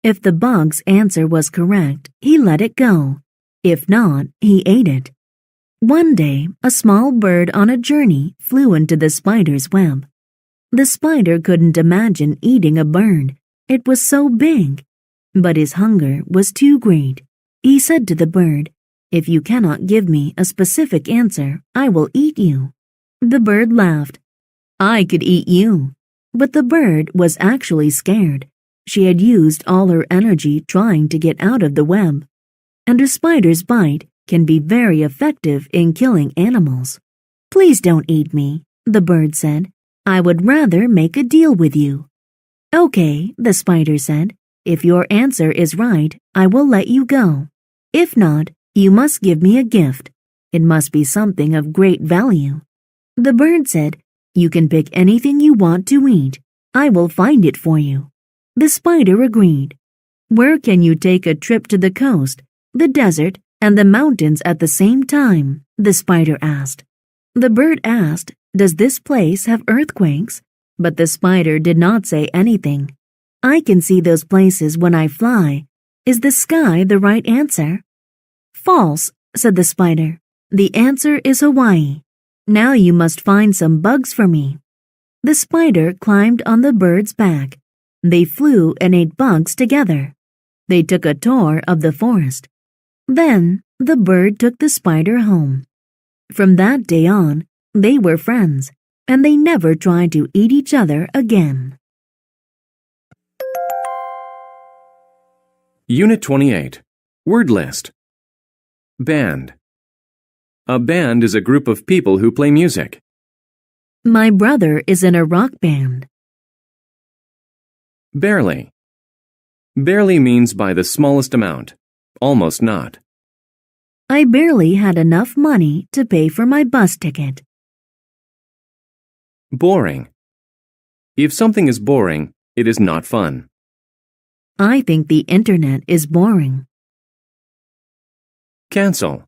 If the bug's answer was correct, he let it go. If not, he ate it. One day, a small bird on a journey flew into the spider's web. The spider couldn't imagine eating a bird. It was so big. But his hunger was too great. He said to the bird, "If you cannot give me a specific answer, I will eat you." The bird laughed. "I could eat you." But the bird was actually scared. She had used all her energy trying to get out of the web. And a spider's bite can be very effective in killing animals. "Please don't eat me," the bird said. "I would rather make a deal with you." "Okay," the spider said. "If your answer is right, I will let you go. If not, you must give me a gift. It must be something of great value." The bird said, "You can pick anything you want to eat. I will find it for you." The spider agreed. "Where can you take a trip to the coast, the desert, and the mountains at the same time?" the spider asked. The bird asked, "Does this place have earthquakes?" But the spider did not say anything. "I can see those places when I fly. Is the sky the right answer?" "False," said the spider. "The answer is Hawaii. Now you must find some bugs for me." The spider climbed on the bird's back. They flew and ate bugs together. They took a tour of the forest. Then the bird took the spider home. From that day on, they were friends, and they never tried to eat each other again. Unit 28. Word list. Band. A band is a group of people who play music. My brother is in a rock band. Barely. Barely means by the smallest amount. Almost not. I barely had enough money to pay for my bus ticket. Boring. If something is boring, it is not fun. I think the internet is boring. Cancel.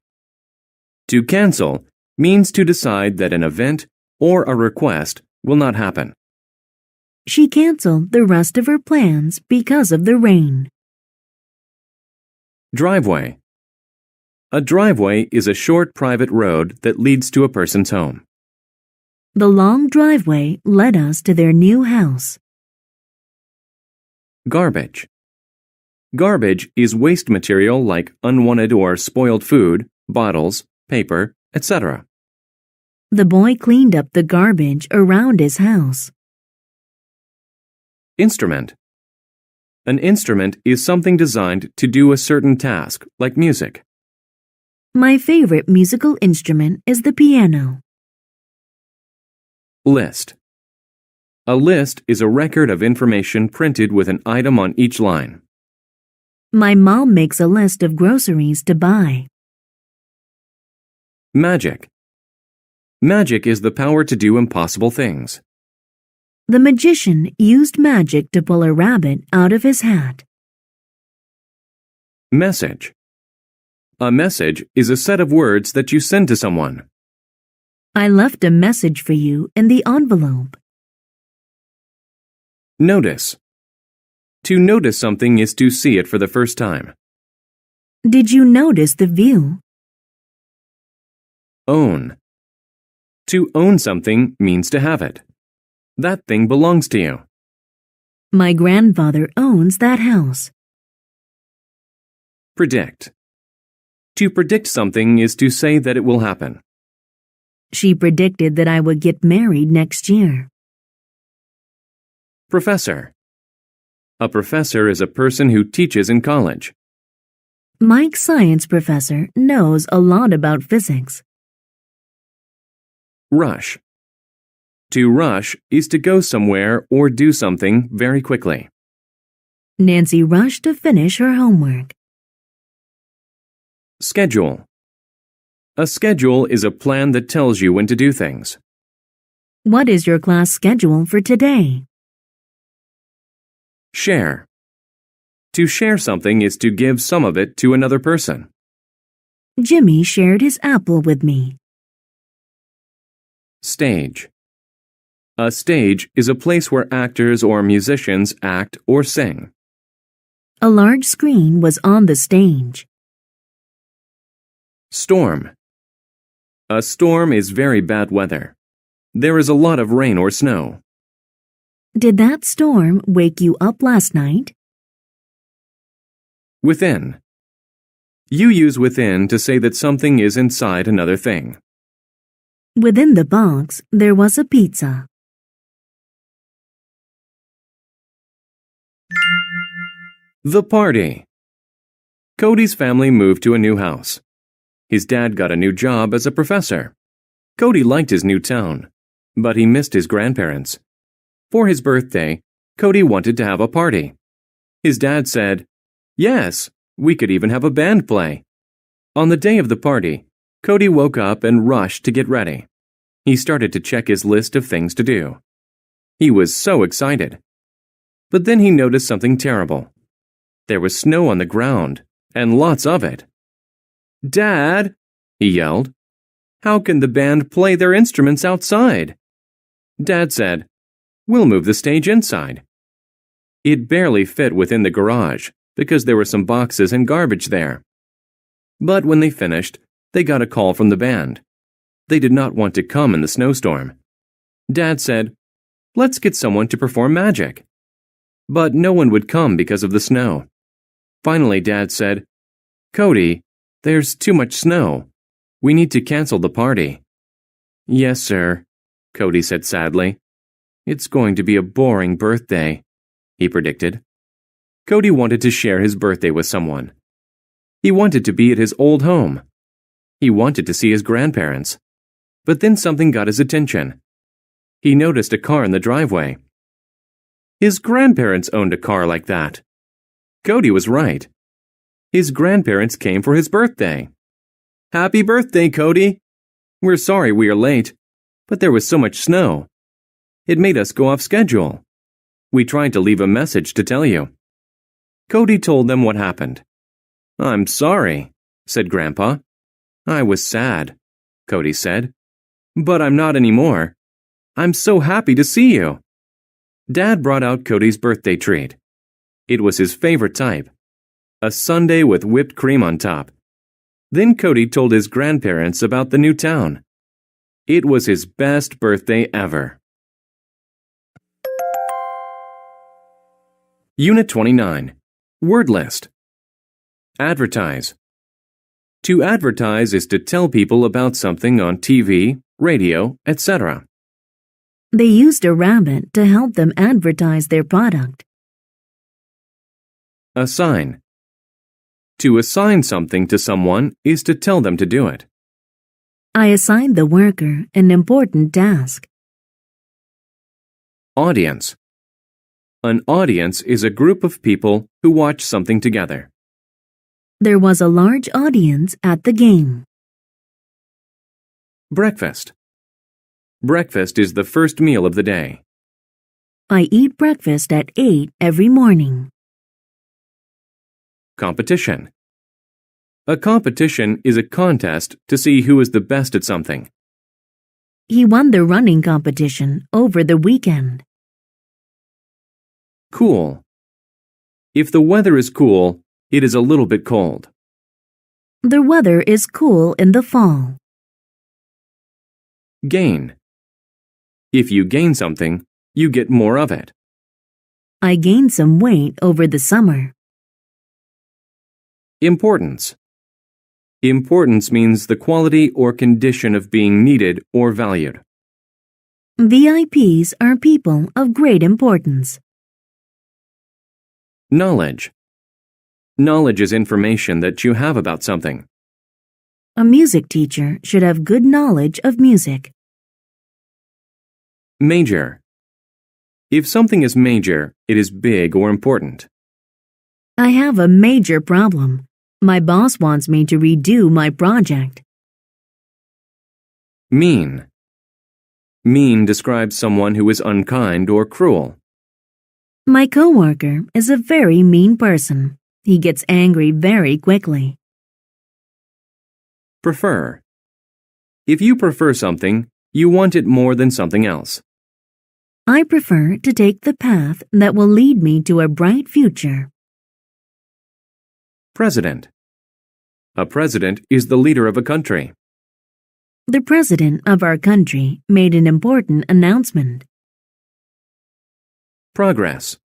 To cancel means to decide that an event or a request will not happen. She canceled the rest of her plans because of the rain. Driveway. A driveway is a short private road that leads to a person's home. The long driveway led us to their new house. Garbage. Garbage is waste material like unwanted or spoiled food, bottles, paper, etc. The boy cleaned up the garbage around his house. Instrument. An instrument is something designed to do a certain task, like music. My favorite musical instrument is the piano. List. A list is a record of information printed with an item on each line. My mom makes a list of groceries to buy. Magic. Magic is the power to do impossible things. The magician used magic to pull a rabbit out of his hat. Message. A message is a set of words that you send to someone. I left a message for you in the envelope. Notice. To notice something is to see it for the first time. Did you notice the view? Own. To own something means to have it. That thing belongs to you. My grandfather owns that house. Predict. To predict something is to say that it will happen. She predicted that I would get married next year. Professor. A professor is a person who teaches in college. Mike's science professor knows a lot about physics. Rush. To rush is to go somewhere or do something very quickly. Nancy rushed to finish her homework. Schedule. A schedule is a plan that tells you when to do things. What is your class schedule for today? Share. To share something is to give some of it to another person. Jimmy shared his apple with me. Stage. A stage is a place where actors or musicians act or sing. A large screen was on the stage. Storm. A storm is very bad weather. There is a lot of rain or snow. Did that storm wake you up last night? Within. You use within to say that something is inside another thing. Within the box, there was a pizza. The party. Cody's family moved to a new house. His dad got a new job as a professor. Cody liked his new town, but he missed his grandparents. For his birthday, Cody wanted to have a party. His dad said, "Yes, we could even have a band play." On the day of the party, Cody woke up and rushed to get ready. He started to check his list of things to do. He was so excited. But then he noticed something terrible. There was snow on the ground, and lots of it. "Dad," he yelled, "how can the band play their instruments outside?" Dad said, "We'll move the stage inside." It barely fit within the garage because there were some boxes and garbage there. But when they finished, they got a call from the band. They did not want to come in the snowstorm. Dad said, "Let's get someone to perform magic." But no one would come because of the snow. Finally, Dad said, "Cody, there's too much snow. We need to cancel the party." "Yes, sir," Cody said sadly. "It's going to be a boring birthday," he predicted. Cody wanted to share his birthday with someone. He wanted to be at his old home. He wanted to see his grandparents. But then something got his attention. He noticed a car in the driveway. His grandparents owned a car like that. Cody was right. His grandparents came for his birthday. "Happy birthday, Cody! We're sorry we are late, but there was so much snow. It made us go off schedule. We tried to leave a message to tell you." Cody told them what happened. "I'm sorry," said Grandpa. "I was sad," Cody said. "But I'm not anymore. I'm so happy to see you." Dad brought out Cody's birthday treat. It was his favorite type. A sundae with whipped cream on top. Then Cody told his grandparents about the new town. It was his best birthday ever. Unit 29. Word list. Advertise. To advertise is to tell people about something on TV, radio, etc. They used a rabbit to help them advertise their product. Assign. To assign something to someone is to tell them to do it. I assigned the worker an important task. Audience. An audience is a group of people who watch something together. There was a large audience at the game. Breakfast. Breakfast is the first meal of the day. I eat breakfast at 8 every morning. Competition. A competition is a contest to see who is the best at something. He won the running competition over the weekend. Cool. If the weather is cool, it is a little bit cold. The weather is cool in the fall. Gain. If you gain something, you get more of it. I gained some weight over the summer. Importance. Importance means the quality or condition of being needed or valued. VIPs are people of great importance. Knowledge. Knowledge is information that you have about something. A music teacher should have good knowledge of music. Major. If something is major, it is big or important. I have a major problem. My boss wants me to redo my project. Mean. Mean describes someone who is unkind or cruel. My coworker is a very mean person. He gets angry very quickly. Prefer. If you prefer something, you want it more than something else. I prefer to take the path that will lead me to a bright future. President. A president is the leader of a country. The president of our country made an important announcement. Progress.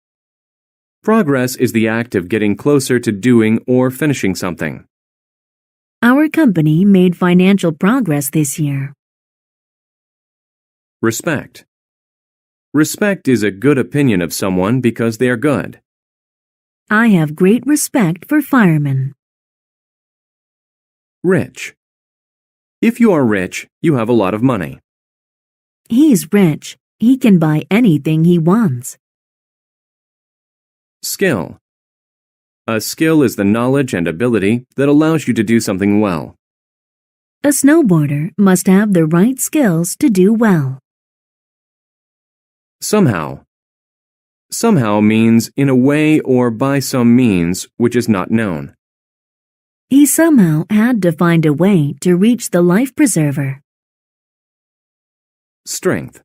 Progress is the act of getting closer to doing or finishing something. Our company made financial progress this year. Respect. Respect is a good opinion of someone because they are good. I have great respect for firemen. Rich. If you are rich, you have a lot of money. He's rich. He can buy anything he wants. Skill. A skill is the knowledge and ability that allows you to do something well. A snowboarder must have the right skills to do well. Somehow. Somehow means in a way or by some means which is not known. He somehow had to find a way to reach the life preserver. Strength.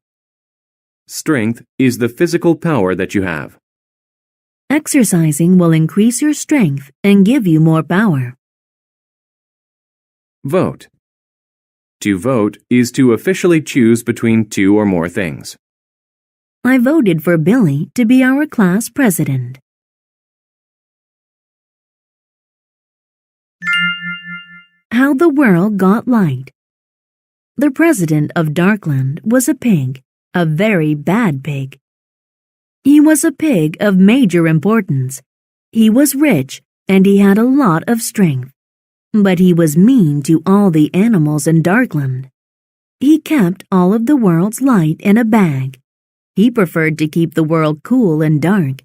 Strength is the physical power that you have. Exercising will increase your strength and give you more power. Vote. To vote is to officially choose between two or more things. I voted for Billy to be our class president. How the world got light. The president of Darkland was a pig, a very bad pig. He was a pig of major importance. He was rich and he had a lot of strength. But he was mean to all the animals in Darkland. He kept all of the world's light in a bag. He preferred to keep the world cool and dark.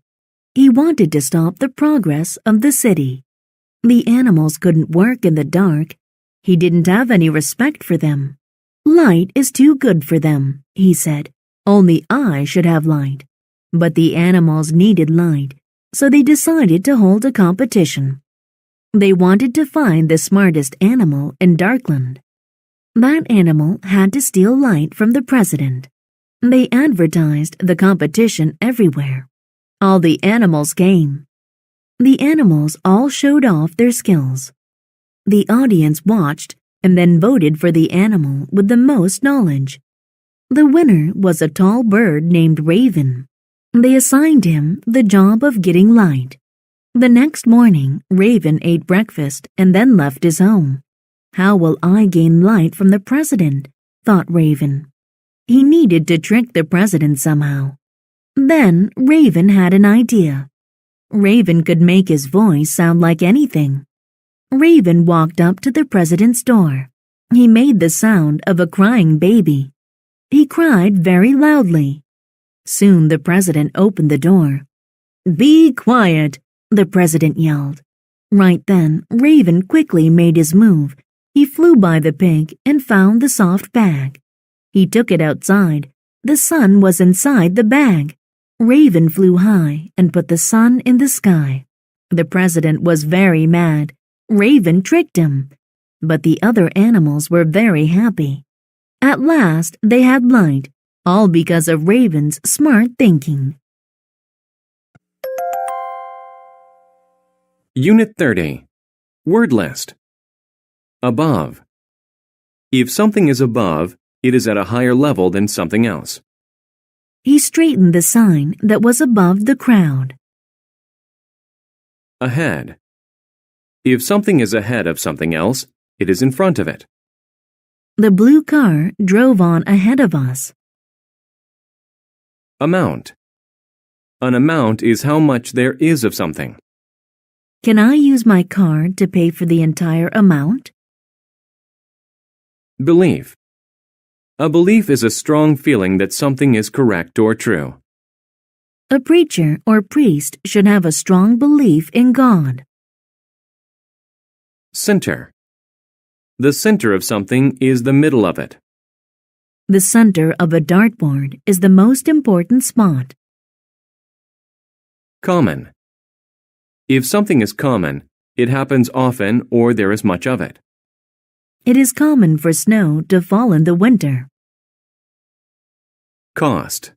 He wanted to stop the progress of the city. The animals couldn't work in the dark. He didn't have any respect for them. Light is too good for them, he said. Only I should have light. But the animals needed light, so they decided to hold a competition. They wanted to find the smartest animal in Darkland. That animal had to steal light from the president. They advertised the competition everywhere. All the animals came. The animals all showed off their skills. The audience watched and then voted for the animal with the most knowledge. The winner was a tall bird named Raven. They assigned him the job of getting light. The next morning, Raven ate breakfast and then left his home. How will I gain light from the president? Thought Raven. He needed to trick the president somehow. Then Raven had an idea. Raven could make his voice sound like anything. Raven walked up to the president's door. He made the sound of a crying baby. He cried very loudly. Soon the president opened the door. "Be quiet," the president yelled. Right then, Raven quickly made his move. He flew by the pig and found the soft bag. He took it outside. The sun was inside the bag. Raven flew high and put the sun in the sky. The president was very mad. Raven tricked him. But the other animals were very happy. At last, they had light, all because of Raven's smart thinking. Unit 30. Word list. Above. If something is above, it is at a higher level than something else. He straightened the sign that was above the crowd. Ahead. If something is ahead of something else, it is in front of it. The blue car drove on ahead of us. Amount. An amount is how much there is of something. Can I use my card to pay for the entire amount? Belief. A belief is a strong feeling that something is correct or true. A preacher or priest should have a strong belief in God. Center. The center of something is the middle of it. The center of a dartboard is the most important spot. Common. If something is common, it happens often or there is much of it. It is common for snow to fall in the winter. Cost.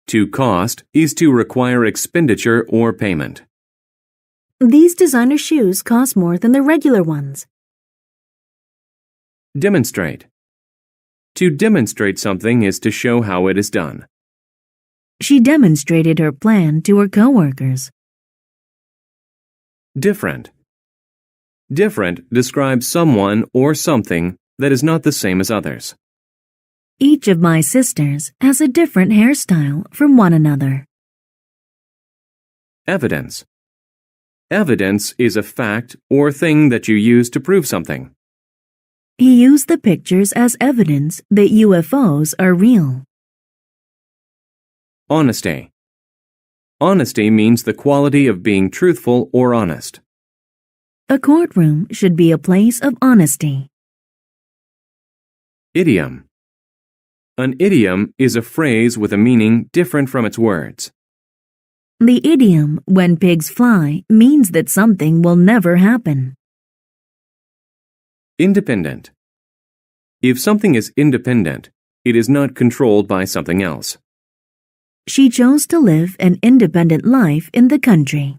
To cost is to require expenditure or payment. These designer shoes cost more than the regular ones. Demonstrate. To demonstrate something is to show how it is done. She demonstrated her plan to her coworkers. Different. Different describes someone or something that is not the same as others. Each of my sisters has a different hairstyle from one another. Evidence. Evidence is a fact or thing that you use to prove something. He used the pictures as evidence that UFOs are real. Honesty. Honesty means the quality of being truthful or honest. A courtroom should be a place of honesty. Idiom. An idiom is a phrase with a meaning different from its words. The idiom, "when pigs fly," means that something will never happen. Independent. If something is independent, it is not controlled by something else. She chose to live an independent life in the country.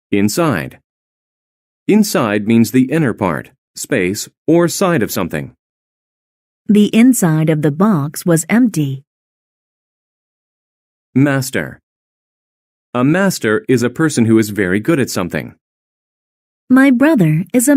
Inside. Inside means the inner part, space, or side of something. The inside of the box was empty. Master. A master is a person who is very good at something. My brother is a